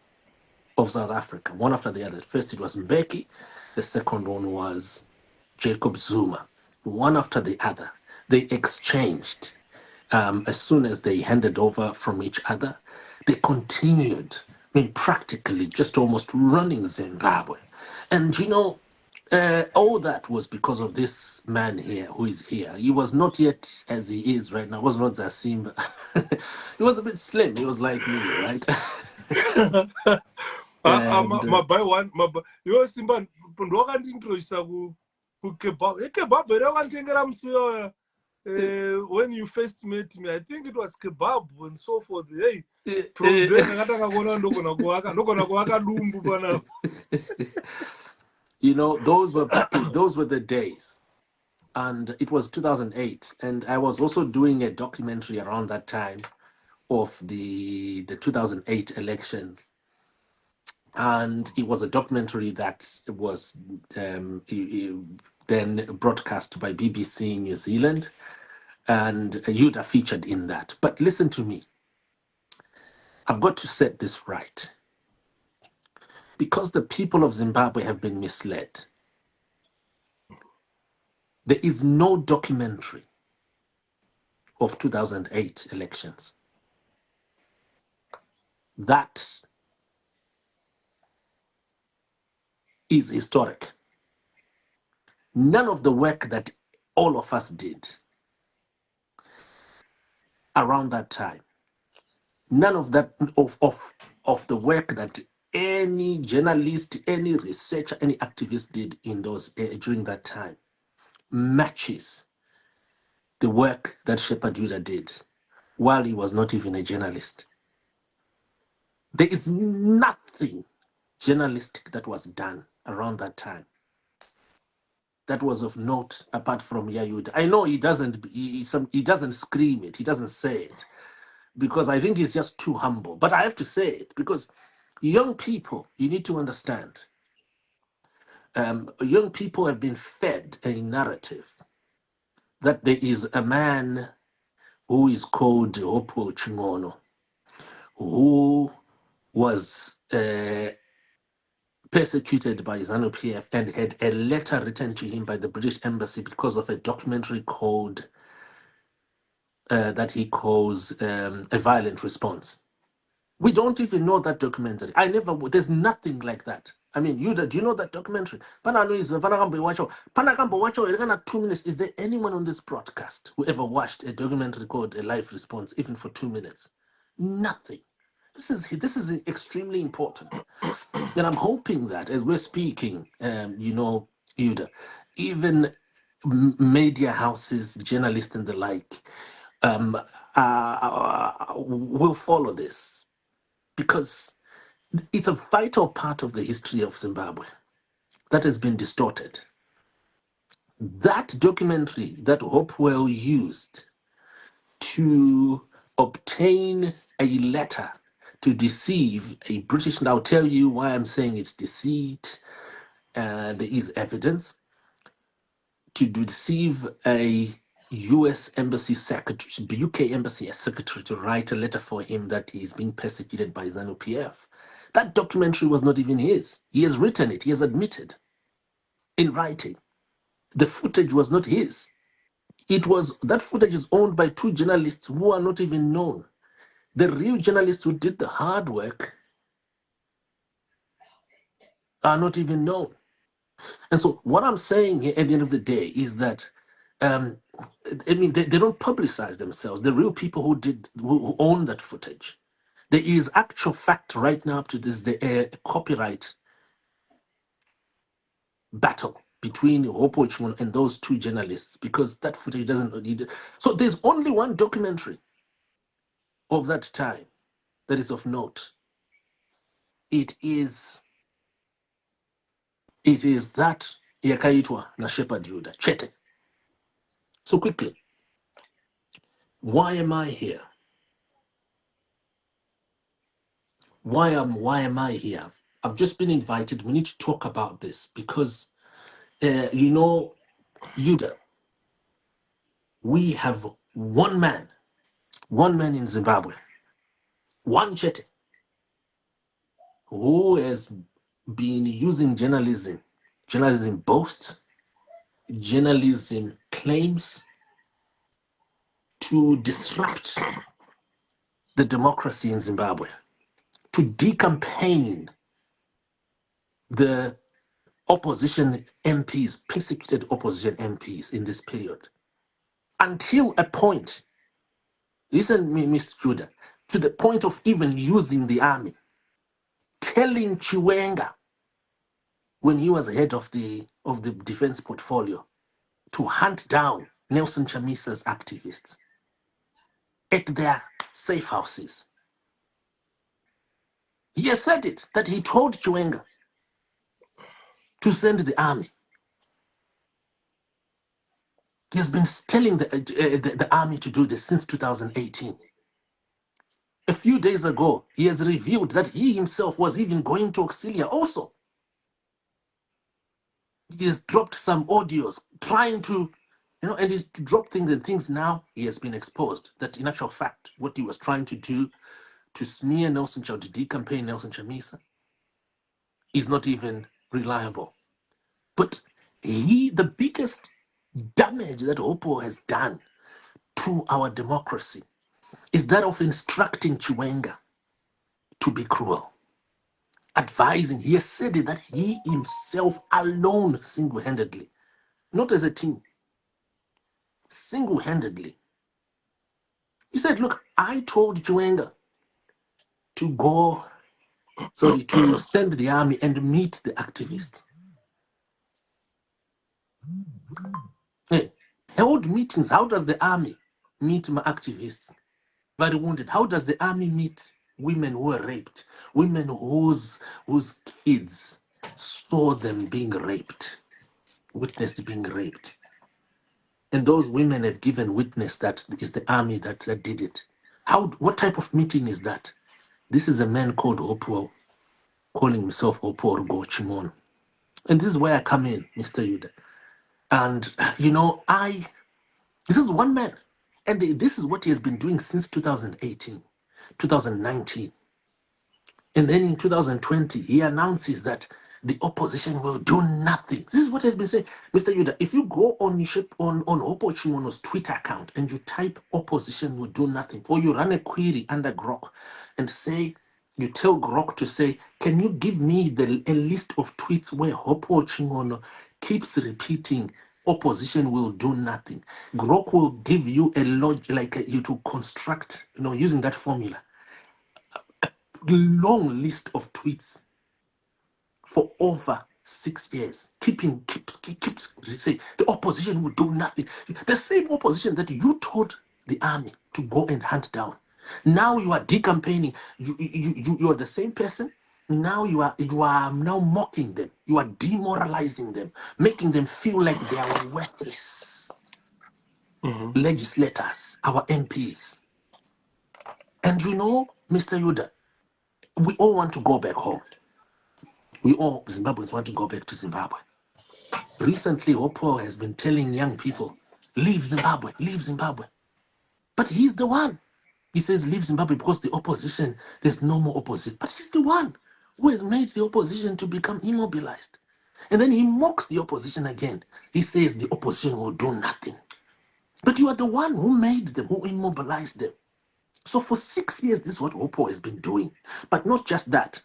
of South Africa, one after the other. First it was Mbeki, the second one was Jacob Zuma. One after the other, they exchanged. As soon as they handed over from each other, they continued, I mean, practically just almost running Zimbabwe. And you know, all that was because of this man here who is here. He was not yet as he is right now. Was not that Simba. He was a bit slim. He was like me, right? Mabai one, yo Simba, ndokandintroisa kebab. Kebab ere wakanditengera musi uya. When you first met me, I think it was kebab and so forth. Hey, from there nakatanga kuona ndogona kuaka dumbu pana. You know, those were the days. And it was 2008. And I was also doing a documentary around that time of the 2008 elections. And it was a documentary that was then broadcast by BBC New Zealand. And Yuda featured in that. But listen to me. I've got to set this right. Because the people of Zimbabwe have been misled. There is no documentary of 2008 elections. That is historic. None of the work that all of us did around that time, none of that of the work that any journalist, any researcher, any activist did in those during that time matches the work that Shepherd Yuda did while he was not even a journalist. There is nothing journalistic that was done around that time that was of note apart from Yuda. I know he doesn't scream it, he doesn't say it, because I think he's just too humble. But I have to say it because young people, you need to understand, young people have been fed a narrative that there is a man who is called Hopewell, who was persecuted by ZANU-PF and had a letter written to him by the British Embassy because of a documentary called that he calls A Violent Response. We don't even know that documentary. There's nothing like that. I mean, do you know that documentary? Panakambo Wacho, you're gonna 2 minutes. Is there anyone on this broadcast who ever watched a documentary called A Life Response, even for 2 minutes? Nothing. This is extremely important. And I'm hoping that as we're speaking, Yuda, even media houses, journalists, and the like, will follow this because it's a vital part of the history of Zimbabwe that has been distorted. That documentary that Hopewell used to obtain a letter to deceive a British, and I'll tell you why I'm saying it's deceit. There is evidence to deceive a US embassy secretary, the UK embassy secretary, to write a letter for him that he's being persecuted by ZANU-PF. That documentary was not even his. He has written it. He has admitted in writing. The footage was not his. That footage is owned by two journalists who are not even known. The real journalists who did the hard work are not even known. And so what I'm saying here at the end of the day is that they don't publicize themselves. The real people who own that footage. There is actual fact right now up to this day, a copyright battle between Hopewell and those two journalists because that footage doesn't need. So there's only one documentary of that time that is of note. It is that yakaitwa na Shepherd Yuda Chete. So quickly, why am I here? Why am I here? I've just been invited. We need to talk about this because Yuda, we have one man in Zimbabwe, one Chete, who has been using journalism boasts, journalism claims to disrupt the democracy in Zimbabwe, to decampaign the opposition MPs, persecuted opposition MPs in this period, until a point, listen me, Mr. Judah, to the point of even using the army, telling Chiwenga, when he was head of the defense portfolio, to hunt down Nelson Chamisa's activists at their safe houses. He has said it, that he told Chiwenga to send the army. He has been telling the army to do this since 2018. A few days ago, he has revealed that he himself was even going to Auxilia also. He has dropped some audios trying to, and he's dropped things now. He has been exposed that in actual fact, what he was trying to do to smear Nelson Chamisa, to decampaign Nelson Chamisa, is not even reliable. But the biggest damage that Oppo has done to our democracy is that of instructing Chiwenga to be cruel. Advising, he has said that he himself alone, single-handedly, not as a team, single-handedly. He said, look, I told Chiwenga to send the army and meet the activists. Hey, held meetings. How does the army meet my activists? Very wounded. How does the army meet women who were raped? Women whose kids saw them being raped, witnessed being raped. And those women have given witness that is the army that did it. What type of meeting is that? This is a man called Hopewell, calling himself Hopewell Chimon. And this is where I come in, Mr. Yuda. And, this is one man. And this is what he has been doing since 2018, 2019. And then in 2020, he announces that the opposition will do nothing. This is what has been said. Mr. Yuda, if you go on Hopewell Chingono's Twitter account and you type opposition will do nothing, or you run a query under Grok and say, you tell Grok to say, can you give me a list of tweets where Hopewell Chingono keeps repeating opposition will do nothing? Grok will give you a log, you to construct, using that formula, long list of tweets for over 6 years, keeps say the opposition will do nothing. The same opposition that you told the army to go and hunt down. Now you are decampaigning. You are the same person. Now you are now mocking them. You are demoralizing them, making them feel like they are worthless legislators, our MPs. And Mr. Yuda, we all want to go back home. We all Zimbabweans want to go back to Zimbabwe. Recently, Hopewell has been telling young people, leave Zimbabwe, leave Zimbabwe. But he's the one. He says, leave Zimbabwe because the opposition, there's no more opposition. But he's the one who has made the opposition to become immobilized. And then he mocks the opposition again. He says the opposition will do nothing. But you are the one who made them, who immobilized them. So for 6 years, this is what Hopewell has been doing. But not just that.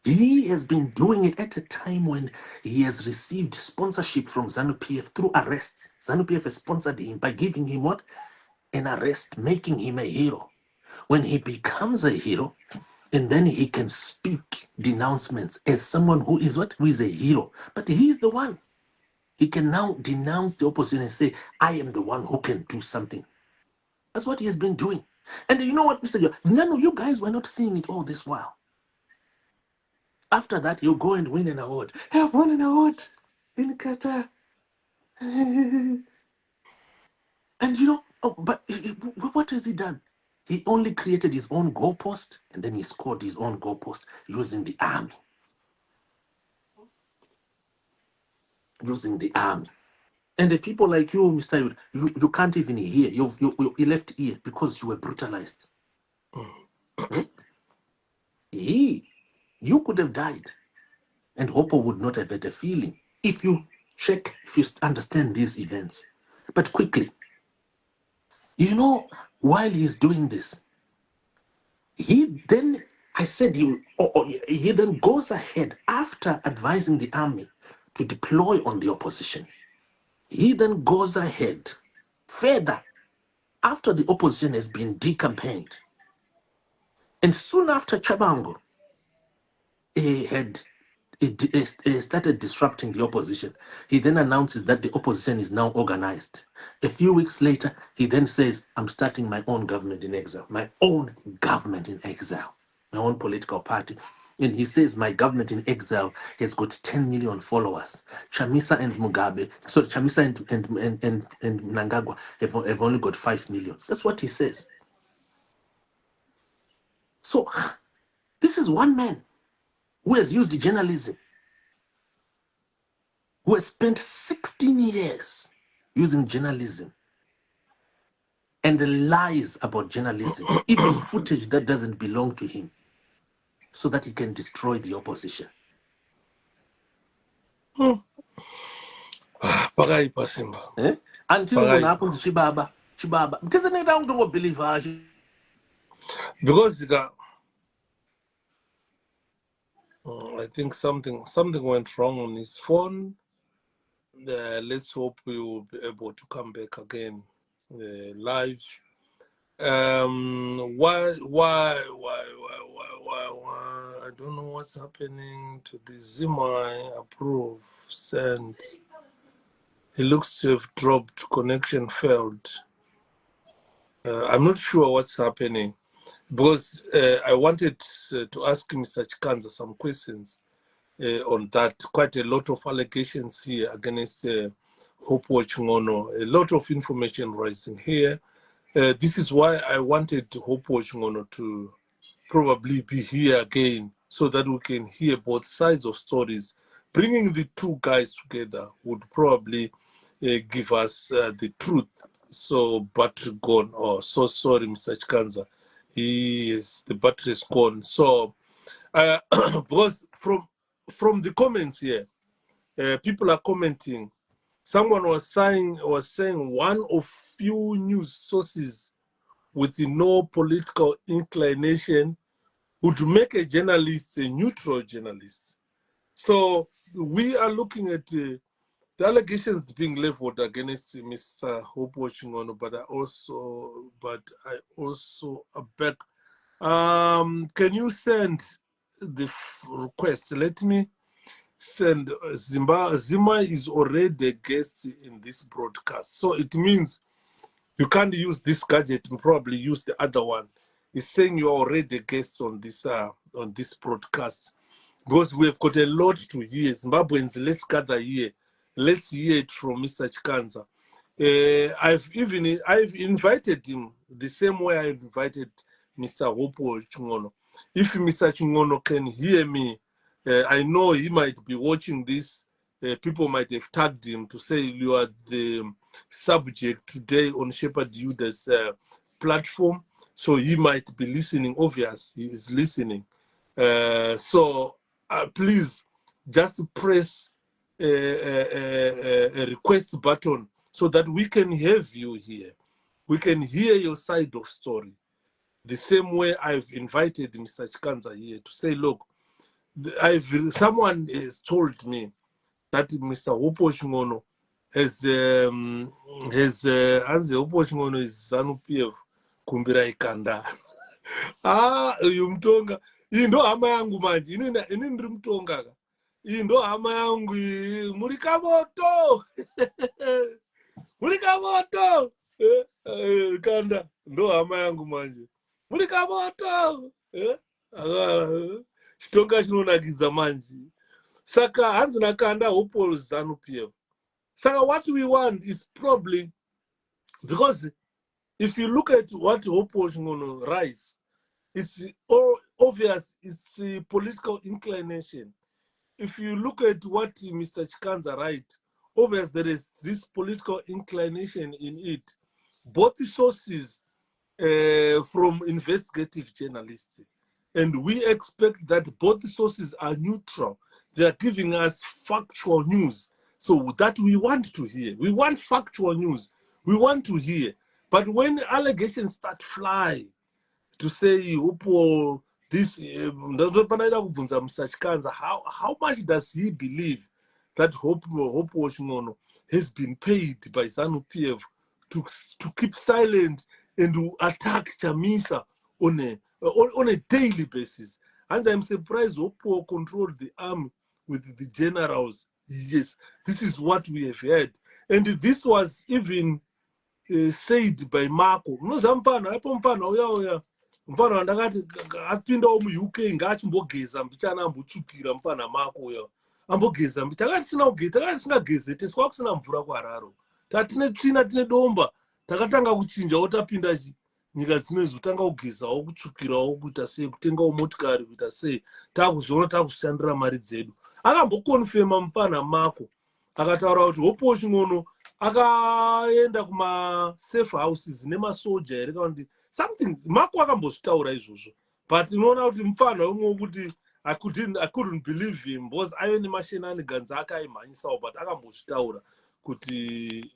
He has been doing it at a time when he has received sponsorship from ZANU-PF through arrests. ZANU-PF has sponsored him by giving him what? An arrest, making him a hero. When he becomes a hero, and then he can speak denouncements as someone who is what? Who is a hero. But he's the one. He can now denounce the opposition and say, I am the one who can do something. That's what he has been doing. And you know what, Mr. Joe? None of you guys were not seeing it all this while. After that, you go and win an award. I've won an award in Qatar. And but what has he done? He only created his own goalpost, and then he scored his own goalpost using the army. Using the army. And the people like you, Mr. Yud, you can't even hear. You left ear because you were brutalized. You could have died. And Hopper would not have had a feeling if you understand these events. But quickly, while he's doing this, he then goes ahead after advising the army to deploy on the opposition. He then goes ahead further after the opposition has been decampaigned. And soon after Chabango started disrupting the opposition, he then announces that the opposition is now organized. A few weeks later, he then says, I'm starting my own government in exile, my own political party. And he says, my government in exile has got 10 million followers. Chamisa and Mnangagwa have only got 5 million. That's what he says. So this is one man who has used journalism, who has spent 16 years using journalism and lies about journalism, even footage that doesn't belong to him, so that he can destroy the opposition. Simba. Until what happens to Chibaba. Because they don't believe her. Because I think something went wrong on his phone. Let's hope we will be able to come back again live. Why? I don't know what's happening to the Zimai approve send. It looks to have dropped, connection failed. I'm not sure what's happening because I wanted to ask Mr. Chikanza some questions on that. Quite a lot of allegations here against Hopewell Chingono, a lot of information rising here. This is why I wanted Hopewell Chingono to probably be here again so that we can hear both sides of stories. Bringing the two guys together would probably give us the truth. So battery gone. Oh, so sorry, Mr. Chikanza. The battery is gone. So because from from the comments here, people are commenting. Someone was saying one of few news sources with no political inclination would make a journalist a neutral journalist. So we are looking at the allegations being leveled against Mr. Hopewell Chingono, but I also back. Can you send the request? Let me send Zima is already a guest in this broadcast. So it means you can't use this gadget and probably use the other one. It's saying you're already a guest on this broadcast. Because we've got a lot to hear. Zimbabweans, let's gather here. Let's hear it from Mr. Chikanza. I've invited him the same way I've invited Mr. Hopewell Chingono. If Mr. Chingono can hear me, I know he might be watching this. People might have tagged him to say you are the subject today on Shepherd Yuda's platform. So he might be listening. Obvious, he is listening. So please just press a request button so that we can have you here. We can hear your side of story. The same way I've invited Mr. Chikanza here to say, look, someone has told me that Mr. Hopewell Chingono has Hopewell Chingono is ZANU-PF kumbira ikanda. Uyu mutonga. Iyi ndo hama yangu manje. Ini ndiri mutonga ka. Iyi ndo hama yangu. Muri kamoto. Muri kamoto. Kanda. Ndo hama yangu manje. Muri kamoto. Chitonga chinonakidza manje. Saka hanzi nakanda Hopewell ZANU-PF. Saka what we want is probably, because if you look at what Hopewell Chingono writes, it's obvious it's a political inclination. If you look at what Mr. Chikanza writes, obvious there is this political inclination in it. Both the sources from investigative journalists. And we expect that both the sources are neutral. They are giving us factual news. So that we want to hear. We want factual news. We want to hear. But when allegations start flying to say, Hopewell, this, how much does he believe that Hopewell Chingono has been paid by ZANU-PF to keep silent and to attack Chamisa on a daily basis? And I'm surprised Hopewell controlled the army with the generals. Yes, this is what we have heard. And this was even said by Marco. Mfano andakati apinda mu-UK ngachimbogeza mbichana ambochukira mpana Marco uyo. Ambogeza mbichakati sina ugeza, takati singagezete, kwakusina mvura kwararo. Tatine tsvina tine domba, takatanga kuchinja otapinda nyika dzinozi utanga kugezawo kutsvukirawo kuita sei, kutengawo motikari kuita sei, takuzoona takushandira mari dzedu. Akambokonfema mupana Marco akataura kuti Hopewell Chingono akaenda kuma-safe houses nemasoja here kana kuti something. Marco akambozvitaura izvozvo, but inoona kuti mupana umwe wekuti I couldn't believe him because aive nemashenanigans akaimhanyisawo, but akambozvitaura kuti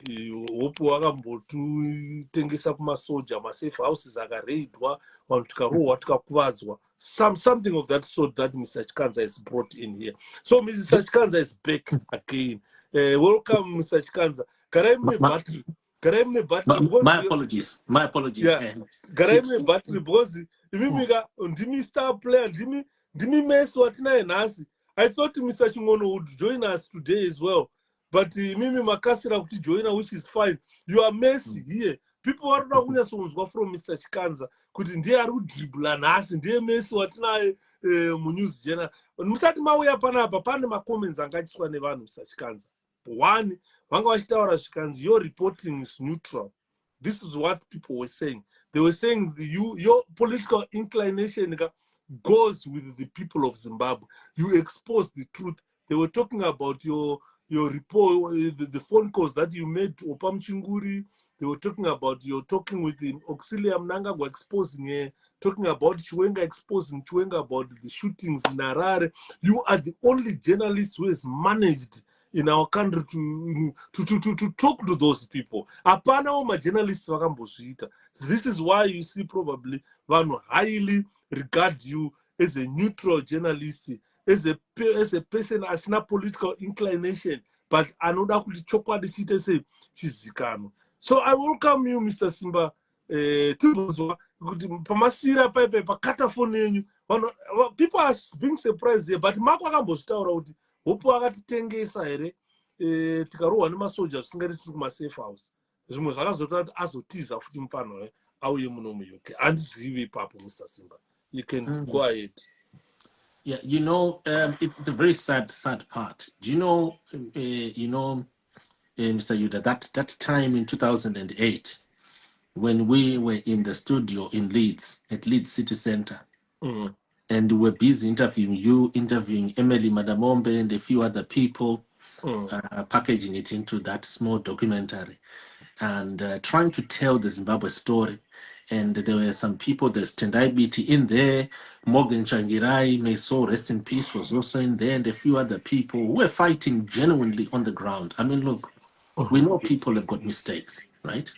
Hopewell akambotutengesa kumasoja, ma-safe houses akareidwa, vanhu tikarohwa tikakuvadzwa, something of that sort that Mr. Chikanza has brought in here. So Mr. Chikanza is back again. Welcome, Mr. Chikanza. My apologies. Yeah, battery because ndimi star player, ndimi mess watinaye nhasi. I thought Mr. Chingono would join us today as well. But mimi makasira kuti joiner, which is fine. You are messy here. People varoda kunyatsonzwa from Mr. Chikanza kuti ndiye ari kudribla nhasi, ndiye messy watinaye munews journal. Musati mauya panapa pane macomments angaitwa nevanhu Mr. Chikanza. One, vanga vachitaura Chikanza, your reporting is neutral. This is what people were saying. They were saying your political inclination goes with the people of Zimbabwe. You expose the truth. They were talking about your report, the phone calls that you made to Opam Chinguri, They were talking about you're talking with him, Auxilia Mnangagwa exposing her, talking about Chiwenga exposing Chiwenga about the shootings in Harare. You are the only journalist who has managed in our country to talk to those people. Apana my journalists vakambozviita. So this is why you see probably vanhu highly regard you as a neutral journalist, as a person asina political inclination, but anoda kuti chokwadi chiite chizikanwa. So I welcome you, Mr. Simba. Timbozwa kuti pamasira paipe pakata phone yenyu. People are being surprised here, but Mark akambozvitaura kuti Hopewell akatitengesa here tikarohwa nemasoja zvisingati tiri kumasafe house. Zvimwe zvakazota kuti azotiza futi mufano auye muno muuk. Handizivi ipapo, Mr. Simba. You can go ahead. Yeah, it's a very sad part. Do you know, Mr. Yuda, that time in 2008, when we were in the studio in Leeds, at Leeds City Center, and we were busy interviewing Emily Madamombe and a few other people, packaging it into that small documentary, and trying to tell the Zimbabwe story. And there were some people, there's Instability in there, Morgan Changirai, may soul rest in peace, was also in there, and a few other people who were fighting genuinely on the ground. I mean, look, we know people have got mistakes, right?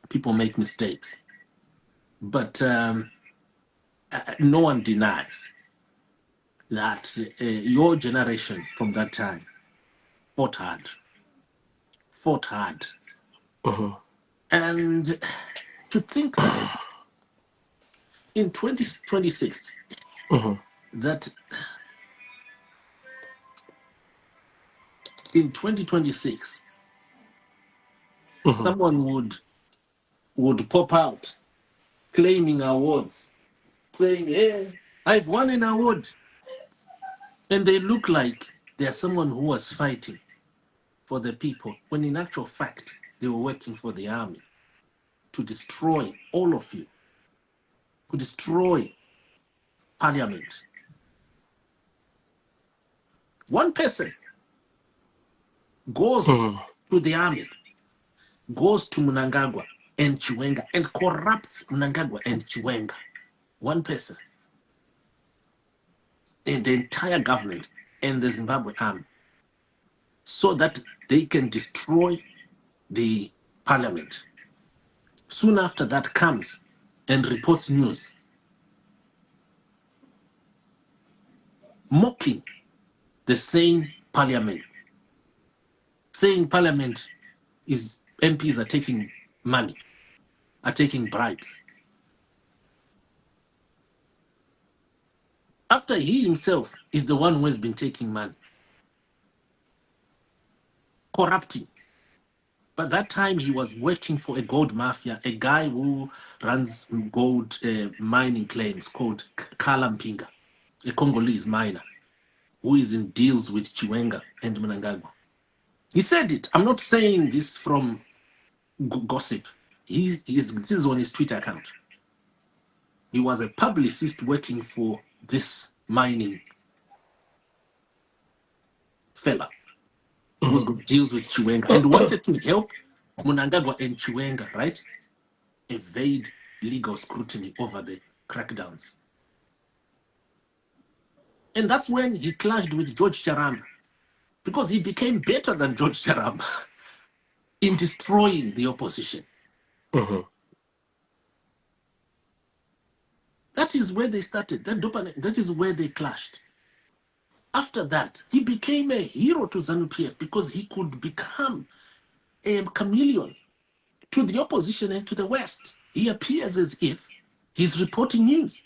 People make mistakes. But no one denies that your generation from that time fought hard. And to think that in 2026, that in 2026, someone would pop out claiming awards, saying, hey, I've won an award. And they look like they're someone who was fighting for the people, when in actual fact, they were working for the army to destroy all of you, to destroy parliament. One person goes to the army, goes to Mnangagwa and Chiwenga and corrupts Mnangagwa and Chiwenga. One person. And the entire government and the Zimbabwe army, so that they can destroy the parliament. Soon after that comes and reports news, mocking the same parliament, saying parliament is MPs are taking money, are taking bribes. After he himself is the one who has been taking money, corrupting. But that time he was working for a gold mafia, a guy who runs gold mining claims called Kala Mpinga, a Congolese miner who is in deals with Chiwenga and Mnangagwa. He said it. I'm not saying this from gossip. This is on his Twitter account. He was a publicist working for this mining fella who's got deals with Chiwenga and wanted to help Mnangagwa and Chiwenga, right, evade legal scrutiny over the crackdowns. And that's when he clashed with George Charamba, because he became better than George Charamba in destroying the opposition. That is where they started. That is where they clashed. After that, he became a hero to ZANU-PF because he could become a chameleon to the opposition and to the West. He appears as if he's reporting news.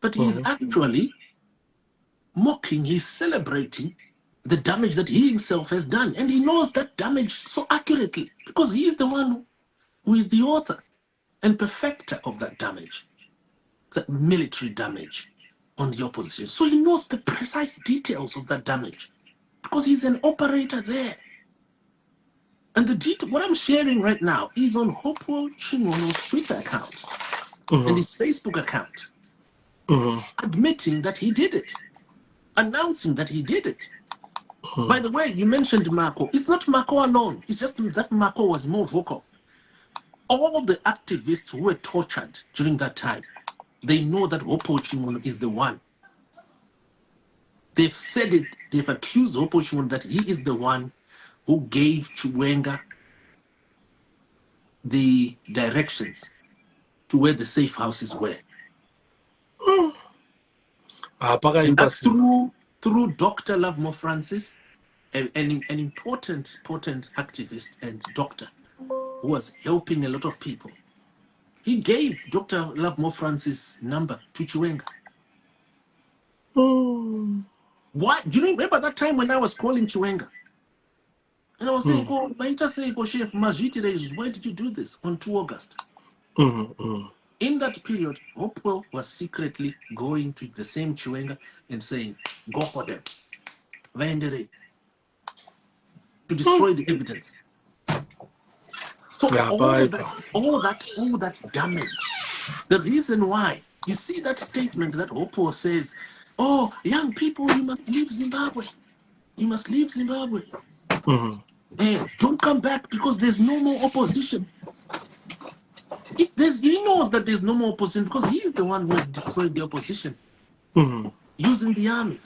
But he's actually mocking, he's celebrating the damage that he himself has done. And he knows that damage so accurately because he is the one who is the author and perfecter of that damage, that military damage on the opposition. So he knows the precise details of that damage because he's an operator there. And what I'm sharing right now is on Hopewell Chingono's Twitter account and his Facebook account, admitting that he did it, announcing that he did it. By the way, you mentioned Marco. It's not Marco alone. It's just that Marco was more vocal. All the activists who were tortured during that time, they know that Hopewell Chimono is the one. They've said it. They've accused Hopewell Chimono that he is the one who gave Chiwenga the directions to where the safe houses were. And that's through Dr. Lovemore Francis, an important activist and doctor who was helping a lot of people. He gave Dr. Lovemore Francis' number to Chiwenga. Why? Do you remember that time when I was calling Chiwenga? And I was saying, oh, Chef Majiti, why did you do this on 2 August? In that period, Hopewell was secretly going to the same Chiwenga and saying, go for them. To destroy the evidence. So all that damage. The reason why, you see that statement that Hopewell says, oh, young people, you must leave Zimbabwe. You must leave Zimbabwe. Don't come back because there's no more opposition. He knows that there's no more opposition because he's the one who has destroyed the opposition using the army.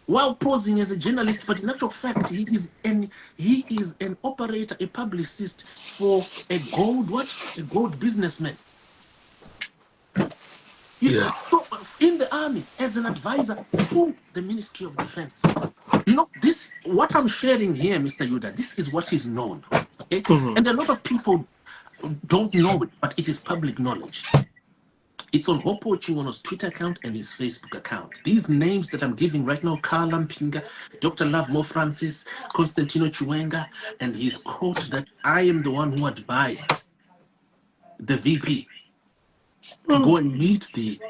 While posing as a journalist, but in actual fact, he is an operator, a publicist for a gold businessman. You see, so in the army as an advisor to the Ministry of Defense. You know, this what I'm sharing here, Mr. Yuda, this is what is known. Okay? And a lot of people don't know it, but it is public knowledge. It's on Hopewell Chimono's Twitter account and his Facebook account. These names that I'm giving right now, Carl Mpinga, Dr. Lovemore Francis, Constantino Chiwenga, and his quote that I am the one who advised the VP to go and meet the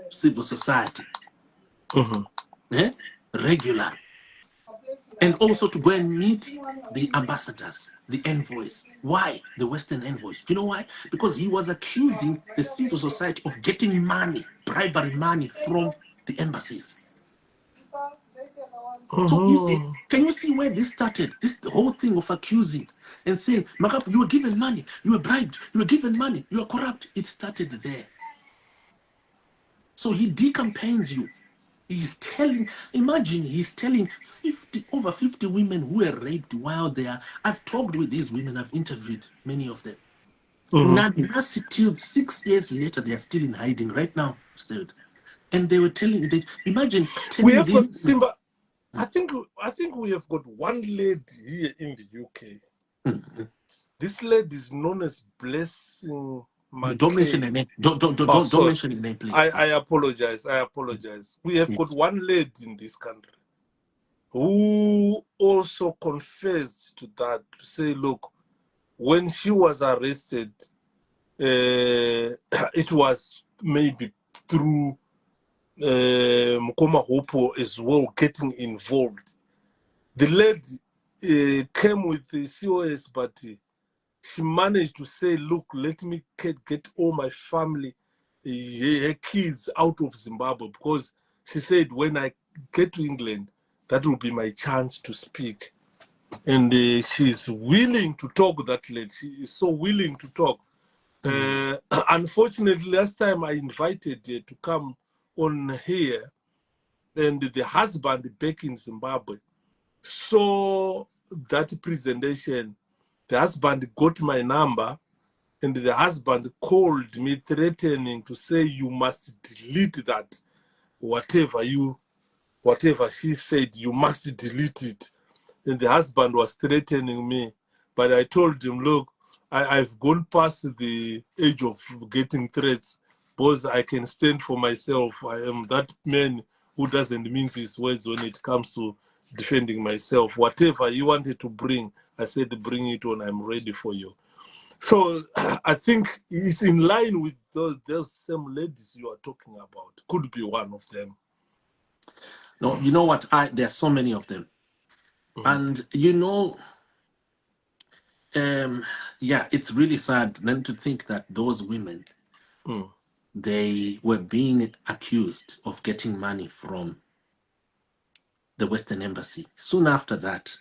civil society regularly. And also to go and meet the ambassadors, the envoys. Why? The Western envoys. You know why? Because he was accusing the civil society of getting money, bribery money from the embassies. So you see, can you see where this started? The whole thing of accusing and saying, Magap, you were given money, you were bribed, you were given money, you are corrupt. It started there. So he decampaigns you. Imagine he's telling over 50 women who were raped while they are. I've talked with these women, I've interviewed many of them. Now, still 6 years later, they are still in hiding right now, still. And they were telling, imagine telling we have got, Simba, I think we have got one lady here in the UK. This lady is known as Blessing. Don't mention her name. Don't mention her name, please. I apologize. We have got one lady in this country who also confessed to that, to say, look, when she was arrested, it was maybe through Mukoma Hopewell as well getting involved. The lady came with the COS, but she managed to say, look, let me get all my family, her kids out of Zimbabwe, because she said, when I get to England, that will be my chance to speak. And she's willing to talk, that lady. She is so willing to talk. Unfortunately, last time I invited her to come on here, and the husband back in Zimbabwe saw that presentation. The husband got my number, and the husband called me threatening to say, you must delete that. Whatever she said, you must delete it. And the husband was threatening me. But I told him, look, I've gone past the age of getting threats, because I can stand for myself. I am that man who doesn't mince his words when it comes to defending myself. Whatever you wanted to bring, I said, bring it on, I'm ready for you. So I think it's in line with those same ladies you are talking about. Could be one of them. No, you know what? There's so many of them. And you know, it's really sad then to think that those women, they were being accused of getting money from the Western Embassy. Soon after that,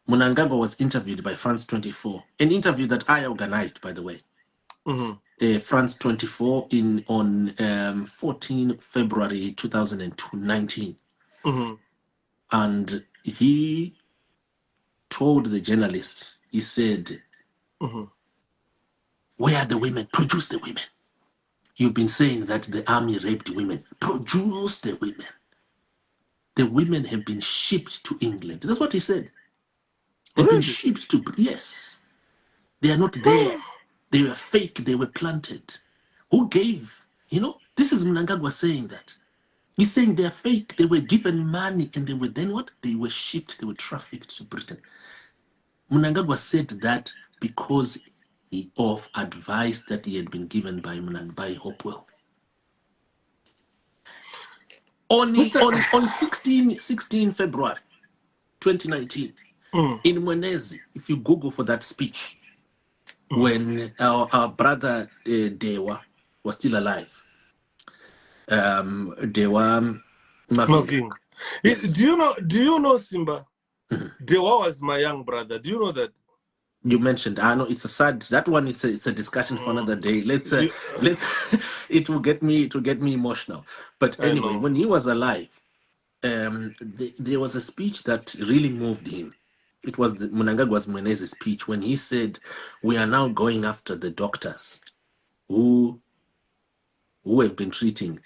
Mnangagwa was interviewed by France 24, an interview that I organized, by the way. France 24 on 14 February 2019. And he told the journalist, he said, where are the women? Produce the women. You've been saying that the army raped women. Produce the women. The women have been shipped to England. That's what he said. They've been shipped to, yes. They are not there. They were fake. They were planted. Who gave, this is Mnangagwa saying that. He's saying they're fake. They were given money and they were then what? They were shipped. They were trafficked to Britain. Mnangagwa said that because of advice that he had been given by Hopewell. On 16 February 2019, in Mwenezi, if you Google for that speech, when our brother Dewa was still alive, Dewa Mocking. Yes. Do you know Simba? Dewa was my young brother. Do you know that? You mentioned, I know it's a sad, that one, it's a discussion for another day. Let's it will get me emotional. But anyway, when he was alive, there was a speech that really moved him. It was Mnangagwa's Mweneze's speech when he said, we are now going after the doctors who have been treating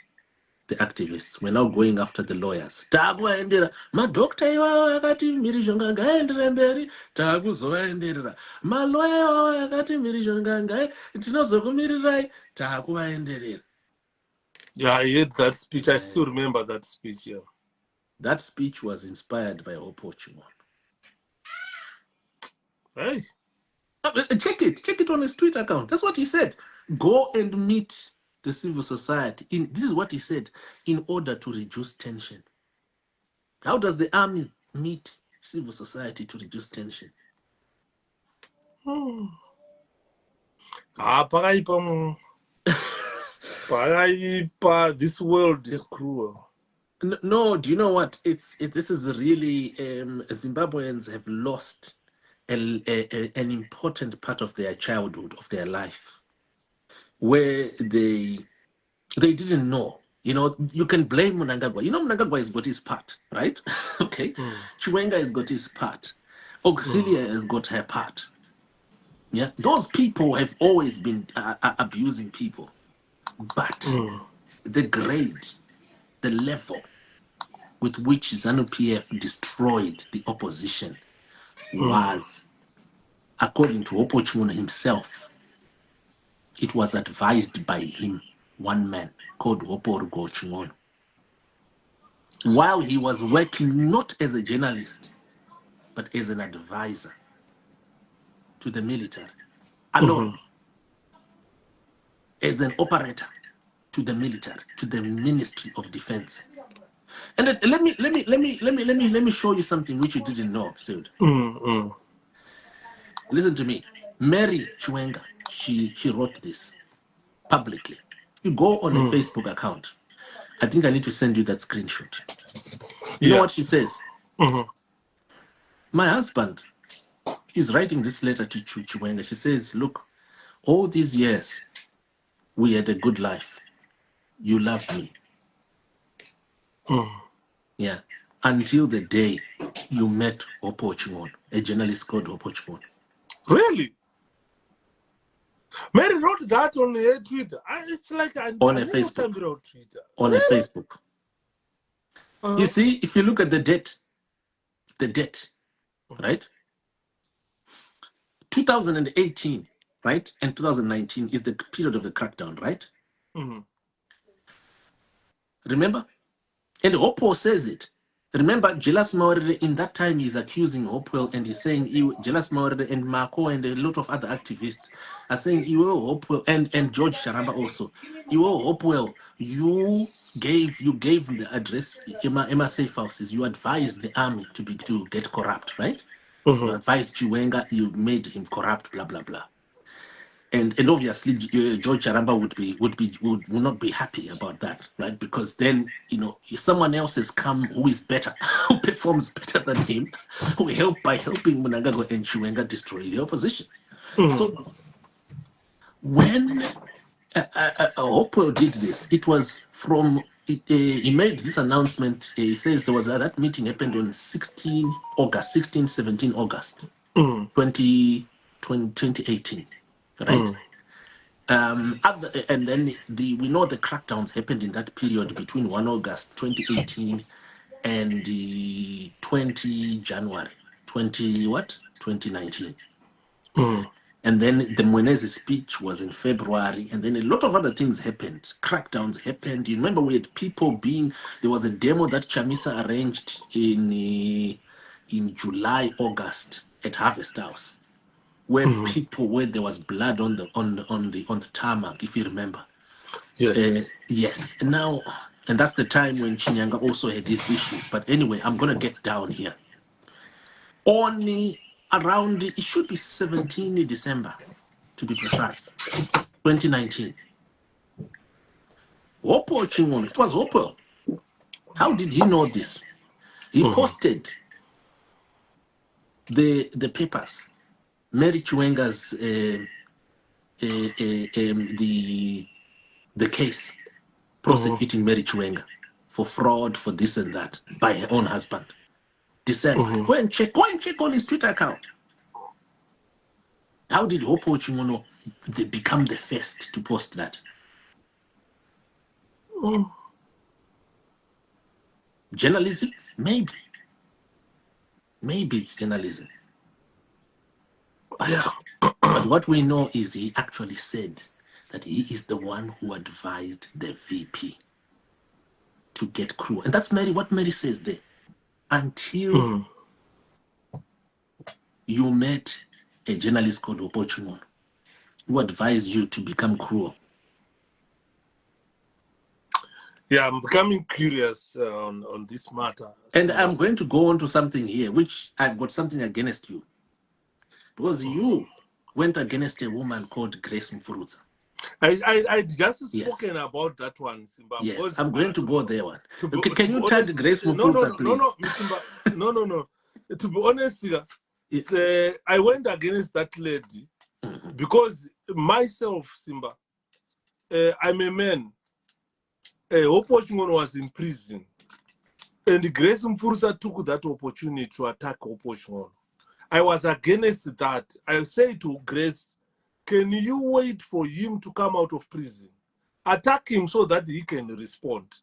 the activists. We're now going after the lawyers. Ma doctor yakati mirishonga ngaendere mberi takuzovaenderera. Ma lawyer yakati mirishonga ngai tinozokumirirai takuvaenderera. Yeah, I heard that speech. I still remember that speech. Yeah. That speech was inspired by Hopewell. Hey. Check it on his Twitter account. That's what he said. Go and meet the civil society. This is what he said, in order to reduce tension. How does the army meet civil society to reduce tension? This world is cruel. No, do you know what? This is really Zimbabweans have lost an important part of their childhood, of their life, where they didn't know. You can blame Mnangagwa. Mnangagwa has got his part, right? Okay. Chiwenga has got his part. Auxilia has got her part. Yeah. Those people have always been abusing people. But the grade, the level with which ZANU-PF destroyed the opposition was, according to Opochuna himself, it was advised by him, one man called Hopo Rugochungono, while he was working not as a journalist, but as an advisor to the military, alone, as an operator to the military, to the Ministry of Defense. And let me show you something which you didn't know, Sid. Listen to me. Mary Chiwenga, she wrote this publicly. You go on a Facebook account. I think I need to send you that screenshot. You know what she says? My husband, he's writing this letter to Chiwenga. She says, look, all these years, we had a good life. You loved me. Yeah. Until the day you met Opochungono, a journalist called Opochungono. Really? Mary wrote that on her Twitter. It's like on a Facebook. Twitter. On a Facebook. You see, if you look at the date, right? 2018, right? And 2019 is the period of the crackdown, right? Remember? And Hopewell says it. Remember, Jelas Mawarire in that time is accusing Hopewell and he's saying Jelas Mawarire and Marco and a lot of other activists are saying Hopewell and George Sharamba also. Hopewell, you gave the address Emma Safe Houses. You advised the army to get corrupt, right? You advised Chiwenga, you made him corrupt, blah blah blah. And obviously George Charamba would not be happy about that, right? Because then if someone else has come who is better, who performs better than him, who helped by helping Mnangagwa and Chiwenga destroy the opposition. So when Hopewell did this, it was from he made this announcement. He says there was that meeting happened on 16 August, 17 August 2018, right? And then we know the crackdowns happened in that period between 1 August 2018 and the 20 January 2019. And then the Mwenezi speech was in February, and then a lot of other things happened. Crackdowns happened. You remember we had people there was a demo that Chamisa arranged in July, August at Harvest House, where there was blood on the tarmac, if you remember. Yes. Yes. Now, and that's the time when Chinyanga also had these issues. But anyway, I'm gonna get down here. Only around it should be 17 December, to be precise, 2019. Hopewell Chingon, it was Hopewell. How did he know this? He posted the papers, Mary Chiwenga's the case prosecuting Mary Chiwenga for fraud, for this and that, by her own husband. December. Go and check on his Twitter account. How did Hopewell Chingono become the first to post that? Journalism? Maybe it's journalism. But what we know is he actually said that he is the one who advised the VP to get crew. And that's what Mary says there. Until you met a journalist called Hopewell Chingono who advised you to become crew. Yeah, I'm becoming curious on this matter. And I'm going to go on to something here, which I've got something against you. Because you went against a woman called Grace Mfuruza. I just spoken about that one, Simba. Yes, I'm going to go there one. Can you tag Grace Mfuruza, please? No. To be honest, I went against that lady because myself, Simba, I'm a man. Hopewell Chingono was in prison, and Grace Mfuruza took that opportunity to attack Hopewell Chingono. I was against that. I said to Grace, can you wait for him to come out of prison? Attack him so that he can respond.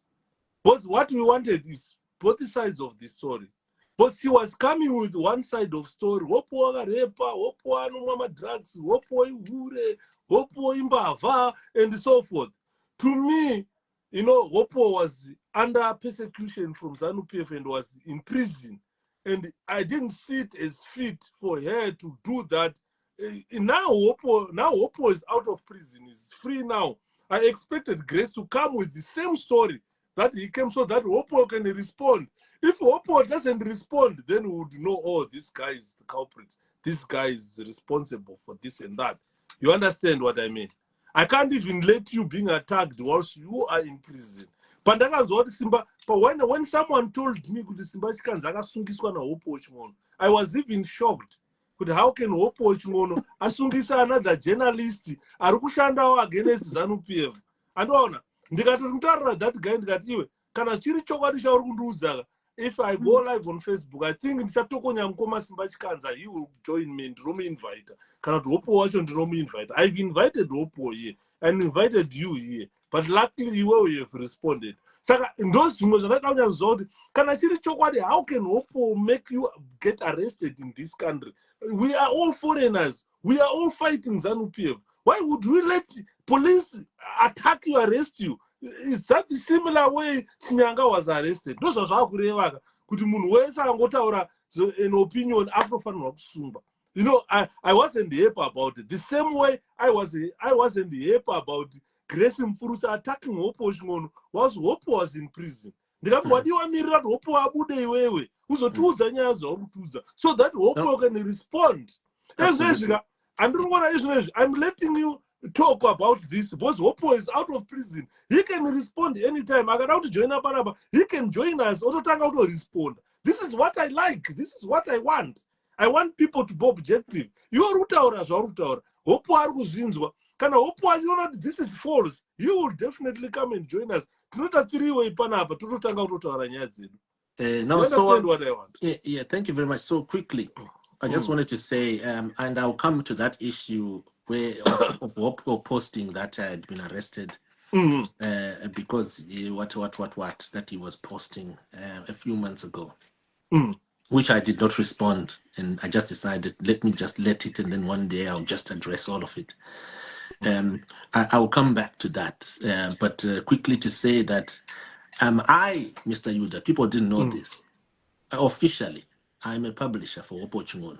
But what we wanted is both sides of the story. But he was coming with one side of story. Hopewell rape, Hopewell mama drugs, Hopewell hure, Hopewell imbava, and so forth. To me, Hopewell was under persecution from ZANU-PF and was in prison. And I didn't see it as fit for her to do that. Now Hopewell is out of prison, is free now. I expected Grace to come with the same story that he came so that Hopewell can respond. If Hopewell doesn't respond, then we would know, oh, this guy is the culprit. This guy is responsible for this and that. You understand what I mean? I can't even let you being attacked whilst you are in prison. But when someone told me that Simba Chikanza akasungiswa na Hopewell Chingono, I was even shocked. How can Hopewell Chingono asungisa another journalist ari kushandawo against ZANU-PF? Andoona, ndikati mutaurira that guy ndikati iwe kana chiri chokwadi chauri kundiudza, if I go live on Facebook, I think ndichatokonya mukoma Simba Chikanza, he will join me, ndinomuinvita. Kana kuti Hopewell wacho ndinomuinvita. I've invited Hopewell here and invited you here. But luckily you have responded. Saka those kana chiri chokwadi, how can Hopewell make you get arrested in this country? We are all foreigners. We are all fighting ZANU-PF. Why would we let police attack you, arrest you? It's that the similar way Chinyanga was arrested. Those are how kuti munhu wese angotaura an opinion afrofanirwa kusungwa. I wasn't happy about it. The same way I wasn't happy about Grace Mfuruza attacking Hopewell Chingono was Hopewell was in prison. Ndikati wadiwamirira kuti Hopewell abude iwewe uzotiudza nyaya dzauri kutiudza so that Hopewell can respond. I don't want to. I'm letting you talk about this because Hopewell is out of prison. He can respond anytime. I got out to join up. He can join us. Also, turn out to respond. This is what I like. This is what I want. I want people to be objective. You are rutaura, Hopewell kuzinzwa. Kana Hopewell, you know this is false. You will definitely come and join us. Tunota three-way panapa. Tunotanga rutaura nyadzi. No, You understand so what I want? yeah, thank you very much. So quickly, I just wanted to say, and I'll come to that issue where of Hopewell posting that I had been arrested because what that he was posting a few months ago, which I did not respond, and I just decided let me just let it, and then one day I'll just address all of it. I will come back to that, but quickly to say that I, Mr. Yuda, people didn't know this. Officially, I'm a publisher for Hopewell Chingono.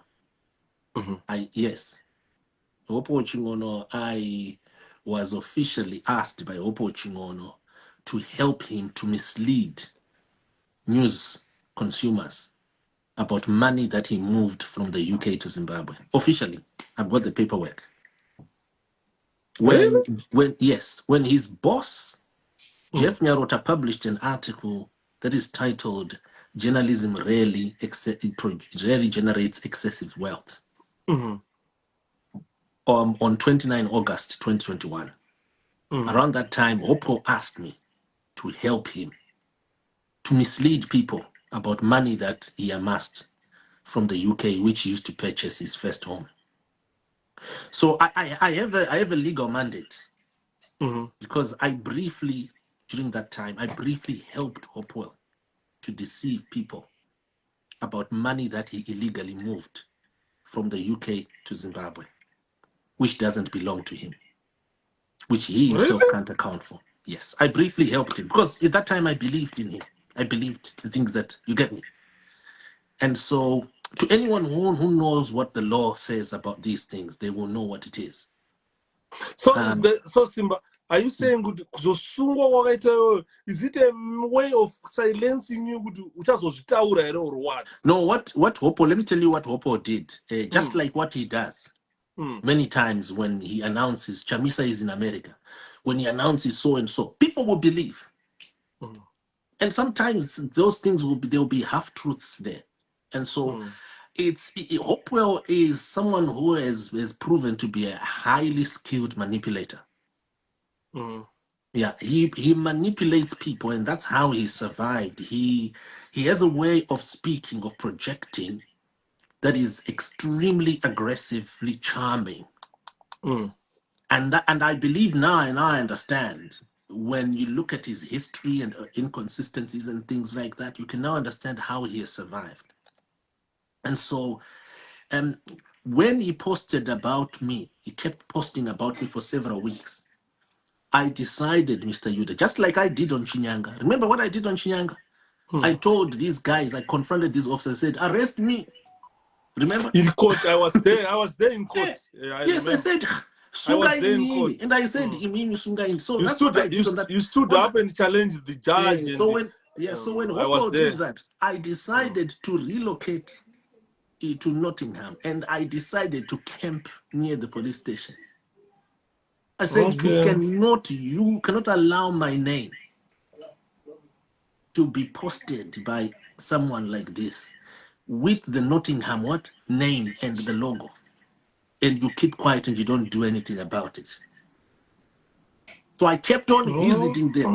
Yes, Hopewell Chingono, I was officially asked by Hopewell Chingono to help him to mislead news consumers about money that he moved from the UK to Zimbabwe. Officially, I've got the paperwork. When his boss, Jeff Nyarota, published an article that is titled "Journalism Rarely Generates Excessive Wealth," on 29 August 2021. Around that time, Hopewell asked me to help him to mislead people about money that he amassed from the UK, which he used to purchase his first home. So I have a legal mandate because during that time, I briefly helped Hopewell to deceive people about money that he illegally moved from the UK to Zimbabwe, which doesn't belong to him, which he himself can't account for. Yes, I briefly helped him because at that time I believed in him. I believed the things that you get me. And so to anyone who knows what the law says about these things, they will know what it is. So Simba, are you saying is it a way of silencing you or what? No, what Hopewell, let me tell you what Hopewell did. Just like what he does many times when he announces Chamisa is in America, when he announces so and so, people will believe. And sometimes those things there'll be half truths there. And so Hopewell is someone who has proven to be a highly skilled manipulator. Yeah, he manipulates people, and that's how he survived. He has a way of speaking, of projecting, that is extremely aggressively charming. And I believe now, and I understand, when you look at his history and inconsistencies and things like that, you can now understand how he has survived. And so when he posted about me, he kept posting about me for several weeks. I decided, Mr. Yuda, just like I did on Chinyanga. Remember what I did on Chinyanga? I told these guys, I confronted these officers, said, arrest me. Remember? In court, I was there in court. Yes, I said, Sunga in, and I said, Sunga in. So that's what I did on that. You stood up and challenged the judge. So when Hopewell did that, I decided to relocate to Nottingham, and I decided to camp near the police station. I said, you cannot allow my name to be posted by someone like this with the Nottingham name and the logo, and you keep quiet and you don't do anything about it. So I kept on visiting them.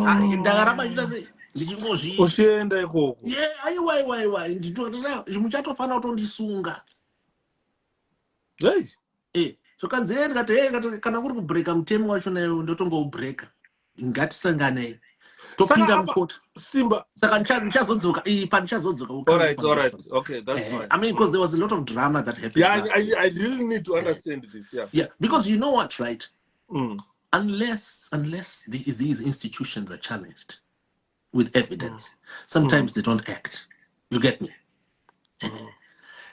So kana kuri kubreka mutemo wacho nayo ndotongoubreaka ngatisanganei topinda mukoti Simba saka ndichazodzoka all right, okay, that's fine. I mean, because there was a lot of drama that happened. I really need to understand this. Because you know what, right? Unless these institutions are challenged with evidence, sometimes they don't act. You get me?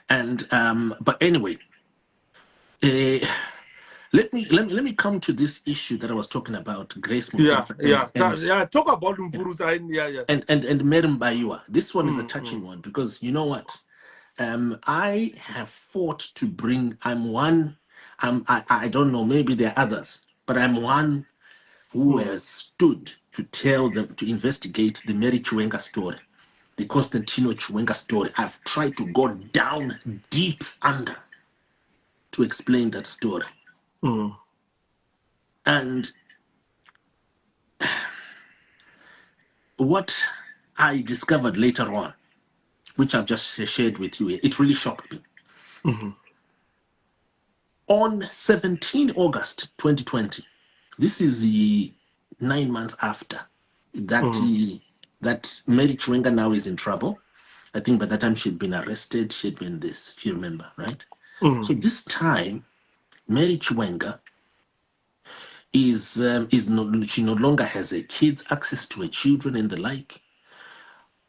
And but anyway, let me come to this issue that I was talking about, Grace Mukhasa. Talk about Mvuruza. And Merim Bayua. This one is a touching one because you know what? I have fought to bring. I don't know, maybe there are others, but I'm one who has stood to tell them to investigate the Mary Chiwenga story, the Constantino Chiwenga story. I've tried to go down deep under to explain that story. And what I discovered later on, which I've just shared with you, it really shocked me. On 17 August 2020, this is the 9 months after that, that Mary Chiwenga now is in trouble. I think by that time she'd been arrested, she'd been this, if you remember, right? So this time, Mary Chiwenga is she no longer has her kids, access to her children and the like.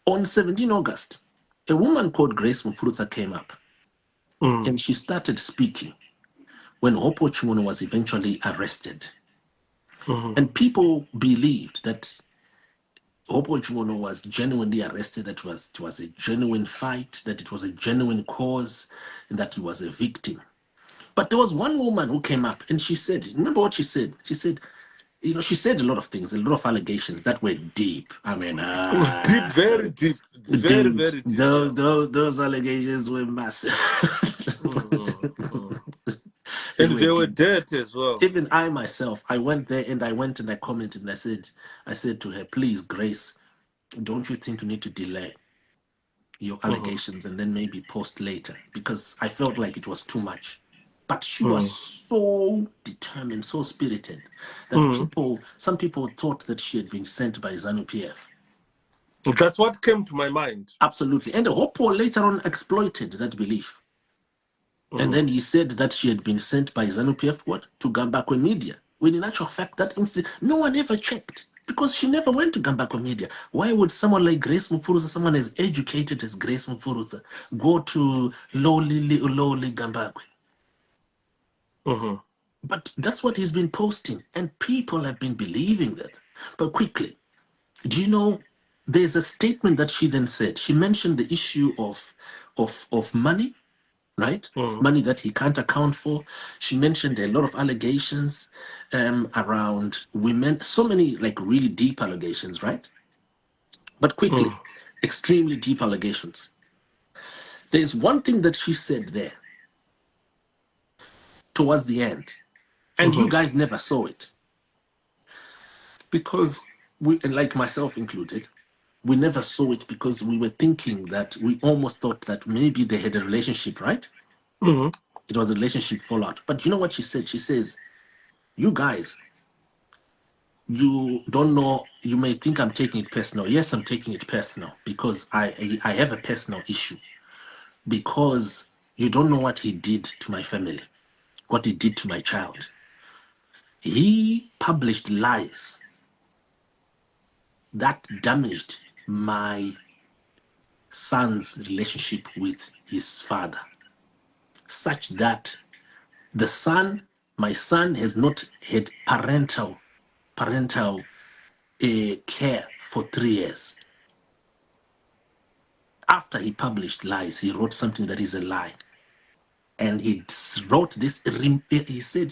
On 17 August, a woman called Grace Mufurutsa came up and she started speaking when Hopewell was eventually arrested. And people believed that Hopewell was genuinely arrested, that it was a genuine fight, that it was a genuine cause, and that he was a victim. But there was one woman who came up and she said, remember what she said? She said, she said a lot of things, a lot of allegations that were deep. I mean, Deep, very deep. Very, dude, very deep. those allegations were massive. And they were dirty as well. Even I myself, I went there and I commented and I said to her, please, Grace, don't you think you need to delay your allegations and then maybe post later? Because I felt like it was too much. But she was so determined, so spirited, that some people thought that she had been sent by ZANU-PF. That's what came to my mind. Absolutely. And Hopewell later on exploited that belief. And then he said that she had been sent by ZANU-PF to Gambakwe Media. When in actual fact, that incident, no one ever checked because she never went to Gambakwe Media. Why would someone like Grace Mufurutsa, someone as educated as Grace Mufurutsa, go to lowly Gambakwe? But that's what he's been posting, and people have been believing that. But quickly, do you know, there's a statement that she then said. She mentioned the issue of money, right? Money that he can't account for. She mentioned a lot of allegations around women, so many like really deep allegations, right? But quickly, extremely deep allegations. There's one thing that she said there towards the end, and you guys never saw it. Because we, and like myself included, we never saw it because we were thinking that we almost thought that maybe they had a relationship, right? It was a relationship fallout. But you know what she said? She says, you guys, you don't know, you may think I'm taking it personal. Yes, I'm taking it personal because I have a personal issue. Because you don't know what he did to my family, what he did to my child. He published lies that damaged my son's relationship with his father, such that my son has not had parental care for 3 years. After he published lies, he wrote something that is a lie. And he wrote this,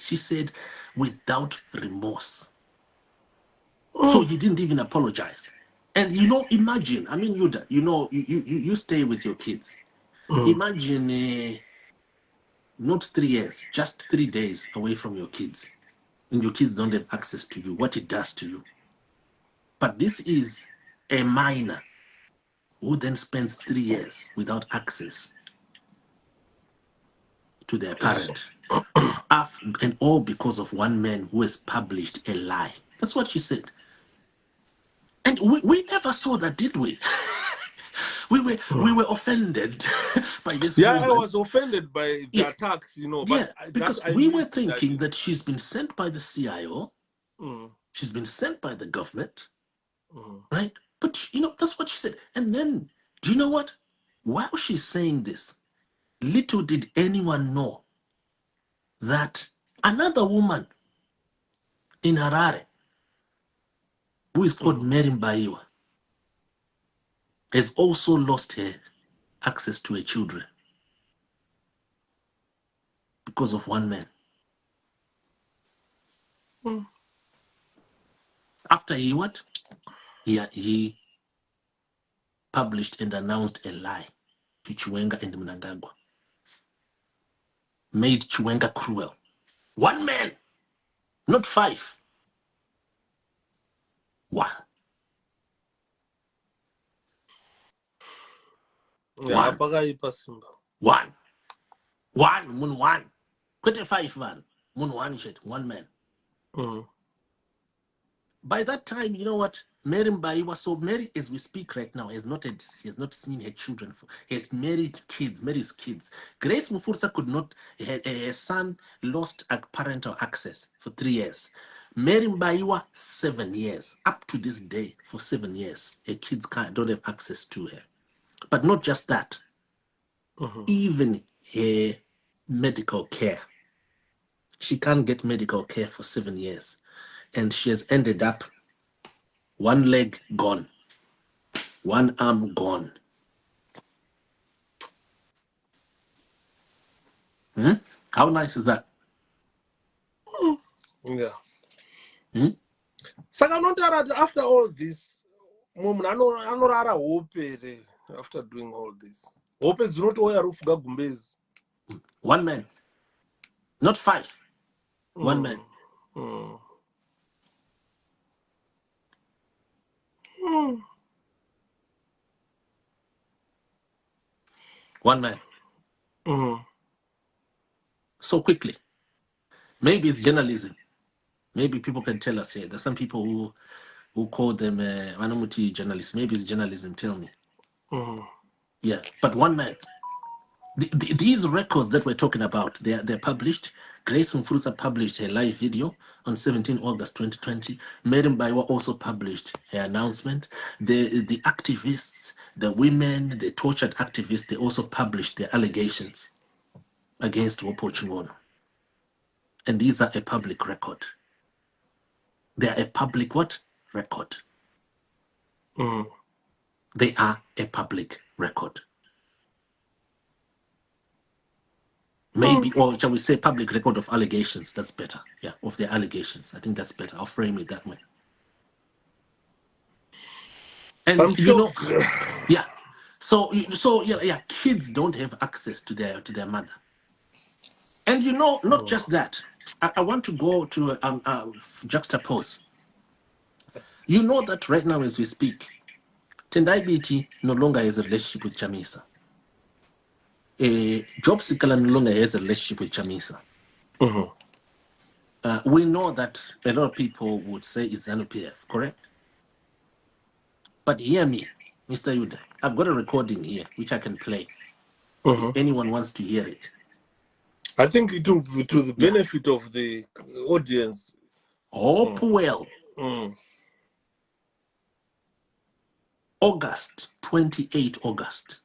she said, without remorse. So he didn't even apologize. And imagine, I mean, you stay with your kids. Imagine not 3 years, just 3 days away from your kids. And your kids don't have access to you, what it does to you. But this is a minor who then spends 3 years without access to their parent. And all because of one man who has published a lie. That's what she said. And we never saw that, did we? we were offended by this woman. I was offended by the attacks, But because we were thinking that she's been sent by the CIO, she's been sent by the government, right? But that's what she said. And then, do you know what? While she's saying this, little did anyone know that another woman in Harare, who is called Mary Mbaiwa, has also lost her access to her children because of one man. After he what? He published and announced a lie to Chiwenga and Mnangagwa. Made Chiwenga cruel. One man, not five. One. Yeah, apakaipa Simba. One. Moon one. 25 man. Moon one shit. One man. By that time, you know what? Mary Mbaiwa, so Mary, as we speak right now, has not seen her children. Has married kids, Mary's kids. Grace Mufursa could not, her son lost parental access for 3 years. Mary Mbaiwa, 7 years. Up to this day, for 7 years, her kids don't have access to her. But not just that. Even her medical care. She can't get medical care for 7 years. And she has ended up one leg gone, one arm gone. How nice is that? Yeah. Saka nondara, after all this, anorara hope after doing all this. Hope is not where Rufuga Gumbez. One man. Not five. One man. One man. So quickly. Maybe it's journalism. Maybe people can tell us here. There's some people who call them Manamuti journalists. Maybe it's journalism. Tell me. Yeah, but one man. These records that we're talking about, they're published. Grace Mfurusa published her live video on 17 August 2020. Mary Mbaiwa also published her announcement. The activists, the women, the tortured activists, they also published their allegations against Wopo Chingono. And these are a public record. They are a public what? Record. They are a public record. Maybe, or shall we say public record of allegations? That's better. Yeah, of their allegations. I think that's better. I'll frame it that way. And yeah. So yeah, kids don't have access to their mother. And not just that. I want to go to juxtapose. You know that right now as we speak, Tendai BT no longer has a relationship with Chamisa. Job Sikala no longer has a relationship with Chamisa. We know that a lot of people would say it's ZANU-PF, correct? But hear me, Mr. Yuda. I've got a recording here which I can play. If anyone wants to hear it. I think it will be to the benefit of the audience. Hopewell. August, 28 August.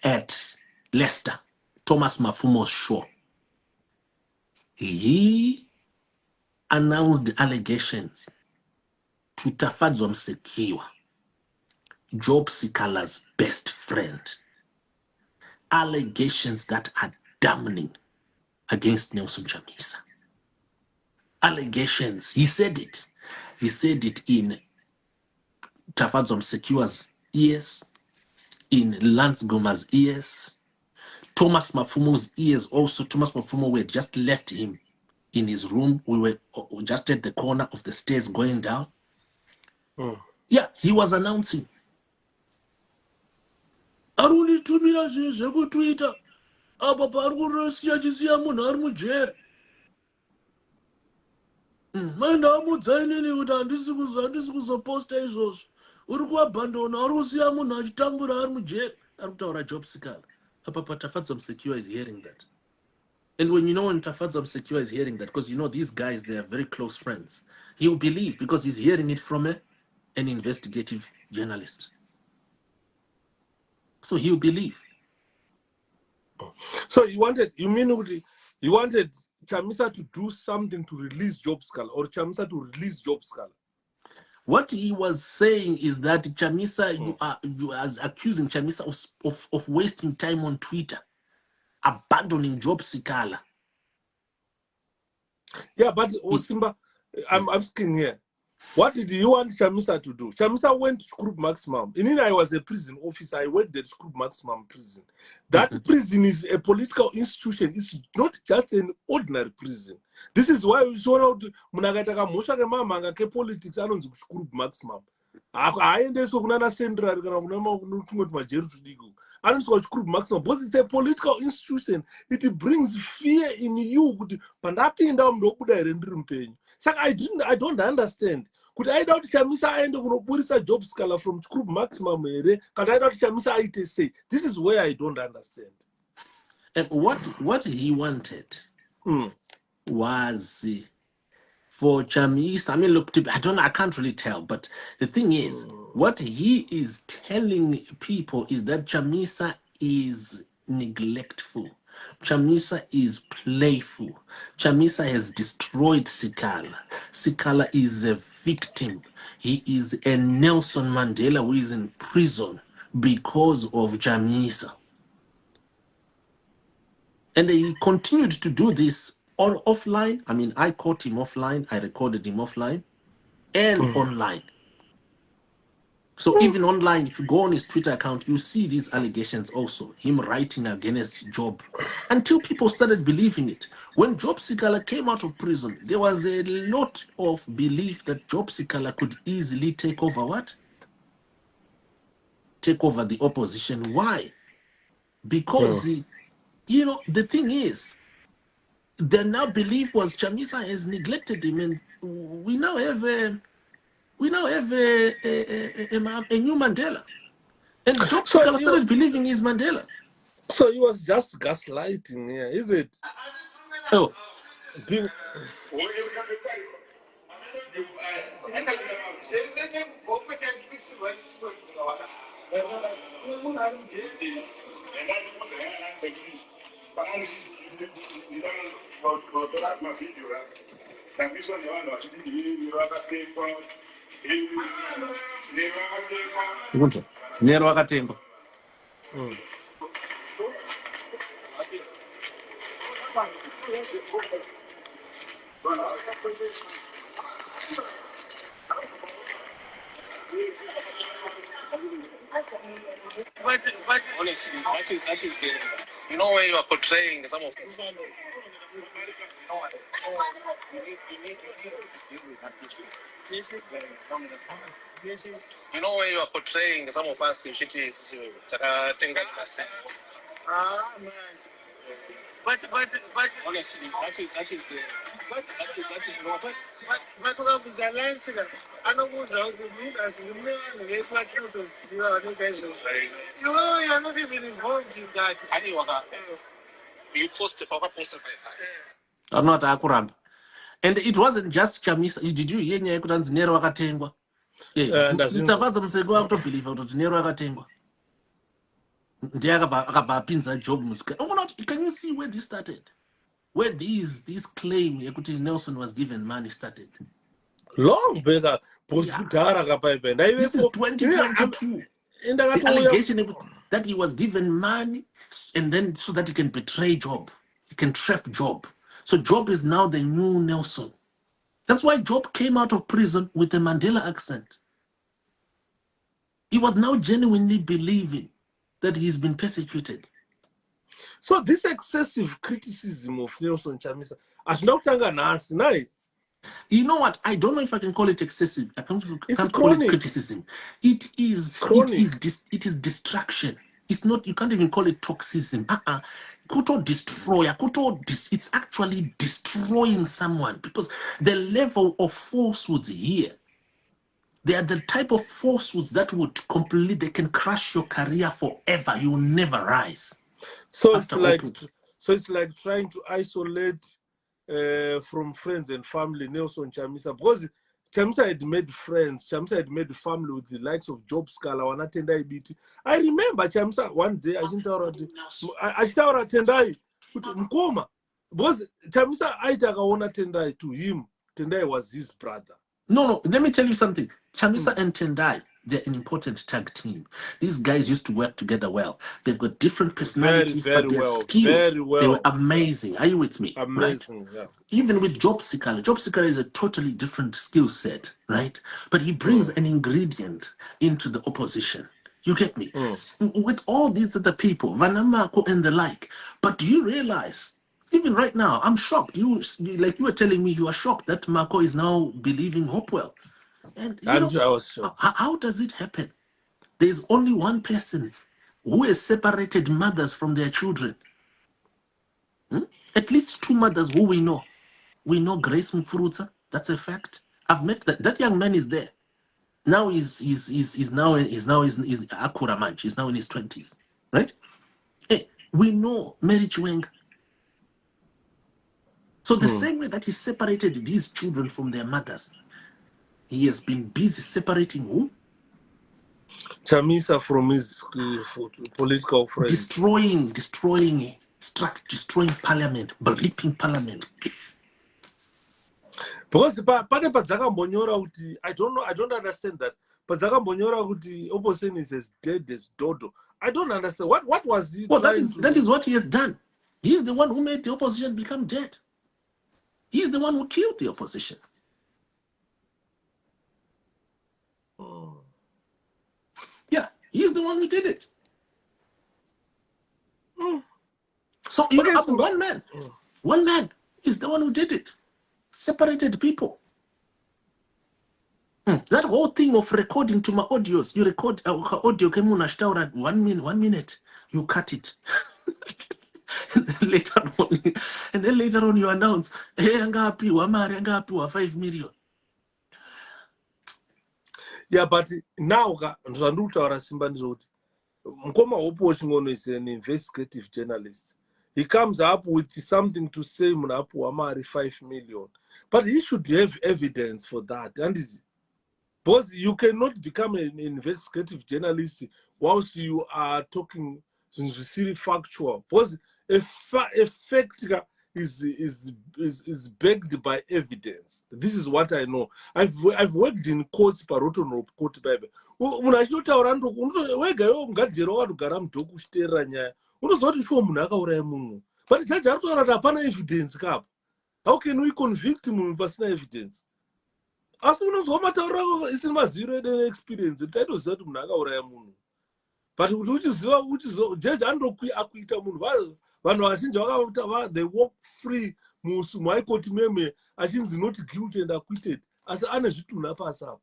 At Leicester, Thomas Mafumo's show. He announced the allegations to Tafadzwa Msekiwa, Job Sikala's best friend. Allegations that are damning against Nelson Chamisa. Allegations. He said it. He said it in Tafadzwa Msekiwa's ears, in Lance Goma's ears, Thomas Mafumo's ears also. Thomas Mafumo, we had just left him in his room. We were just at the corner of the stairs going down. Yeah, he was announcing. Aruli tumira zveku Twitter. Apa parikurosia chisiya munhu ari mujere. Mandamudzayinini kuti handisi kuzoposta izvozvo. Uri kuabhandona, ari kusiya munhu achitambura ari mujere. Ari kutaura Job Sikala. Apa Tafadzwa Msekiwa is hearing that. And when Tafadzwa Msekiwa is hearing that, because these guys, they are very close friends, he will believe because he's hearing it from an investigative journalist. So he will believe. So you wanted Chamisa to do something to release Job Sikala, or Chamisa to release Job Sikala? What he was saying is that Chamisa, you are accusing Chamisa of wasting time on Twitter, abandoning Job Sikala. Yeah, but Simba, I'm asking here. What did you want Chamisa to do? Chamisa went to Group Maximum. In I was a prison officer. I worked at Group Maximum prison. That prison is a political institution. It's not just an ordinary prison. This is why we saw out Munagataka Mosha Manga politics and Group Maximum. I end this Kunana Central and Group Maximum because it's a political institution. It brings fear in you. So I don't understand. Could I doubt Chamisa and Purisa job scholar from Group Maximum? Can I doubt Chamisa IT say? This is where I don't understand. And what he wanted was for Chamisa. I mean, look, I can't really tell, but the thing is, what he is telling people is that Chamisa is neglectful. Chamisa is playful. Chamisa has destroyed Sikala. Sikala is a victim. He is a Nelson Mandela who is in prison because of Chamisa. And he continued to do this all offline. I mean, I caught him offline. I recorded him offline and online. So even online, if you go on his Twitter account, you see these allegations also, him writing against Job, until people started believing it. When Job Sikala came out of prison, there was a lot of belief that Job Sikala could easily take over what? Take over the opposition. Why? Because, you know, the thing is, the now belief was Chamisa has neglected him, and we now have a new Mandela. And Job Sikala started believing he's Mandela. So he was just gaslighting here, is it? Oh. Nero Akatemba. But honestly, that is you know, when you are portraying some of you know, when you are portraying some of us, it is but honestly, that is you're not even involved in that. You posted. I'm not Akurab. And it wasn't just Chamisa. Did you hear Nyakutan's Nero Akatengwa? It's a vast mistake. Go out of belief out of Nero Akatengwa. Can you see where this started? Where this claim Equity Nelson was given money started? Long better. This is 2022. The allegation that he was given money and then so that he can betray Job. He can trap Job. So Job is now the new Nelson. That's why Job came out of prison with a Mandela accent. He was now genuinely believing that he's been persecuted. So this excessive criticism of Nelson Chamisa, you know what? I don't know if I can call it excessive. I can't call it criticism. It is distraction. It's not. You can't even call it toxism. Kuto destroy. It's actually destroying someone because the level of falsehoods here. They are the type of falsehoods that would completely, they can crush your career forever. You will never rise. So it's like trying to isolate from friends and family Nelson Chamisa, because Chamisa had made friends, Chamisa had made family with the likes of Job Scala, Wanatenda Ibiti. I remember Chamisa one day, I Tendai Mkoma, because Chamisa Aitaka Tendai to him. Tendai was his brother. No, let me tell you something. Chamisa and Tendai, They're an important tag team. These guys used to work together well. They've got different Very, personalities, very but their well. skills, Very they were well. amazing. Are you with me? Right? Amazing. Yeah. Even with Job Seeker is a totally different skill set, right? But he brings an ingredient into the opposition. You get me? With all these other people, Vanamako and the like. But do you realize, even right now, I'm shocked. Like you were telling me, you are shocked that Marco is now believing Hopewell. And I was sure. how does it happen? There's only one person who has separated mothers from their children. At least two mothers who we know. We know Grace Mfuruza. That's a fact. I've met that young man is there. Now he's Akura Manch. He's now in his 20s. Right? Hey, we know Mary Chiwenga. So the same way that he separated these children from their mothers, he has been busy separating who? Chamisa from his political friends. Destroying parliament, ripping parliament. Because pane padzakambonyora kuti I don't understand that. Padzakambonyora kuti opposition is as dead as dodo. I don't understand. What was he Well, that is what he has done. He's the one who made the opposition become dead. He's the one who killed the opposition. Yeah, he's the one who did it. So one man is the one who did it. Separated people. That whole thing of recording to my audios, you record audio came on 1 minute, you cut it. And then later on you announce, hey, angapi 5 million. Yeah, but now Ndandutaura Simba ndizoti Mkoma Hopewell is an investigative journalist. He comes up with something to say Munapu Amari 5 million. But he should have evidence for that. And because you cannot become an investigative journalist whilst you are talking factual. Because a fact is backed by evidence. This is what I know. I've worked in courts, paroto no court bible. Unotaura wega ungadhera wakatogara mudhoku uchiteerera nyaya unoziva kuti shuwa munhu akauraya munhu, but jaji ari kutaura kuti hapana evidence kapa. How can we convict munhu pasina evidence? Asi unonzwa matauriro ako isina maziro ede experience taitoziva kuti munhu akauraya munhu, but kuti uchiziva jaji anokuita munhu. Vanhu vazhinji they walk free muhigh court meme achinzi not guilty and acquitted, asi ane zvitunha pasi apo.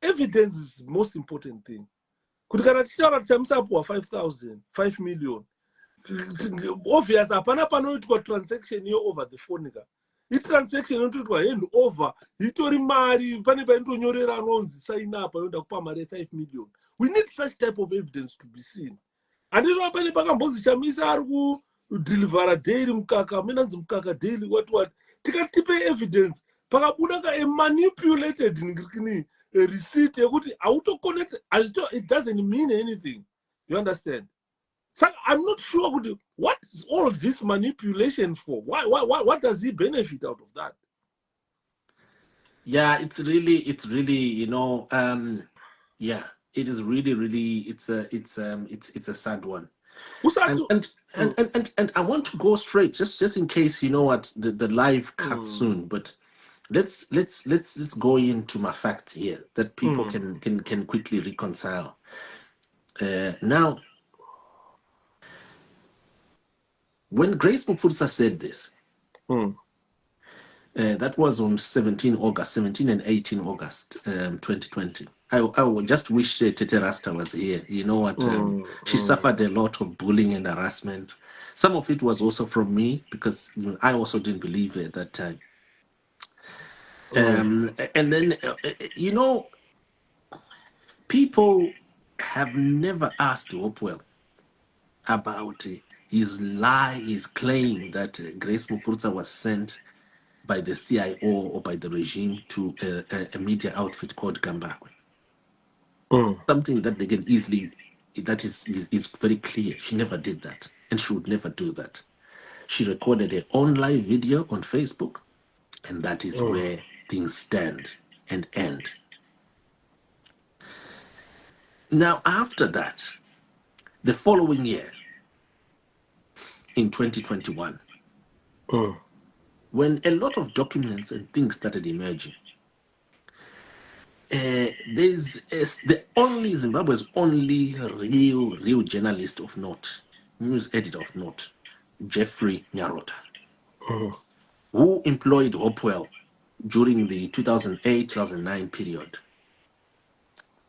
Evidence is the most important thing. Kuti kana tichitaura kuti chamisapuwa 5 million, obvious hapana panoitwa transaction iyo over the phone ka. Transaction inotoitwa hand over, itori mari pane painotonyorera anonzi sign up yoenda kupa mari 5 million. We need such type of evidence to be seen. Andino pane pakambozi Chamisa ari kudelivera daily mukaka, menanzi mukaka daily what. Tikatipe evidence pakabuda a manipulated a receipt yekuti auto-connect, it doesn't mean anything. You understand? So I'm not sure what is all this manipulation for. What does he benefit out of that? Yeah, it's really, yeah, it is really, it's a sad one. And I want to go straight, just in case the live cuts soon, but let's go into my fact here that people can quickly reconcile. Now, when Grace Mfuruza said this, that was on 17 and 18 August 2020. I would just wish Tete Rasta was here. You know what? She suffered a lot of bullying and harassment. Some of it was also from me because I also didn't believe it at that time. And then, people have never asked Hopewell about his claim that Grace Mfuruza was sent by the CIO or by the regime to a media outfit called Gambakwe. Something that they can easily, that is very clear. She never did that, and she would never do that. She recorded her own live video on Facebook, and that is where things stand and end. Now, after that, the following year, in 2021, when a lot of documents and things started emerging, Zimbabwe's only real journalist of note, news editor of note, Jeffrey Nyarota, who employed Hopewell during the 2008-2009 period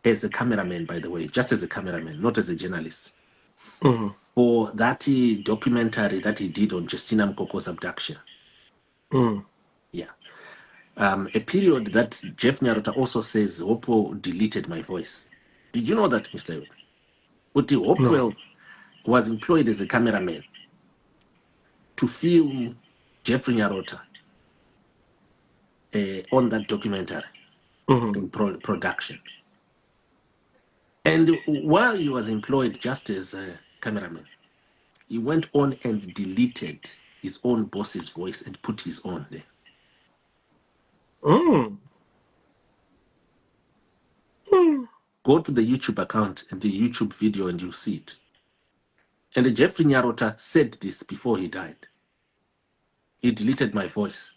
as a cameraman, by the way, just as a cameraman, not as a journalist, for that documentary that he did on Justina Mkoko's abduction. Yeah. A period that Jeff Nyarota also says Hopewell deleted my voice. Did you know that, Mr. Ewan? But Hopewell was employed as a cameraman to film Jeffrey Nyarota on that documentary in production. And while he was employed just as a cameraman, he went on and deleted his own boss's voice and put his own there. Go to the YouTube account and the YouTube video and you'll see it. And Jeffrey Nyarota said this before he died. He deleted my voice.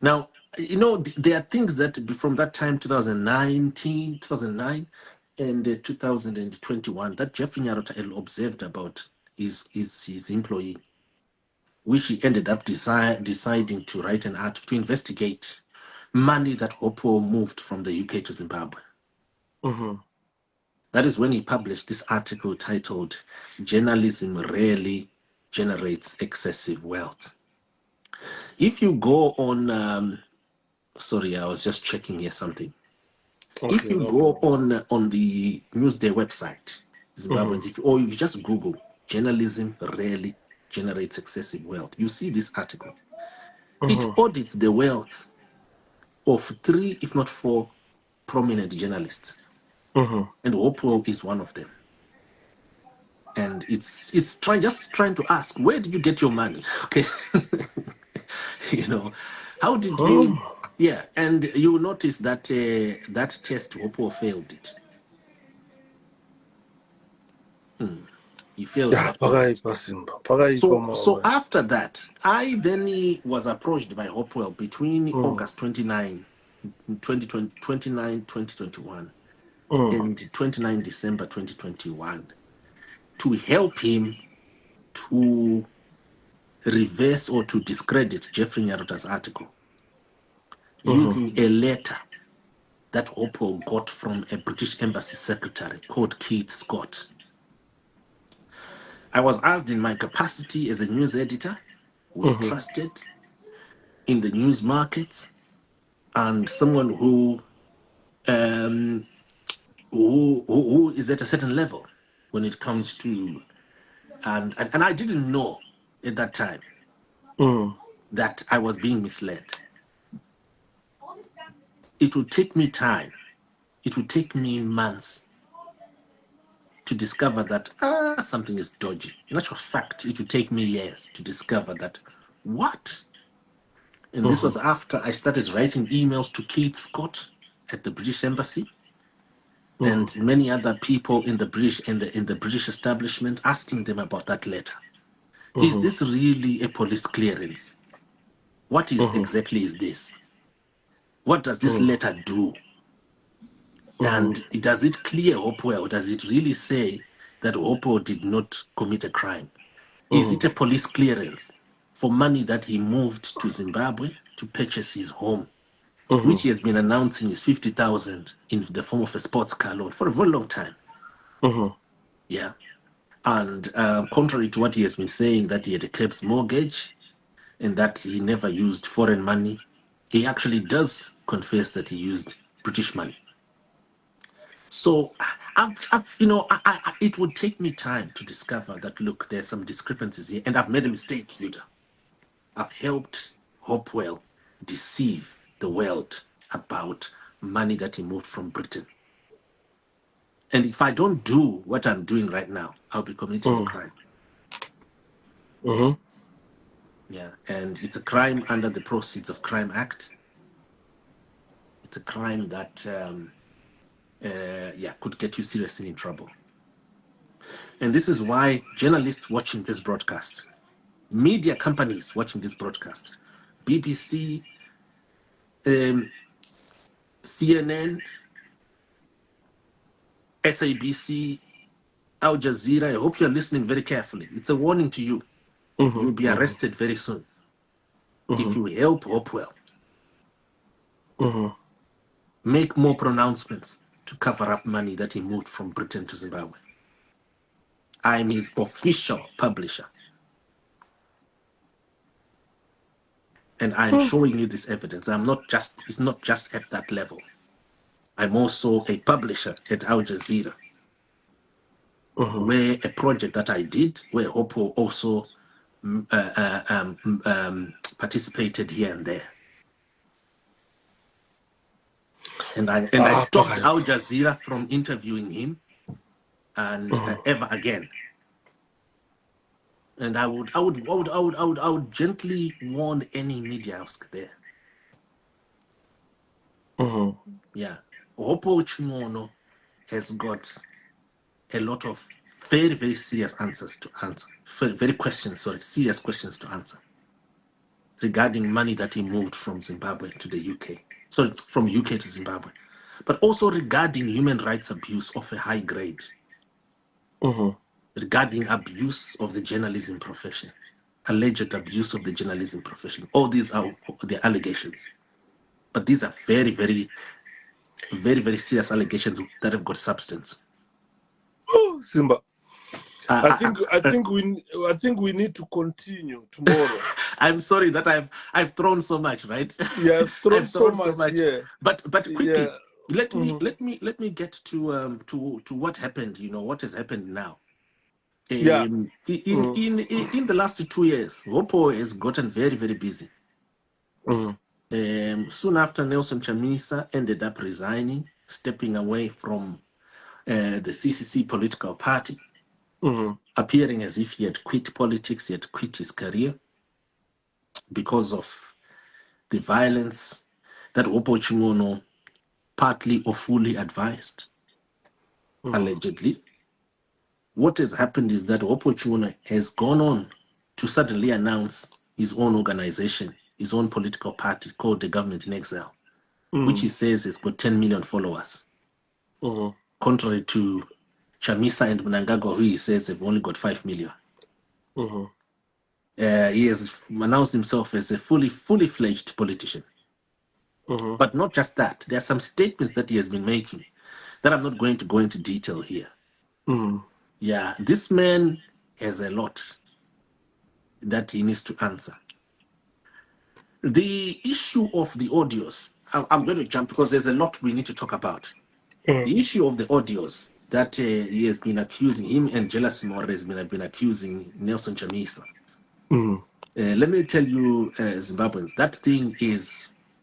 Now, you know, there are things that from that time, 2009 and 2021, that Jeffrey Nyarota observed about his employee, which he ended up deciding to write an article to investigate money that Hopewell moved from the UK to Zimbabwe. That is when he published this article titled, "Journalism Rarely Generates Excessive Wealth." If you go on, sorry, I was just checking here something. Okay, if you go on the Newsday website, Zimbabweans, or you just Google "Journalism Rarely Generates Excessive Wealth," you see this article. It audits the wealth of 3, if not 4, prominent journalists. And Hopewell is one of them. And it's just trying to ask, where did you get your money? Okay. You know, how did you? Yeah, and you will notice that that test, Hopewell failed it. He failed that test. So after that, I then was approached by Hopewell between August 29, 2021 and 29 December 2021 to help him to reverse or to discredit Jeffrey Nyarota's article using a letter that Hopewell got from a British embassy secretary called Keith Scott. I was asked in my capacity as a news editor, who was trusted in the news markets, and someone who is at a certain level when it comes to, and I didn't know at that time that I was being misled. It would take me time. It would take me months to discover that something is dodgy. In actual fact, it would take me years to discover that what? And this was after I started writing emails to Keith Scott at the British Embassy and many other people in the British establishment, asking them about that letter. Is this really a police clearance? What is exactly is this? What does this letter do? And does it clear Hopewell? Does it really say that Hopewell did not commit a crime? Is it a police clearance for money that he moved to Zimbabwe to purchase his home, which he has been announcing is 50,000 in the form of a sports car loan for a very long time? Yeah. And contrary to what he has been saying, that he had a Krebs mortgage and that he never used foreign money, he actually does confess that he used British money. So, it would take me time to discover that, look, there's some discrepancies here, and I've made a mistake, Yuda. I've helped Hopewell deceive the world about money that he moved from Britain. And if I don't do what I'm doing right now, I'll be committing a crime. Yeah, and it's a crime under the Proceeds of Crime Act. It's a crime that could get you seriously in trouble. And this is why journalists watching this broadcast, media companies watching this broadcast, BBC, CNN, SABC, Al Jazeera, I hope you're listening very carefully. It's a warning to you. You'll be arrested very soon if you help Hopewell make more pronouncements to cover up money that he moved from Britain to Zimbabwe. I'm his official publisher. And I'm showing you this evidence. It's not just at that level. I'm also a publisher at Al Jazeera, where a project that I did, where Hopewell also participated here and there. And I stopped Al Jazeera from interviewing him and ever again. And I would gently warn any media house there. Yeah, Hopewell Chingono has got a lot of very, very serious answers to answer. Serious questions to answer regarding money that he moved from Zimbabwe to the UK. So it's from UK to Zimbabwe. But also regarding human rights abuse of a high grade. Regarding abuse of the journalism profession. Alleged abuse of the journalism profession. All these are the allegations. But these are very, very, very, very serious allegations that have got substance. Oh, Simba. I think we need to continue tomorrow. I'm sorry that I've thrown so much, right? Yeah, I've thrown so much. Yeah. But quickly, Yeah. let me get to what happened. You know what has happened now. In the last 2 years, Hopewell has gotten very, very busy. Soon after, Nelson Chamisa ended up resigning, stepping away from the CCC political party, appearing as if he had quit politics, he had quit his career because of the violence that Hopewell Chingono partly or fully advised, allegedly. What has happened is that Hopewell Chingono has gone on to suddenly announce his own organization, his own political party called the Government in Exile, which he says has got 10 million followers. Contrary to Chamisa and Mnangagwa, who he says have only got 5 million. He has announced himself as a fully fledged politician. But not just that. There are some statements that he has been making that I'm not going to go into detail here. Yeah, this man has a lot that he needs to answer. The issue of the audios, I'm going to jump because there's a lot we need to talk about. The issue of the audios that he has been accusing, him and Jealous More has been accusing Nelson Chamisa. Let me tell you, Zimbabweans, that thing is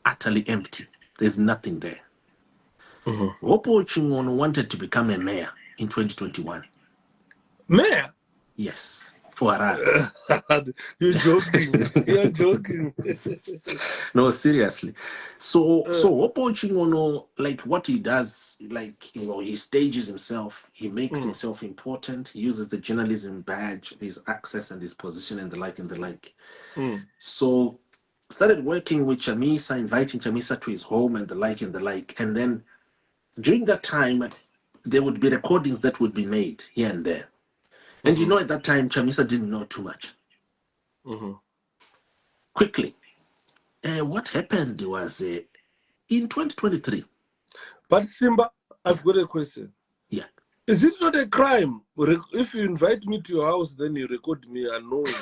utterly empty. There's nothing there. Hopewell Chingono wanted to become a mayor in 2021. Mayor? Yes, for Harare. You're joking. You're joking. No, seriously. So Hopewell Chingono, like what he does, like, you know, he stages himself, he makes himself important, he uses the journalism badge, his access and his position and the like and the like. So started working with Chamisa, inviting Chamisa to his home and the like and the like. And then during that time, there would be recordings that would be made here and there. And you know, at that time, Chamisa didn't know too much. Quickly, what happened was in 2023. But Simba, I've got a question. Yeah. Is it not a crime if you invite me to your house, then you record me unknowing?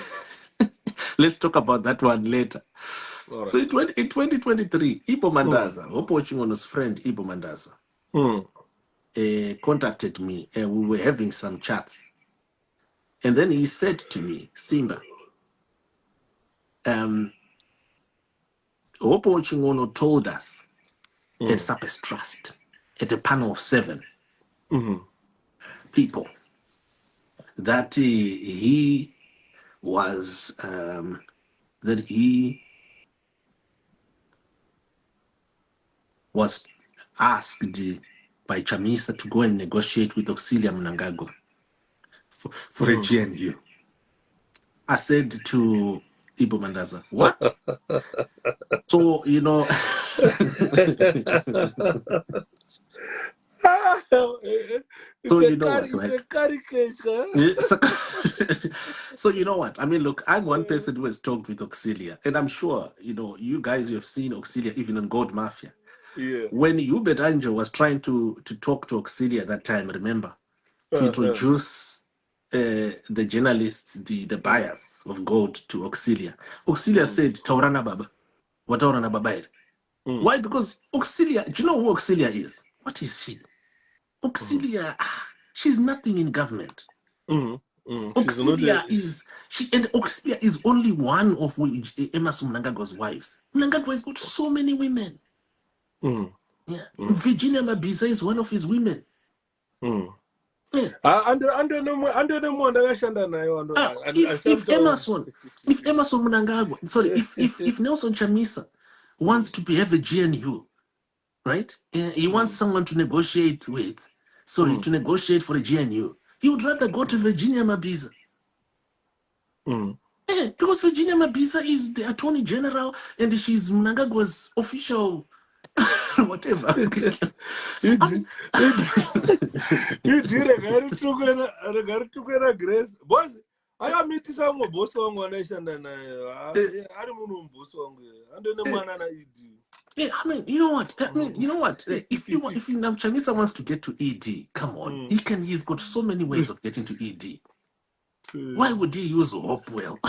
Let's talk about that one later. Right. So in 2023, Ibo Mandaza, Hopewell Chingono's friend Ibo Mandaza, contacted me and we were having some chats. And then he said to me, Simba, Hopewell Chingono told us at Sapes Trust, at a panel of 7 people, that he was, that he was asked by Chamisa to go and negotiate with Auxilia Mnangagwa for a GNU. I said to Ibo Mandaza, what? So, you know, It's so a you know what, it's right? a caricature. So you know what? I mean, look, I'm one person who has talked with Auxilia, and I'm sure, you know, you guys who have seen Auxilia even on Gold Mafia. Yeah. When Hubert Anjo was trying to talk to Auxilia that time, remember, to introduce the journalists, the buyers of gold to Auxilia. Auxilia said, Taurana Baba. What Taurana Baba? Why? Because Auxilia, do you know who Auxilia is? What is she? Auxilia, she's nothing in government. Auxilia is and Auxilia is only one of Emerson Mnangagwa's wives. Mnangagwa has got so many women. Yeah. Virginia Mabiza is one of his women. Yeah. If Emerson Mnangagwa, sorry, if Nelson Chamisa wants to have a GNU, right? He wants someone to negotiate with, to negotiate for a GNU. He would rather go to Virginia Mabiza. Yeah, because Virginia Mabiza is the Attorney General and she's Mnangagwa's official whatever. Grace. Boss, akamitisa mwe boss wangu anaishanda naye. Ari munhu boss wangu. Andone mwana na ED. Yeah, I mean, you know what? If Chamisa wants to get to ED, come on. He's got so many ways of getting to ED. Why would he use Hopewell?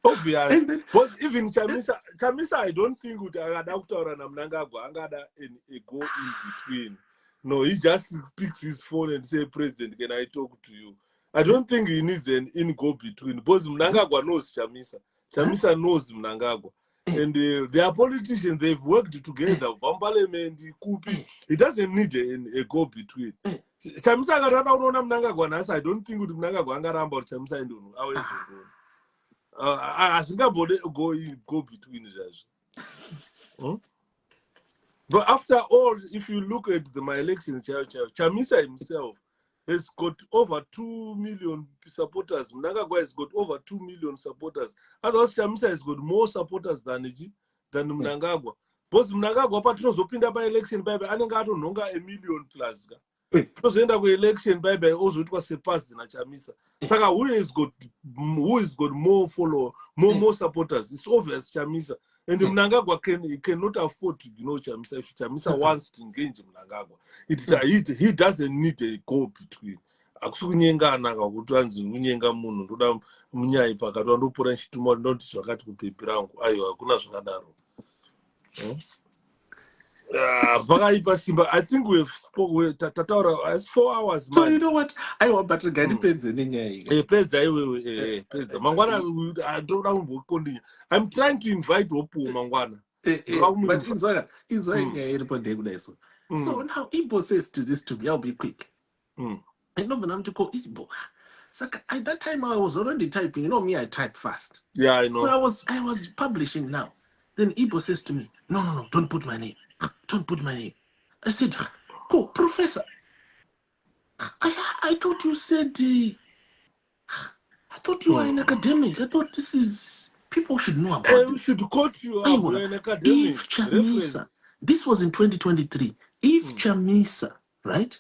Obvious. But even Chamisa, I don't think would a doctor and Mnangagwa angada a go in between. No, he just picks his phone and say, President, can I talk to you? I don't think he needs an in go between. Because Mnangagwa knows Chamisa. Chamisa knows Mnangagwa. And they are politicians, they've worked together. Parliament, Kupi. He doesn't need a go between. Chamisa Mnangagwa, I don't think Mnangagwa Angaramba or Chamisa and I think about it go between us. But after all, if you look at my election, Chamisa himself has got over 2 million supporters. Mnangagwa has got over 2 million supporters. Otherwise, Chamisa has got more supporters than Mnangagwa. But Mnangagwa, patrinozopinda by election, baby, anenga atononga 1 million plus. Tozoenda ku-election by also it was surpassed na Chamisa. Saka who has got more supporters? It's obvious Chamisa. And Mnangagwa cannot afford to ignore Chamisa. If Chamisa wants to engage Mnangagwa, he doesn't need a go between. Akusunyenga anaka kuti anzi munyenga munhu ndoda munyai pakati wandopora nchituma ndoti zvakati kupepi rangu aiwa hakuna zvakadaro. Simba, I think we've spoken Tataura as 4 hours. So you know what? I want better guy depends on I'm trying to invite Opu Mangwana. But so now Igbo says to me, I'll be quick. I know the name to call Igbo. So at that time I was already typing. You know me, I type fast. Yeah, I know. So I was publishing now. Then Igbo says to me, no, don't put my name. Don't put my name. I said, oh, Professor, I thought you said, I thought you were an academic. I thought this is, people should know about this. We should quote you up an academic. If Chamisa, this was in 2023, if Chamisa, right,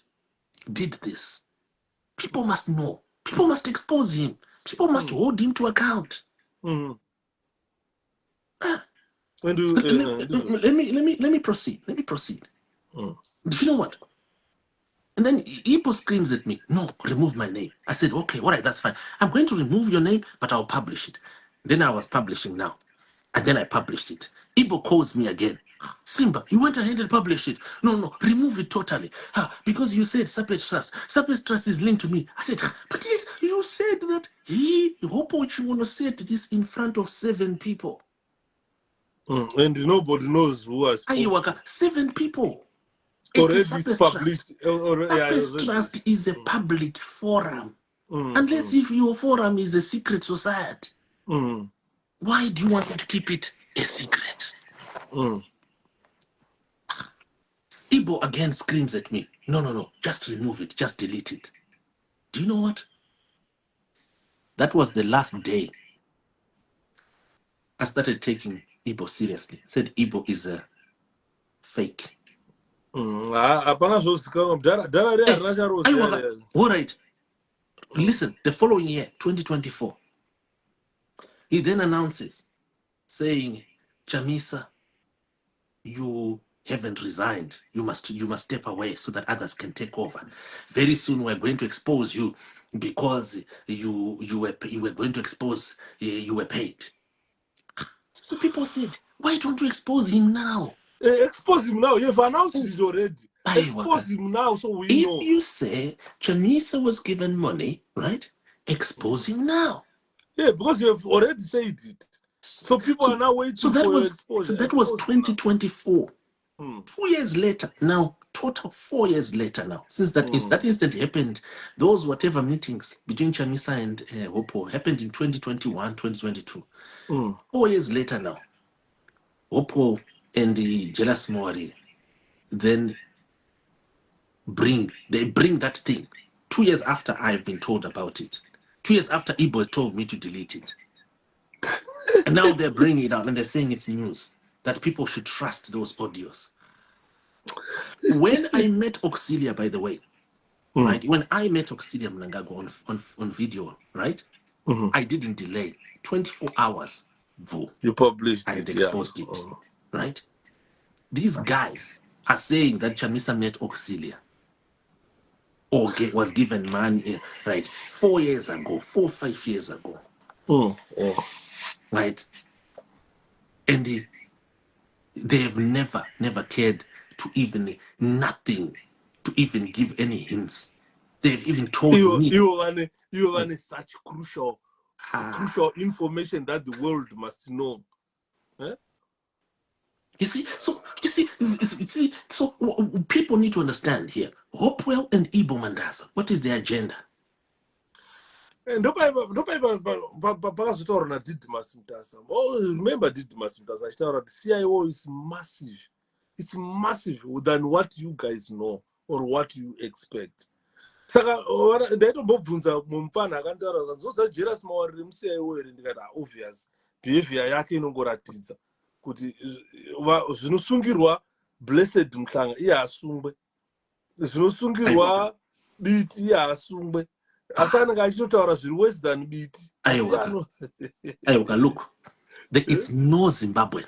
did this, people must know. People must expose him. People must hold him to account. Let me proceed. Do you know what? And then Ipo screams at me, no, remove my name. I said, okay, all right, that's fine. I'm going to remove your name, but I'll publish it. Then I was publishing now. And then I published it. Ibo calls me again. Simba, you went ahead and published it. No, remove it totally. Because you said separate trust. Separate trust is linked to me. I said, but yes, you said that Hopo Chiwono said this in front of 7 people. And nobody knows who has spoken. 7 people. Already it's published. Surface Trust is a public forum. Unless if your forum is a secret society. Why do you want to keep it a secret? Mm. Igbo again screams at me, no, just remove it, just delete it. Do you know what? That was the last day I started taking Igbo seriously. Said Igbo is a fake. Hapana zvozikanwa dhara harina charozi. All right. Listen, the following year, 2024, he then announces, saying, Chamisa, you haven't resigned. You must step away so that others can take over. Very soon we're going to expose you because you were going to expose you were paid. So people said, why don't you expose him now? Expose him now. You've announced it already. Expose him now so we know. If you say Chamisa was given money, right? Expose him now. Yeah, because you have already said it. So people are now waiting for your exposure. So that was 2024. 2 years later, now total 4 years later now, since that incident happened, those whatever meetings between Chamisa and Hopewell happened in 2021, 2022. 4 years later now, Hopewell and the Jealous Mawari then bring that thing 2 years after I've been told about it. 2 years after Igbo told me to delete it. And now they're bringing it out and they're saying it's news, that people should trust those audios. When I met Auxilia, by the way, right? When I met Auxilia Mnangagwa on video, right? I didn't delay. 24 hours, you published I had it, exposed it, right? These guys are saying that Chamisa met Auxilia or was given money, right? 4 years ago, 4 or 5 years ago, right? And they have never cared to even nothing, to even give any hints. They've even told me. You want such crucial information that the world must know. Eh? You see, so people need to understand here. Hopewell and Igbo Mandaza, what is their agenda? Pakazotaura naDidmus Mutasa. Oh, remember Didmus Mutasa? The CIO is massive. It's massive than what you guys know or what you expect. Saka ndaitomboibvunza mumufana akantaura kuti Jealous Mawari remuCIO here, ndikati obvious behavior yake inongoratidza kuti zvinosungirwa Blessed Mhlanga iye asungwe, zvinosungirwa Biti iye asungwe, asi anenge achitotaura zviri worse than Biti. Ayoka, look, there is no Zimbabwean.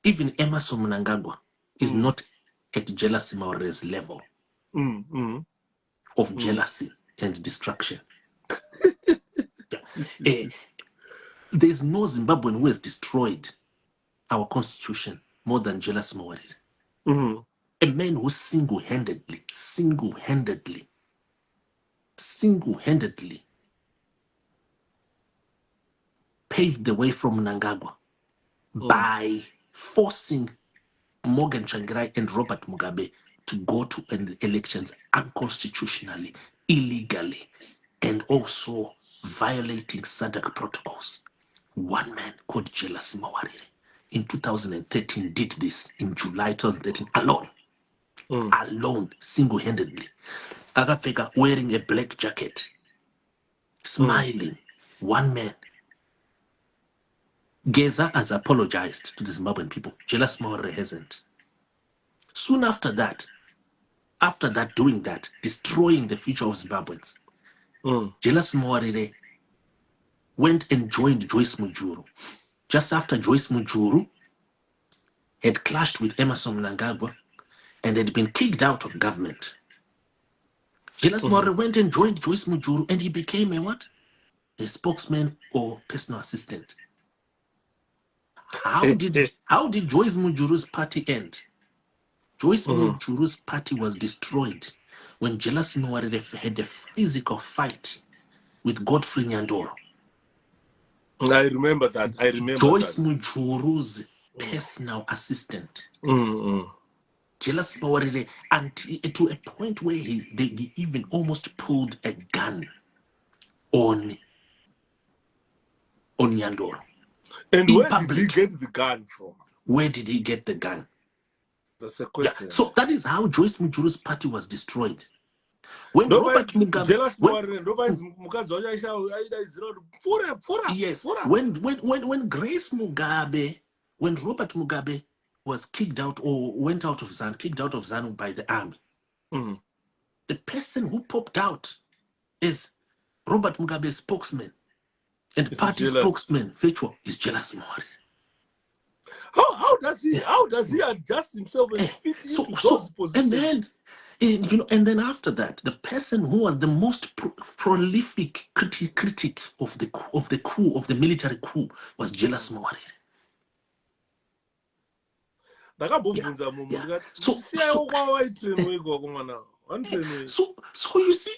Even Emerson Mnangagwa is not at Jealous Mawari's level of jealousy and destruction. There's no Zimbabwean who has destroyed our constitution more than Jealous Mawari. A man who single-handedly paved the way from Mnangagwa by forcing Morgan Tsvangirai and Robert Mugabe to go to elections unconstitutionally, illegally, and also violating SADC protocols. One man called Jealous Mawari in 2013 did this in July 2013 alone, single-handedly. Agafeka wearing a black jacket, smiling, one man. Geza has apologized to the Zimbabwean people. Jealous Mawari hasn't. Soon after that, doing that, destroying the future of Zimbabweans, Jealous Mawari went and joined Joyce Mujuru. Just after Joyce Mujuru had clashed with Emerson Mnangagwa and had been kicked out of government, Jealous Mawari went and joined Joyce Mujuru and he became a what? A spokesman or personal assistant. How did Joyce Mujuru's party end? Joyce Mujuru's party was destroyed when Jealous Mawari had a physical fight with Godfrey Nyandoro. I remember that. Joyce Mujuru's personal assistant. Jealous Mawari, to a point where they even almost pulled a gun on Nyandoro. And where did he get the gun from? Where did he get the gun? That's a Yeah. question. So that is how Joyce Mujuru's party was destroyed. When Robert Mugabe, jealous nobody's mukadzi wacho aidaidzira kuti pfura. Yes, when Grace Mugabe, when Robert Mugabe was kicked out or went out of ZANU, kicked out of ZANU by the army, the person who popped out is Robert Mugabe's spokesman and party spokesman, Virtual, is jealous Mawarire. How does he adjust himself and fit into those positions? And then, and then after that, the person who was the most prolific critic of the coup, of the military coup, was jealous Mawarire. So you see,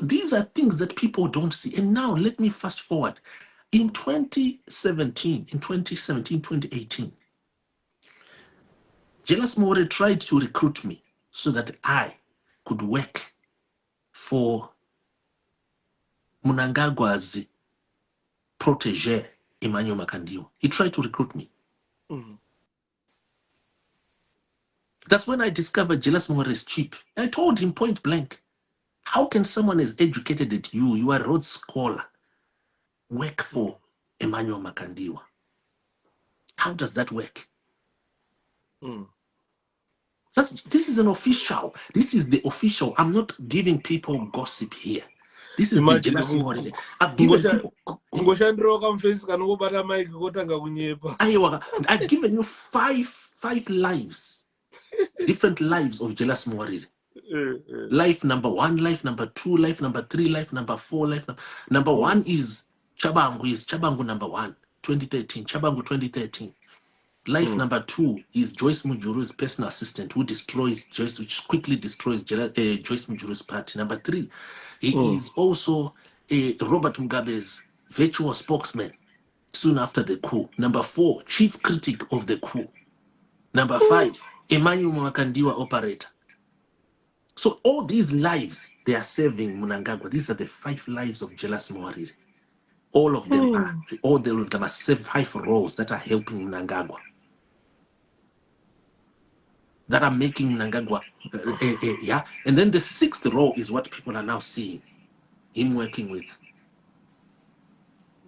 these are things that people don't see. And now let me fast forward. In 2017, 2018, Jealous Mawarire tried to recruit me so that I could work for Mnangagwa's protege, Emmanuel Makandiwa. He tried to recruit me. That's when I discovered Jealous Mawarire is cheap. I told him point blank, how can someone as educated as you are a Rhodes Scholar, work for Emmanuel Makandiwa? How does that work? This is an official. This is the official. I'm not giving people gossip here. This is the Jealous Mawarire. I've given people. I've given you five lives, different lives of Jealous Mawarire. Life number 1, life number 2, life number 3, life number 4, number 1 is Chabangu number 1, 2013, Chabangu 2013. Life number 2 is Joyce Mujuru's personal assistant who quickly destroys Joyce Mujuru's party. Number 3, he is also Robert Mugabe's virtual spokesman soon after the coup. Number 4, chief critic of the coup. Number 5, Emmanuel Makandiwa operator. So all these lives they are serving Mnangagwa. These are the 5 lives of Jealous Mawarire. All of them are 5 roles that are helping Mnangagwa, that are making Mnangagwa. And then the 6th role is what people are now seeing, him working with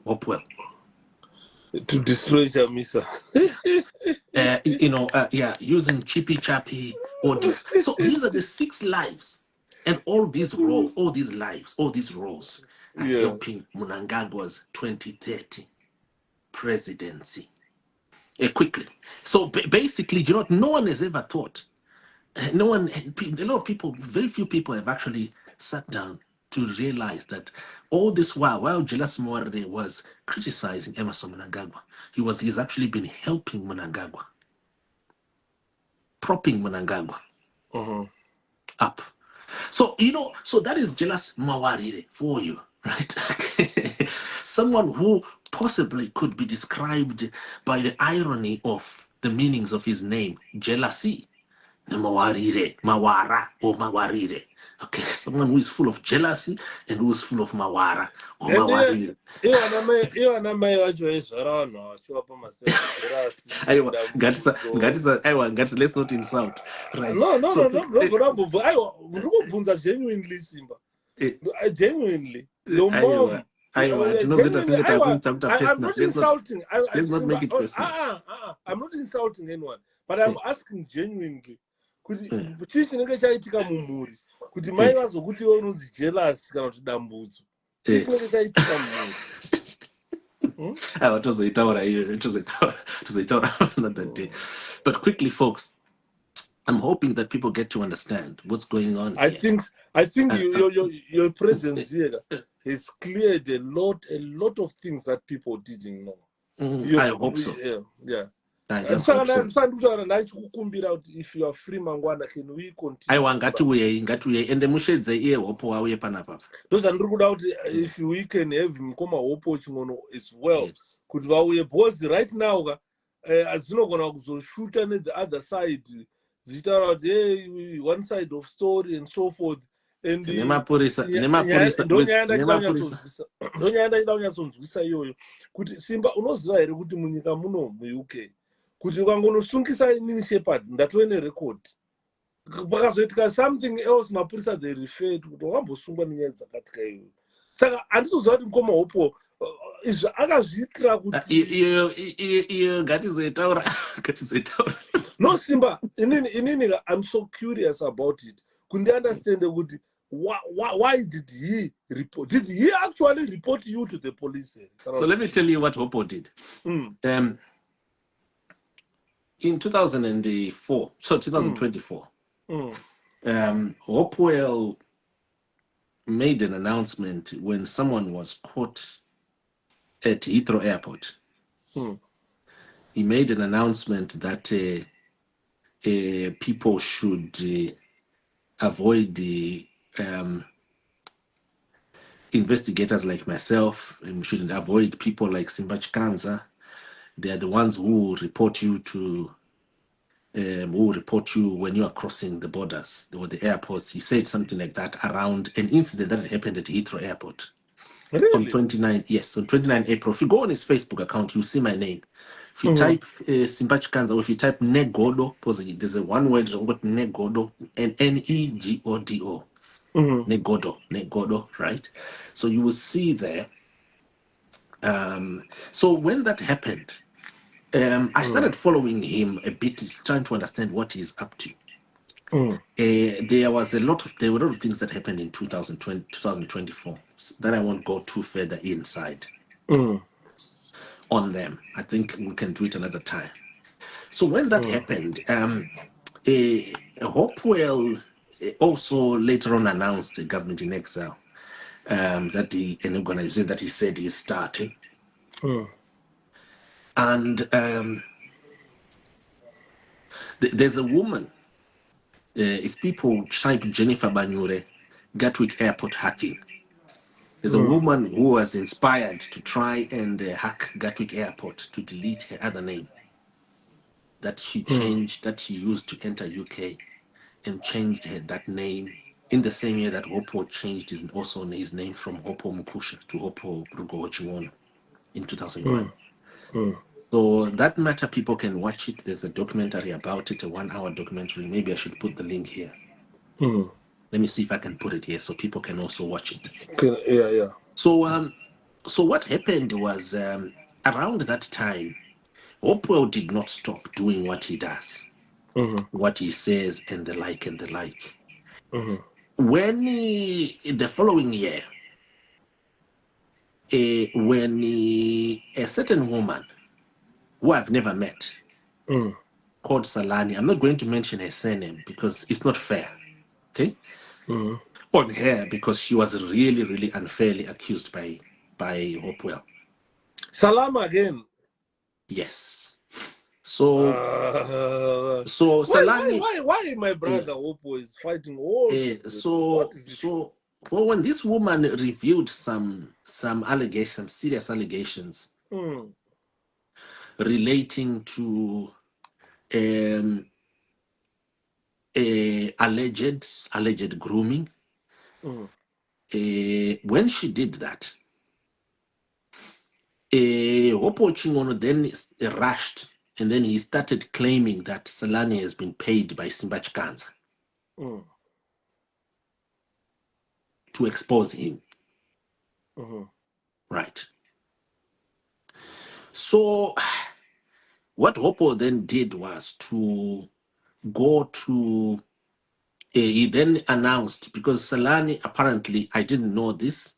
Hopewell to destroy Chamisa. Using chippy chappy audios. So these are the 6 lives, and all these roles, all these roles are helping Mnangagwa's 2030 presidency. Quickly. So basically, no one has ever thought. A lot of people, very few people have actually sat down to realize that all this while Jealous Mawarire was criticizing Emmerson Mnangagwa, he's actually been helping Mnangagwa, propping Mnangagwa up. So so that is Jealous Mawarire for you, right? Someone who possibly could be described by the irony of the meanings of his name, jealousy. Mawarire, Mawara, or Mawarire. Okay, someone who is full of jealousy and who is full of Mawara or Mawarire. Let's not insult. Right. No, genuinely, Simba. Genuinely. Your mom. I'm not insulting. Let's not make it personal. I'm not insulting anyone, but I'm asking genuinely. Kuti chinenge chaitika mumhuri kuti mai vazokuti unonzi jealous kana kuti dambudzo chinenge chaitika mumhuri. Another day. But quickly, folks, I'm hoping that people get to understand what's going on. I think your presence here has cleared a lot of things that people didn't know. I hope so. Yeah. I just hope so. If you are free mangwana, can we continue? And the mushedze iye hopo wauye panapa. Those are not if we can have mkoma hopo chingono as well. Could we because right now as you know gonna shoot on the other side, one side of story and so forth. And Simba unoziva here kuti munyika muno mu UK kuti ukangonosungisa inini Shepherd ndatove nerecord pakazoitika something else mapurisa they referred kuti wakambosungwa nenyaya dzakatika iyoyo. Saka handitoziva kuti mukoma Hopewell izvi akazviitira kuti iyo ngatizoitaura. no Simba inini I'm so curious about it kundi understand kuti why did he report? Did he actually report you to the police? So let me tell you what Hopewell did. In 2024, Hopewell made an announcement when someone was caught at Heathrow Airport. He made an announcement that people should avoid the investigators like myself, and shouldn't avoid people like Simba Chikanza. They are the ones who report you when you are crossing the borders or the airports. He said something like that around an incident that happened at Heathrow Airport. Really? On 29 April. If you go on his Facebook account, you'll see my name. If you type Simba Chikanza, or if you type Negodo, there's a one word about Negodo, and Negodo. Negodo, right? So you will see there. So when that happened, I started following him a bit, trying to understand what he's up to. There were a lot of things that happened in 2024 that I won't go too further inside on them. I think we can do it another time. So when that happened, Hopewell also later on announced the government in exile, that an organization that he said he's starting. And there's a woman, if people type Jennifer Banyure, Gatwick Airport hacking, there's a woman who was inspired to try and hack Gatwick Airport to delete her other name that she changed, that she used to enter UK, and changed that name in the same year that Hopewell changed his name from Hopewell Mukusha to Hopewell Rugo in 2001. So that matter, people can watch it. There's a documentary about it, a 1-hour documentary. Maybe I should put the link here. Let me see if I can put it here so people can also watch it. Yeah. So what happened was around that time, Hopewell did not stop doing what he does, what he says, and the like. When the following year, when a certain woman who I've never met called Salani, I'm not going to mention her surname because it's not fair, okay? On her, because she was really, really unfairly accused by Hopewell. Salam again. Yes. So Salani. Why my brother Hopewell is fighting all this? So when this woman revealed some allegations, serious allegations relating to alleged grooming, when she did that, Hopewell Chingono then rushed, and then he started claiming that Salani has been paid by Simba Chikanza to expose him. Right. So what Hopewell then did was to go to, he then announced, because Salani, apparently, I didn't know this,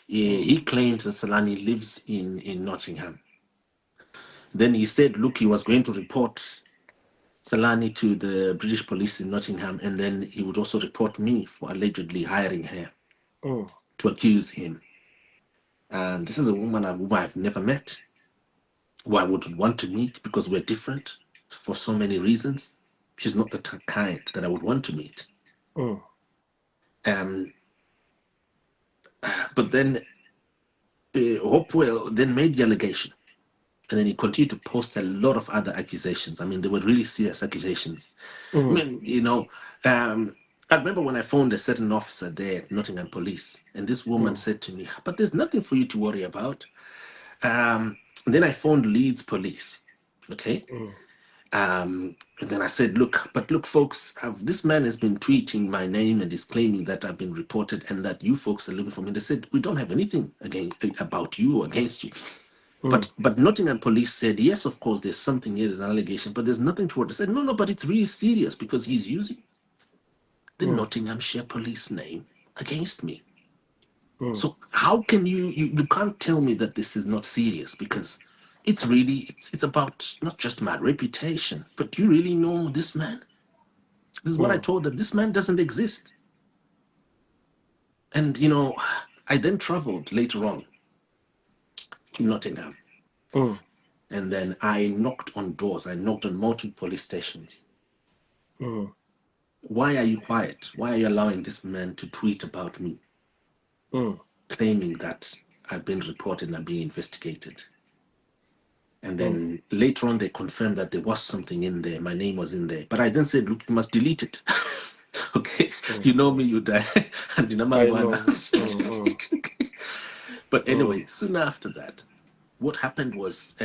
he claimed that Salani lives in Nottingham. Then he said, look, he was going to report Salani to the British police in Nottingham, and then he would also report me for allegedly hiring her to accuse him. And this is a woman whom I've never met, who I would want to meet because we're different for so many reasons. She's not the kind that I would want to meet. But then Hopewell then made the allegation, and then he continued to post a lot of other accusations. I mean, they were really serious accusations. I mean, I remember when I phoned a certain officer there at Nottingham Police, and this woman said to me, but there's nothing for you to worry about. Then I phoned Leeds Police, okay? And then I said, look, folks, this man has been tweeting my name and is claiming that I've been reported and that you folks are looking for me. They said, we don't have anything about you or against you. But Nottingham police said, yes, of course, there's something here, there's an allegation, but there's nothing toward it. I said, no, but it's really serious because he's using the Nottinghamshire police name against me. So how can you can't tell me that this is not serious, because it's really it's about not just my reputation, but you really know this man. This is what I told them. This man doesn't exist. And I then traveled later on to Nottingham. And then I knocked on doors. I knocked on multiple police stations. Why are you quiet? Why are you allowing this man to tweet about me? Claiming that I've been reported and I'm being investigated. And then later on, they confirmed that there was something in there. My name was in there. But I then said, look, you must delete it. Okay? You know me, you die. And But anyway, soon after that, what happened was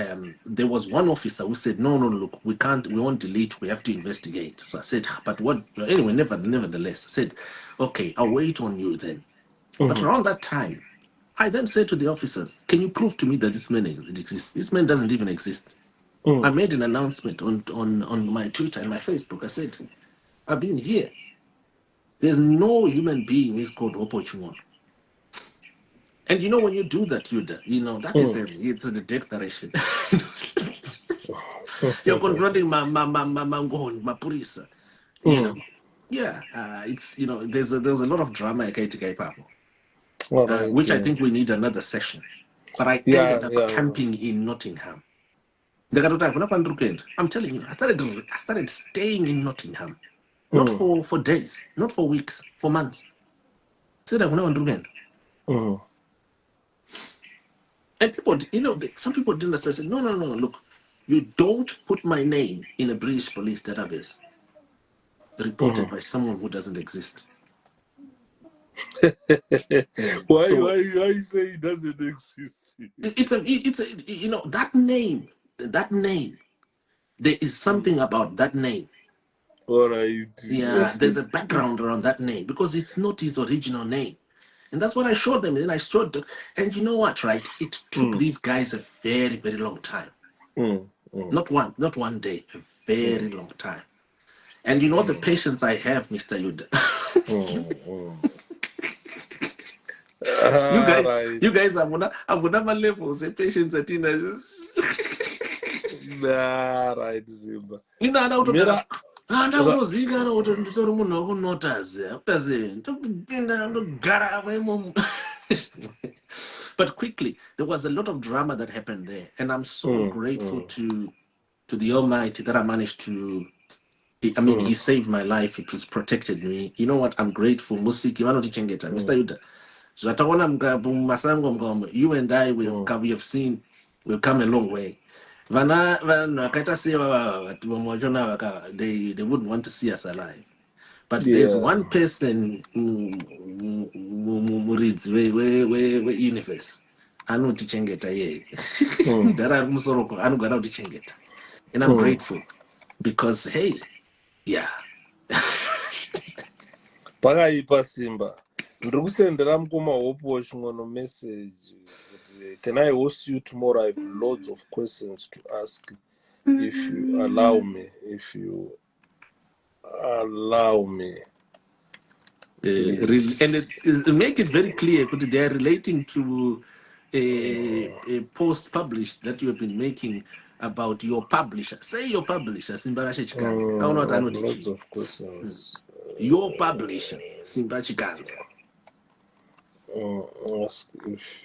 there was one officer who said, no, look, we won't delete, we have to investigate. So I said, but what? Anyway, nevertheless, I said, okay, I'll wait on you then. But around that time, I then said to the officers, can you prove to me that this man exists? This man doesn't even exist. I made an announcement on my Twitter and my Facebook. I said, I've been here. There's no human being who is called Hopewell. And when you do that, that is it's a declaration. You're confronting my purisa. Yeah, it's there's a lot of drama which I think we need another session. But I ended up camping in Nottingham. I'm telling you, I started staying in Nottingham, not for days, not for weeks, for months. And people, some people didn't understand. Said, no, look, you don't put my name in a British police database reported by someone who doesn't exist. Why you say it doesn't exist? It's that name. There is something about that name. All right. Yeah, there's a background around that name because it's not his original name. And that's what I showed them. And I showed them. And you know what, right? It took these guys a very, very long time. Not one day, a very long time. And the patience I have, Mr. Yuda. You guys have my levels, the patience at Nah, right, Simba. But quickly, there was a lot of drama that happened there. And I'm so grateful to the Almighty that I managed to. He saved my life. It was protected me. You know what? I'm grateful. Mr. Yuda. You and I, we have seen, we've come a long way. They wouldn't want to see us alive. But there's one person who reads where universe. I know Tichengeta. And I'm grateful because, hey, yeah. Pakaipa Simba. Ndirikusendera mukoma Hopewell no message. Can I host you tomorrow? I have lots of questions to ask if you allow me. And make it very clear because they are relating to a post published that you have been making about your publisher. Say your publisher, Simba Chikanza. Lots of questions. Your publisher, Simba Chikanza. Ask if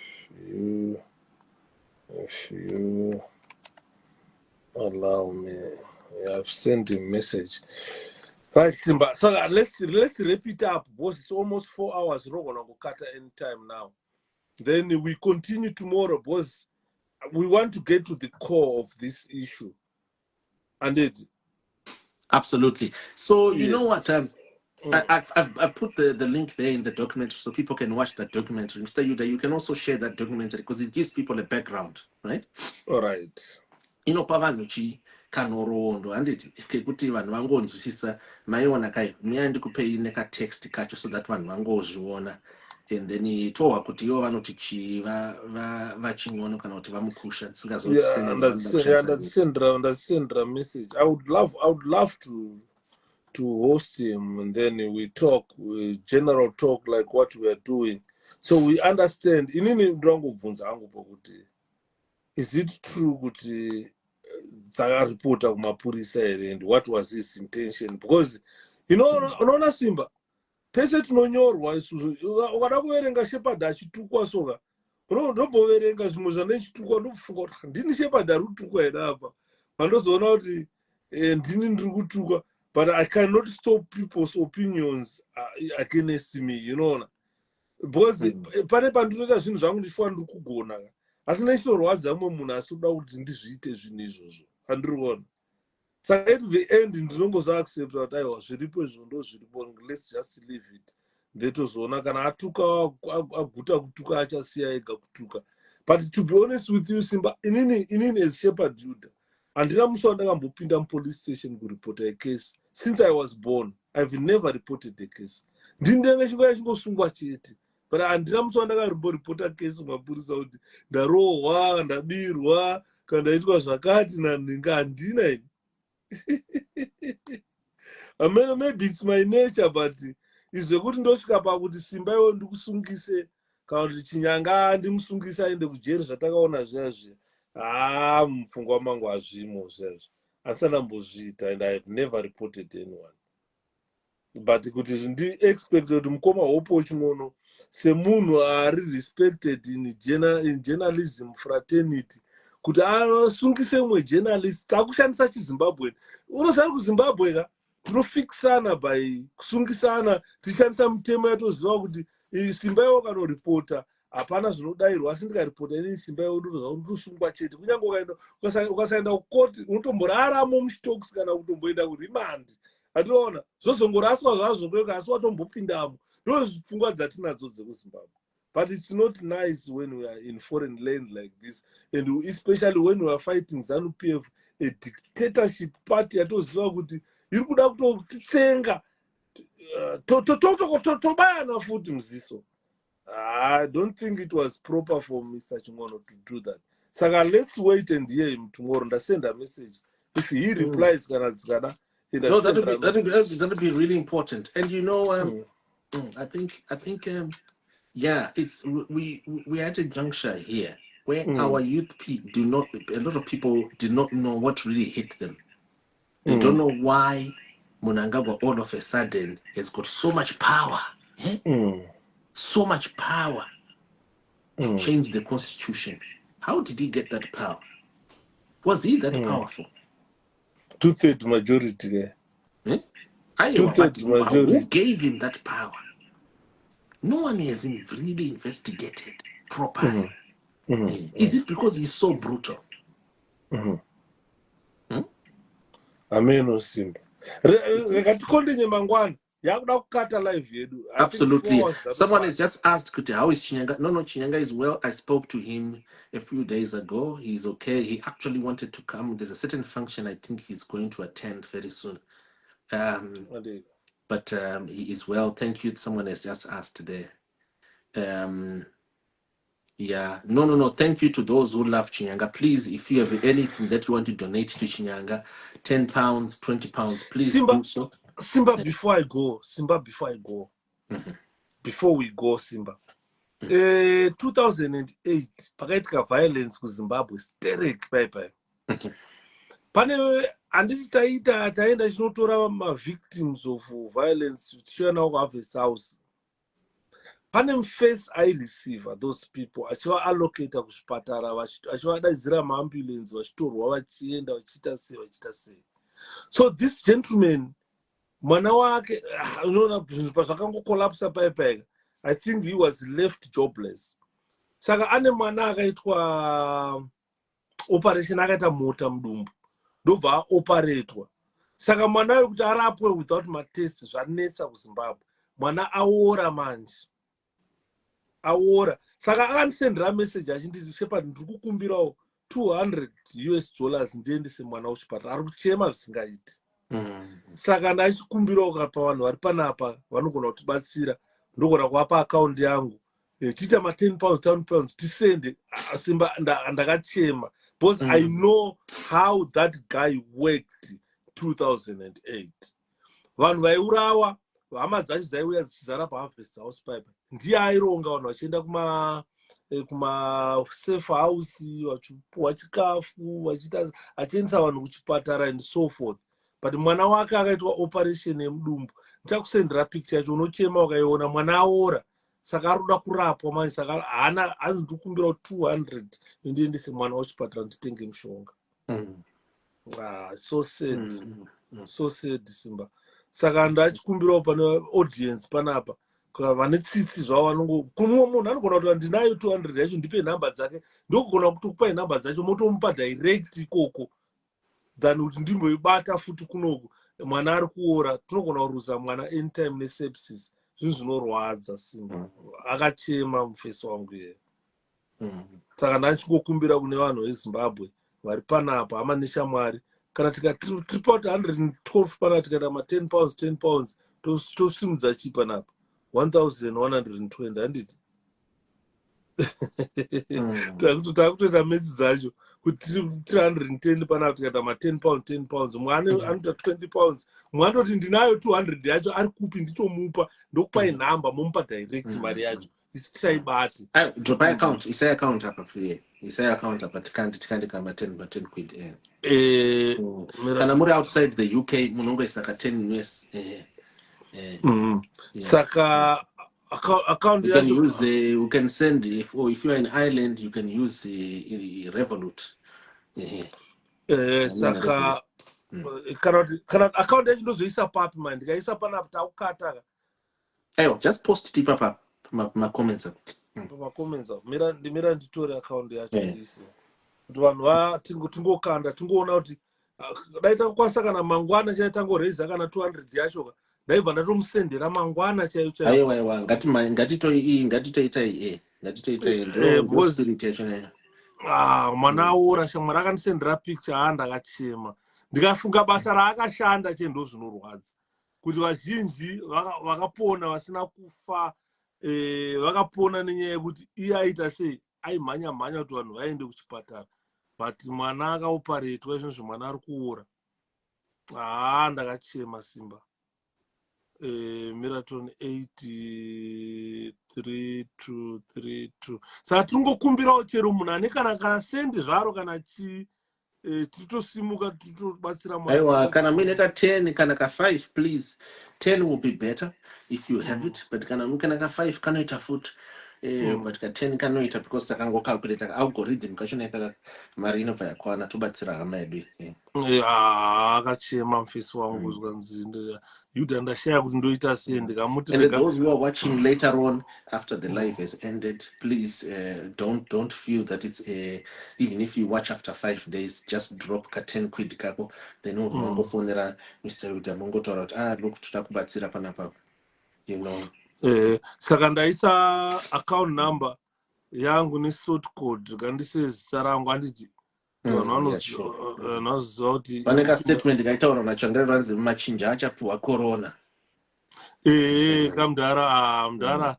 you allow me. I've sent a message. Right, Simba. So let's wrap it up, boss. It's almost 4 hours. We're not gonna go cut any time now. Then we continue tomorrow, boss. We want to get to the core of this issue. And it. Absolutely. So you know what? I put the link there in the document so people can watch that documentary. Mr. Yuda, you can also share that documentary because it gives people a background, right? All right. Pavanuchi, kanhoroondo handiti kekuti vanhu vangonzwisisa maiona kai muyai ndikupei nekatext kacho so that vanhu vangozviona and then tohwa kuti ivo vanoti chii vaching'ono kana kuti vamukusha Yeah, and that's send a message. I would love to host him, and then we talk, general talk like what we are doing, so we understand. Inini ndangobvunza hangu pokuti, is it true kuti dzakaripota kumapurisa here, and what was his intention? Because unoona Simba, tese tinonyorwa isusu, ukada kuverenga Shepherd achitukwa soka, ndomboverenga zvimwe zvanechitukwa ndokufunga kuti ndini Shepherd ari kutukwa here apa, pandozoona kuti ndini ndiri kutukwa. But I cannot stop people's opinions against me, because pane pandinoita zvinhu zvangu ndichifa ndiri kugona, asi nechitorwadza mumwe munhu asi kuda kuti ndizviite zvinhu izvozvo, handiri kuona. Saka at the end ndinongozoaccepta kuti aiwa zviripo izvo ndo zviripo, let's just leave it. Ndetozoona kana atuka aguta kutuka achasiya ega kutuka. But to be honest with you, Simba, inini as Shepherd Judah, handina musi wandakambopinda mupolice station kuripota a case. Since I was born, I've never reported a case. Ndinenge chingoya chingosungwa chete. But handina musi wandakaripota case kumapurisa kuti ndarohwa, ndabirwa, kana ndaitwa zvakati naninga, handina ini. I mean, maybe it's my nature, but izvekuti ndosvika pakuti Simba iwo ndikusungise kana kuti Chinyanga ndimusungisa aende kujeri zvatakaona zviya mupfungwa mangu hazvimo zvezvo. Asi ndambozviita, and I have never reported anyone. But kuti ndi-expect kuti mukoma Hopewell ching'ono semunhu ari respected in journalism fraternity, kuti asungise mumwe journalist takushandisa chiZimbabwe. Unoziva kuZimbabwe ka tinofikisana by kusungisana, tichishandisa mitemo yatoziva kuti Simba iwo kanoripota hapana zvinodairwa, asi ndikaripota ini Simba iwo ndosungwa chete. Kunyange ukasaenda kukoti unotomboraramo muchitokisi kana kutomboenda kurimandi, ationa zvozongoraswa zvazvo kweka, asi watombopindamo. Ndo pfungwa dzatinadzo dzekuZimbabwe. But it's not nice when we are in foreign land like this, and especially when we are fighting ZANU-PF, a dictatorship party yatoziva kuti iri kuda kutotitsenga, tobayana futi mziso. I don't think it was proper for Mr. Ching'ono to do that. Saka let's wait and hear him tomorrow. And I send a message. If he replies, no, that would be really important. And I think yeah, it's we're at a juncture here where our youth a lot of people do not know what really hit them. They don't know why Mnangagwa all of a sudden has got so much power. So much power to change the constitution. How did he get that power? Was he that powerful? 2/3 majority. 2/3 majority. Who gave him that power? No one has really investigated properly. Is it because he's so brutal? Ameno Simba. Absolutely. Someone has just asked, how is Chinyanga? No, Chinyanga is well. I spoke to him a few days ago. He's okay. He actually wanted to come. There's a certain function I think he's going to attend very soon. But he is well. Thank you. Someone has just asked there. Yeah. No. Thank you to those who love Chinyanga. Please, if you have anything that you want to donate to Chinyanga, £10, £20, please do so. Simba, before I go. Before we go, Simba. 2008, pakaitika violence kuZimbabwe, hysteric, bye. Pane anditi taenda chinotora victims of violence tichiona kuHarvest House. Pane face I receive those people achiva allocata kuzvipatara achivadaidzira maambulance vachitorwa vachienda vachiita sei. So this gentleman, mwana wake unoona zvinhu pazvakangokolapsa paipai, I think he was left jobless. Saka ane mwana akaitwa operation, akaita mota mudumbu ndobva aoparetwa. Saka mwana uyu kuti arapwe without matest zvanetsa kuZimbabwe. Mwana aora manje. Aora. Saka akandisendera message achinditi Shepherd ndiri kukumbirawo $200 US ndiendese mwana kuchipatara, ari kuchema zvisingaiti. Saka ndachikumbirawo kapa vanhu vari panapa vanogona kutibatsira, ndogona kuvapa akaunti yangu, tiita ma10 pounds 10 pounds tisende. Simba ndakachema because I know how that guy worked 2008. Vanhu vaiurawa, hama dzacho dzaiuya dzichizara paharvest house pipe, ndiye aironga vanhu vachienda kuma safe house, vachipuwa chikafu, achiendesa vanhu kuchipatara and so forth. But mwana wake akaitwa operation yemudumbu. Ndichakusendera picture yacho, unochema ukaiona, mwana aora. Saka aroda kurapwa manje, saka hana anondikumbira 200 ndiendese mwana kuchipatara nditenge mushonga. So sad. So sad Simba. Saka ndachikumbirawo pane audience panapa, vane tsitsi zvavo kumwe munhu anogona kuti ndinayo 200 yacho, ndipe nhamba dzake, ndokugona kutokupai nhamba dzacho motomupa direct ikoko than kuti ndimboibata futi kunoku mwana ari kuora. Tinogona kuruza mwana anytime nesepsis. Zvinhu zvinorwadza Simba. Akachema mufesi wangu iye. Saka ndachingokumbira kune vanhu veZimbabwe vari panapa, hama neshamwari, kana tikatipa kuti 112 panapa, tikaita ma10 pounds 10 pounds tosimudza chii panapa 1120 handiti. Takutoita metsi dzacho kuti 310 panapa, tikaita ma10 pounds 10 pounds, mwana anoita 20 pounds, mwana anototi ndinayo 200 yacho, ari kupi nditomupa, ndokupai nhamba momupa direct mari yacho, isi tichaibati. Dropa account, isai account apa free. Isai account apa tikandika ma10 quid. Kana muri outside the UK munongoisa ka 10 US. Saka account you can use you can send if you are in Ireland you can use Revolut. Saka kana account yacho ndozoisa papi man, ndikaisa panapa takukata. Just post it papa ma comments. Ma comments. Mira nditore account yacho ndisi. Kuti vanhu tingokanda tingoona kuti daita kwasa kana mangwana chaitangoreza kana 200 yacho, ndaibva ndatomusendera mangwana chaiyo. Aiwa ngatitoita ndo spirit yacho. Mwana aora shamwari akanisendera picture ndakachema. Ndikafunga basa raakashanda chendo zvinorwadza. Kuti vazhinji vakapona vasina kufa, vakapona nenyaya yekuti iye aita sei, aimhanya kuti vanhu vaende kuchipatara. But mwana akaoparetwa izvozvo, mwana ari kuora. Ndakachema Simba. Marathon 83232. Saka tingokumbirawo chero munhu ane kana sendi zvaro kana chi titosimuka titobatsira mwana. Aiwa kana muine ka 10 kana ka 5 please. 10 will be better if you have it, but kana ka 5 kanoita futi. But ka 10 kanoita because takangocalculate algorithm kachona yaka mari inobva yakwana tobatsira hama yedu. Akachema mufesi wangu zvanzi Yuda ndashaya kuti ndoita sei ndikamuti. And those who are watching later on after the live has ended, please don't feel that it's even if you watch after 5 days, just drop ka 10 quid kako, then unongofonera Mr. Yuda mongotaura kuti look tutakubatsira panapa, you know. Saka ndaisa account number yangu ni sort code ngandise zita rangu handiti vanoziva kuti pane ka statement kaitaura machangare ranzi machinja achapuwa corona. Mudhara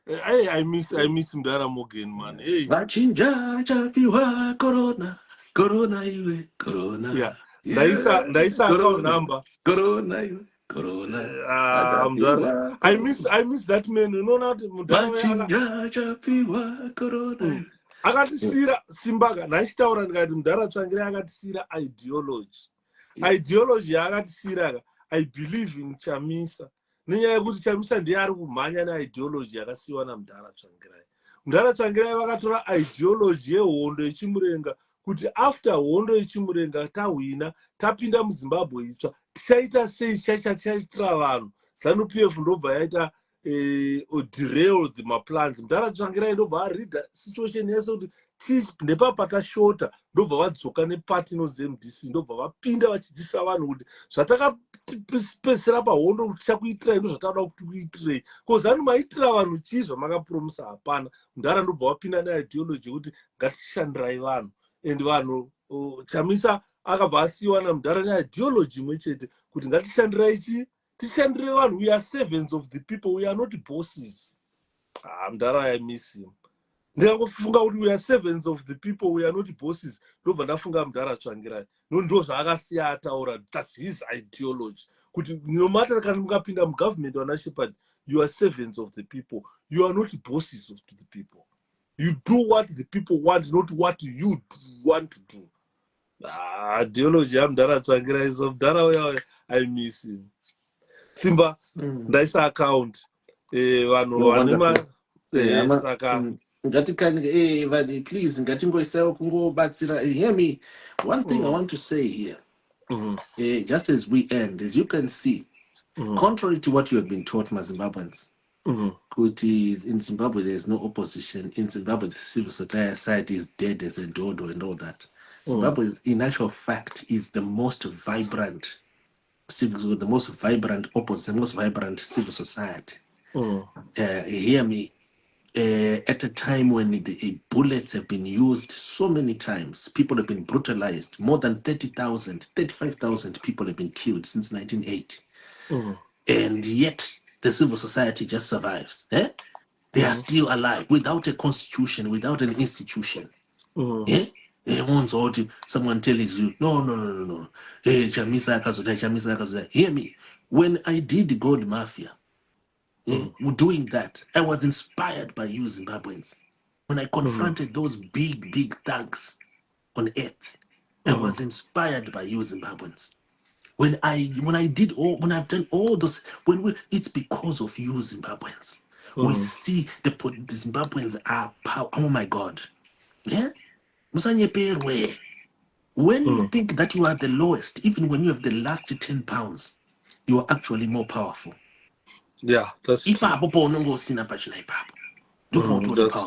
I miss Mudhara Morgan man. Machinja achapiwa corona iwe corona. Ndaisa account number corona iwe corona. I miss that man. You know not Mudhara achapiwa corona. Akatisira Simbaga nachitaura ndikati Mudhara Tsvangirai akatisira ideology akatisira. I believe in Chamisa. Nenyaya yekuti Chamisa ndiye ari kumhanya neideology yakasiyiwa naMudhara Tsvangirai. Mudhara Tsvangirai vakatora ideology yehondo yechimurenga kuti after hondo yechimurenga tahwina tapinda muZimbabwe itsva tichaita sei tichaitira vanhu. ZANU-PF ndobva yaita derail the plans. Mudhara Tsvangirai ndobva areader situation yese kuti ndepapa tashota, ndobva vadzoka nepati inonzi MDC, ndobva vapinda vachidzidzisa vanhu kuti zvatakapesera pahondo kuti tichakuitirai ndo zvatauda kuti kuitirei. Ko ZANU maitira vanhu chii zvamakapromisa? Hapana. Mudhara ndobva vapinda neideology kuti ngatishandirai vanhu. and vanhu chamisa akabva asiyiwa namudhara neideology imwe chete kuti ngatishandirai chi tishandire vanhu. We are servants of the people, we are not bosses. Mudhara I miss him. Ndingangofunga kuti we are servants of the people, we are not bosses. Ndobva ndafunga mudhara tsvangirai ndo zvaakasiya ataura. That's his ideology kuti no matter kana mukapinda mugovernment wana Shepherd, you are servants of the people, you are not bosses of the people. You do what the people want, not what you want to do. Ideology yamudhara tsvangirai. So mudhara uya I miss him. Simba ndaisa account vanhu vane saka please ngatingoisawo kungobatsira. Hear me, one thing I want to say here, just as we end, as you can see, contrary to what you have been taught, Zimbabweans, in Zimbabwe there is no opposition. In Zimbabwe the civil society is dead as a dodo and all that. Zimbabwe in actual fact is the most vibrant civil society. Hear me, at a time when the bullets have been used so many times, people have been brutalized, more than 35,000 people have been killed since 1980. And yet the civil society just survives. They are still alive without a constitution, without an institution. Someone tells you, no. Hey, Chamisa Akazuda. Hear me. When I did the Gold Mafia, doing that, I was inspired by you Zimbabweans. When I confronted those big thugs on earth, I was inspired by you Zimbabweans. When I've done all those, it's because of you Zimbabweans. We see the Zimbabweans are power. Oh my God. Yeah? When you think that you are the lowest, even when you have the last 10 pounds, you are actually more powerful. Yeah, that's true. That's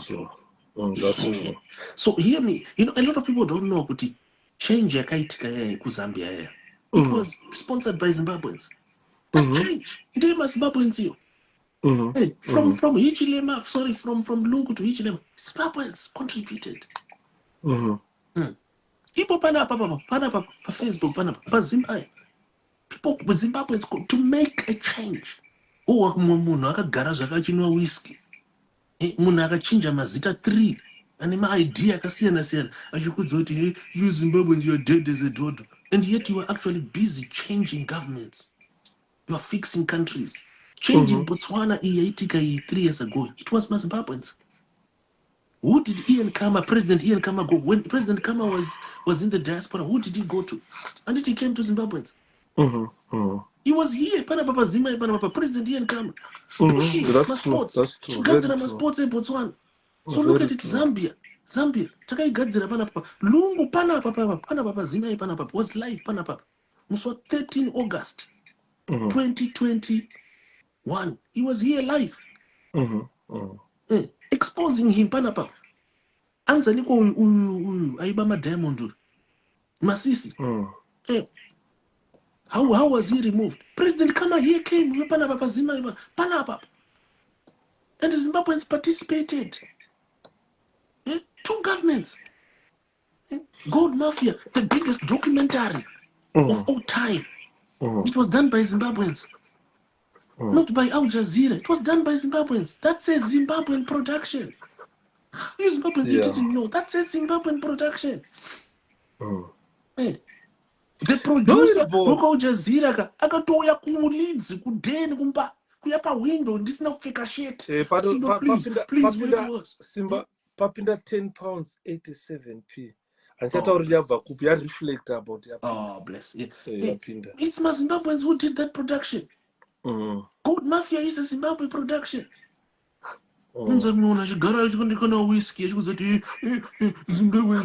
true. That's true. So hear me. A lot of people don't know kuti change yakaitika ku Zambia. It was sponsored by Zimbabweans. That change. They must Zimbabweans you. From Hichilema, from Lungu to Hichilema, Zimbabweans contributed. People panapa Facebook, panapa Zimbabwe. People with Zimbabweans to make a change. Munhu akagara zvakachinwa whisky. Munhu akachinja mazita 3 ane maidea akasiyana-siyana achikudza kuti hey, you Zimbabweans, you are dead as a dodo. And yet you are actually busy changing governments. You are fixing countries. Changing Botswana yaitika 3 years ago. It was Zimbabweans. Who did President Ian Khama go? When President Khama was in the diaspora, who did he go to? And it came to Zimbabweans. He was here, President Ian Khama. That's true. Chikanza sports in Botswana. So look at it, Zambia. Takaigadzira panapa. Lungu panapa Zimai panapa was live panapa. So 13 August 2021. He was here live. Exposing him panapa. Anza niko aibama diamond. Masisi. How was he removed? President Khama here came. Panapa. And the Zimbabweans participated. 2 governments. Gold Mafia, the biggest documentary of all time. It was done by Zimbabweans. Not by Al Jazeera. It was done by Zimbabweans. That's a Zimbabwean production. You Zimbabweans, you didn't know. That's a Zimbabwean production. The producer who Al Jazeera akatoya kumulidzi kudeni kumba kuyapa window ndisina kupfeka shit. Please Simba papinda 10 pounds 87p. Anchataurira yabva kupi ya reflect about ya. Oh bless you. It's Zimbabweans who did that production. Gold Mafia is a Zimbabwe production. Zimbabweans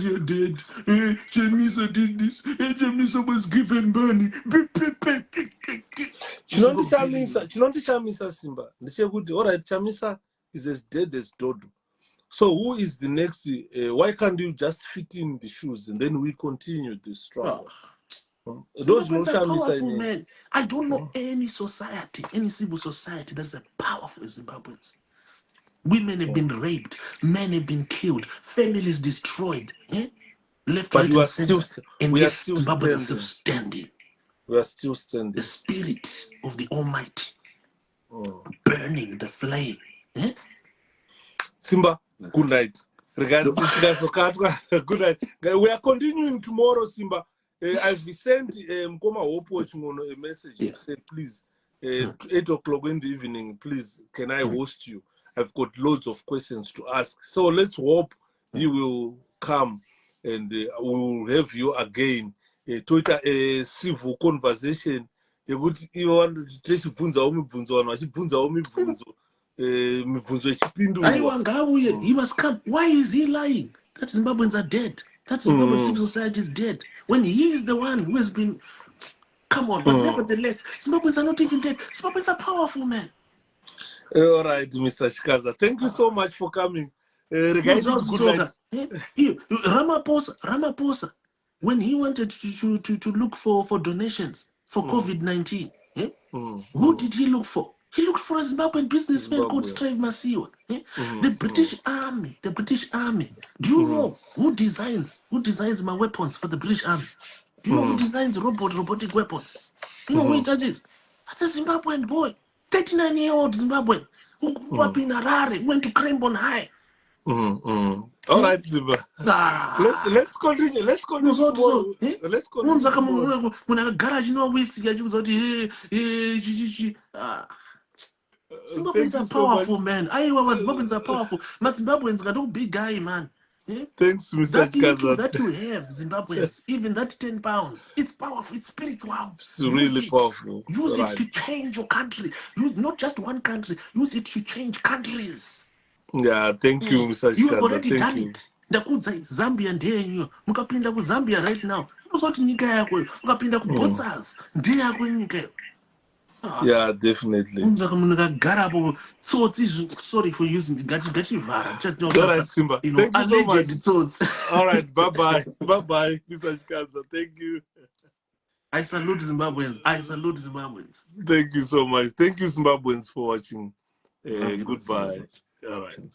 are dead. Chamisa did this. Chamisa was given money. Chamisa Simba. Alright, Chamisa is as dead as Dodo. So who is the next? Why can't you just fit in the shoes and then we continue the struggle? Those are powerful men. I don't know any society, any civil society that's as powerful as Zimbabweans. Women have been raped, men have been killed, families destroyed. left, But right, we and are still, center. And we are yet still Zimbabweans are still standing. standing. We are still The standing. spirit of the Almighty Mm. burning the flame. Eh? Simba, good night. No. Good night. We are continuing tomorrow, Simba. I've sent Mkoma Hopewell a message Yeah. to say, please, 8 o'clock in the evening, please, can I host you? I've got loads of questions to ask. So let's hope he will come and we will have you again. Toita civil conversation. Yekuti ivo tichibvunzawo mibvunzo vanhu vachibvunzawo mibvunzo yechipindurwa. He must come. Why is he lying? That Zimbabweans are dead. That Zimbabwean civil society is dead. When he is the one who has been... Come on, but nevertheless, Zimbabweans are not even dead. Zimbabweans are powerful, man. All right, Mr. Chikanza. Thank you so much for coming. Good night. Ramaphosa, when he wanted to look for donations for COVID-19, who did he look for? He looked for a Zimbabwean businessman called Strive Masiwa. The British Army. Do you know who designs my weapons for the British Army? Do you know who designs robotic weapons? You know who it is? That's a Zimbabwean boy, 39-year-old Zimbabwean who grew up in Harare, went to Cranbourne High. All right, Simba. Let's continue. Let's continue tomorrow. Let's continue tomorrow. Zimbabweans are powerful, man. Zimbabweans are powerful. Zimbabweans got a big guy, man. Thanks, Mr. That little Chikanza. that you have, Zimbabweans, even that 10 pounds, it's powerful, it's spiritual. It's really powerful. Use it to change your country. Use not just one country, use it to change countries. Yeah, thank you, Mr. Chikanza. You have already done it. Ndakudza Zambia ndeyenyu. Mukapinda ku Zambia right now. Unozoti nyika yako. Mukapinda ku Botswana ndeyako nyika yako. Yeah, definitely. Sorry for using the All right, Simba. Thank you so much. Thoughts. All right, bye-bye. Bye-bye, Mr. Chikanza. Thank you. I salute Zimbabweans. Thank you so much. Thank you, Zimbabweans, for watching. Goodbye. All right.